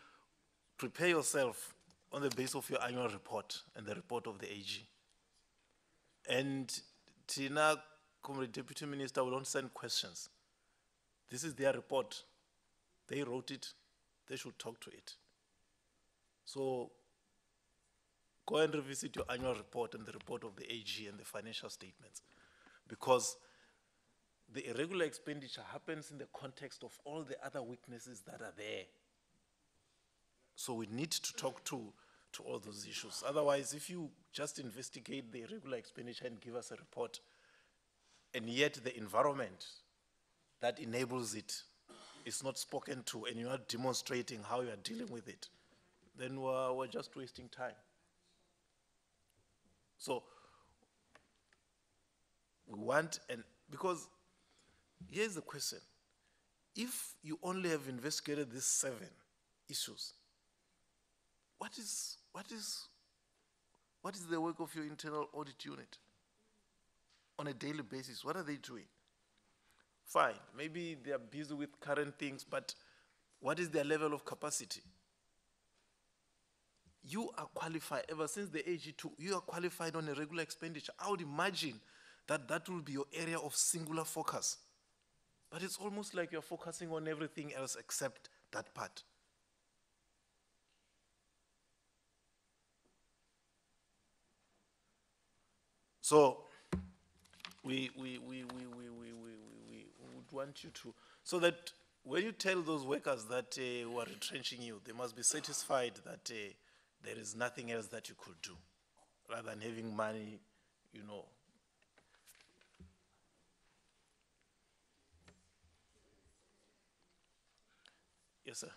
prepare yourself on the basis of your annual report and the report of the AG. And Tina, Comrade Deputy Minister, will not send questions. This is their report. They wrote it. They should talk to it. So go and revisit your annual report and the report of the AG and the financial statements, because the irregular expenditure happens in the context of all the other weaknesses that are there. So we need to talk to all those issues. Otherwise, if you just investigate the irregular expenditure and give us a report, and yet the environment that enables it is not spoken to, and you're not demonstrating how you are dealing with it, then we're just wasting time. So we want, because here's the question. if you only have investigated these 7 issues, what is the work of your internal audit unit on a daily basis? What are they doing? Fine, maybe they are busy with current things, but what is their level of capacity? You are qualified, ever since the AG2, you are qualified on a regular expenditure. I would imagine that that will be your area of singular focus. But it's almost like you're focusing on everything else except that part. So we would want you to, so that when you tell those workers that who are retrenching you, they must be satisfied that there is nothing else that you could do, rather than having money, you know. Yes, sir.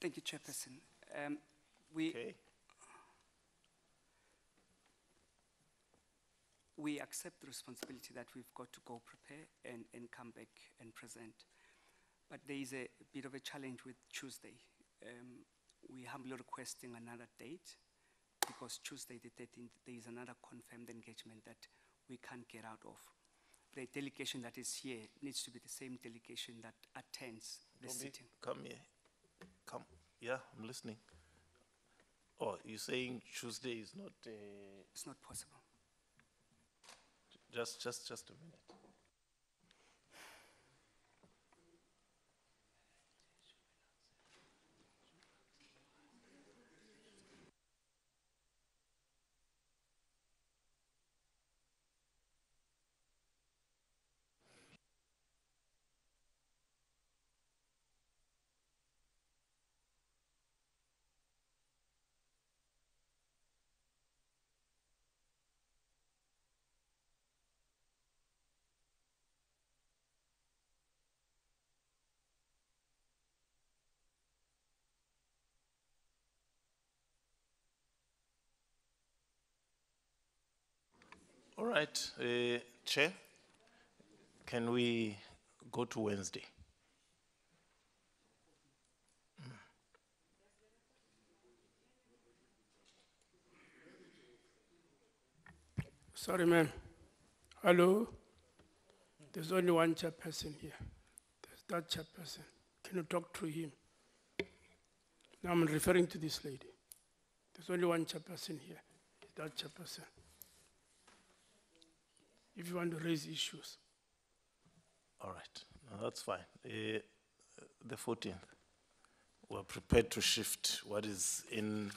Thank you, Chairperson. We accept the responsibility that we've got to go prepare and come back and present. But there is a bit of a challenge with Tuesday. We humbly requesting another date because Tuesday the 13th, there is another confirmed engagement that we can't get out of. The delegation that is here needs to be the same delegation that attends the sitting. Come here. Come. Yeah, I'm listening. Oh, you're saying Tuesday is not... It's not possible. Just a minute. All right, Chair, can we go to Wednesday? Sorry, ma'am. Hello? There's only one chairperson here. There's that chairperson. Can you talk to him? Now I'm referring to this lady. There's only one chairperson here. It's that chairperson. If you want to raise issues. All right, no, that's fine. The 14th, we're prepared to shift what is in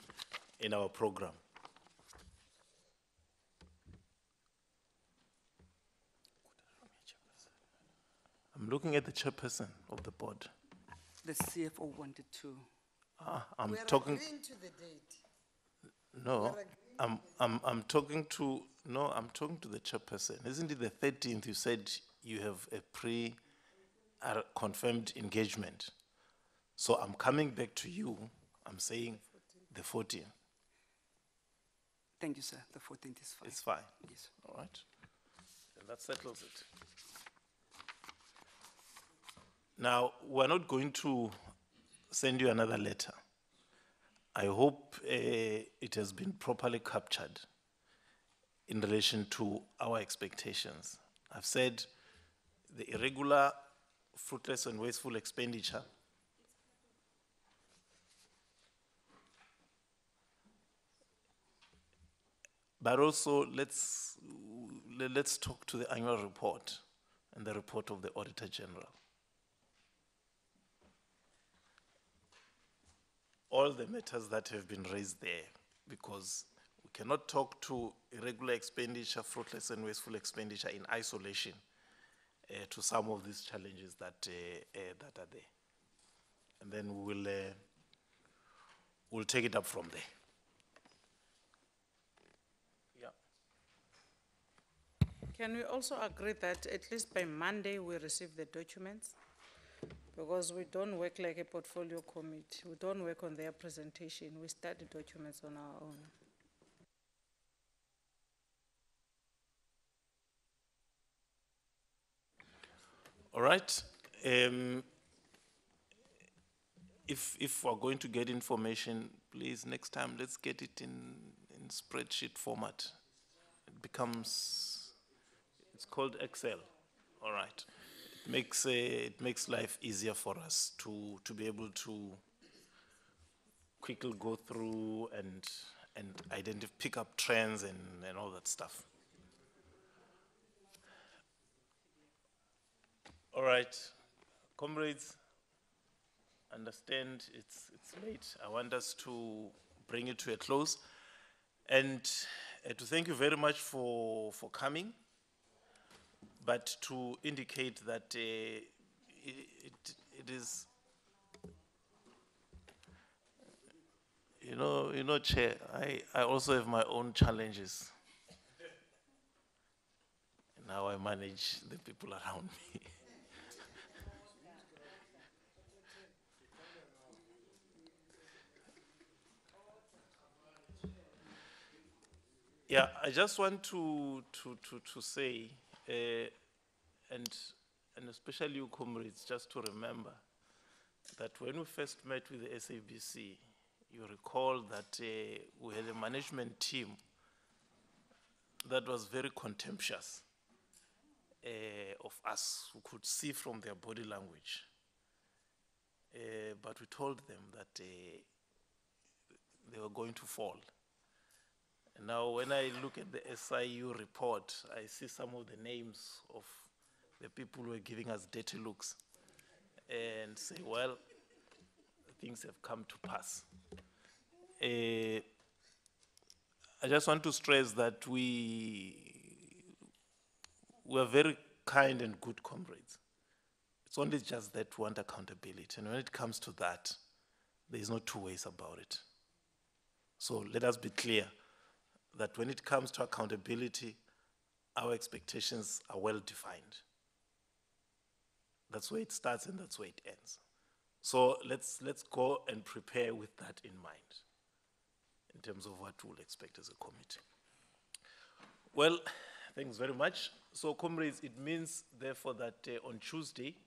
our program. I'm looking at the chairperson of the board. The CFO wanted to. I'm talking. Agreeing to the date. No, I'm talking to. No, I'm talking to the chairperson. Isn't it the 13th? You said you have a confirmed engagement. So I'm coming back to you. I'm saying the 14th. Thank you, sir. The 14th is fine. It's fine. Yes. All right. And that settles it. Now, we're not going to send you another letter. I hope it has been properly captured in relation to our expectations. I've said the irregular, fruitless and wasteful expenditure but also let's talk to the annual report and the report of the Auditor General. All the matters that have been raised there, because we cannot talk to irregular expenditure, fruitless and wasteful expenditure in isolation to some of these challenges that are there. And then we'll take it up from there. Can we also agree that at least by Monday we receive the documents? Because we don't work like a portfolio committee. We don't work on their presentation. We study documents on our own. All right. If we're going to get information, please, next time, let's get it in spreadsheet format. It becomes, it's called Excel, all right. It makes life easier for us to be able to quickly go through and pick up trends and all that stuff. All right, comrades, understand it's late. I want us to bring it to a close and to thank you very much for coming, but to indicate that it is, you know, Chair, I also have my own challenges in how I manage the people around me. Yeah, I just want to say, and especially you comrades, just to remember that when we first met with the SABC, you recall that we had a management team that was very contemptuous of us, who could see from their body language. But we told them that they were going to fall. And now when I look at the SIU report, I see some of the names of the people who are giving us dirty looks and say, well, things have come to pass. I just want to stress that we are very kind and good comrades. It's only just that we want accountability. And when it comes to that, there is no two ways about it. So let us be clear that when it comes to accountability, our expectations are well defined. That's where it starts and that's where it ends. So let's go and prepare with that in mind in terms of what we'll expect as a committee. Well, thanks very much. So comrades, it means therefore that on Tuesday,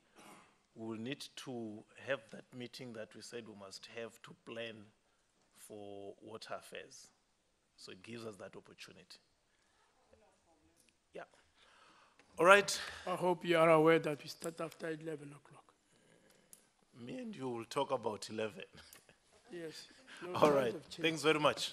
we will need to have that meeting that we said we must have to plan for water affairs. So it gives us that opportunity. Yeah. All right. I hope you are aware that we start after 11 o'clock. Me and you will talk about 11. Yes. All right. Thanks very much.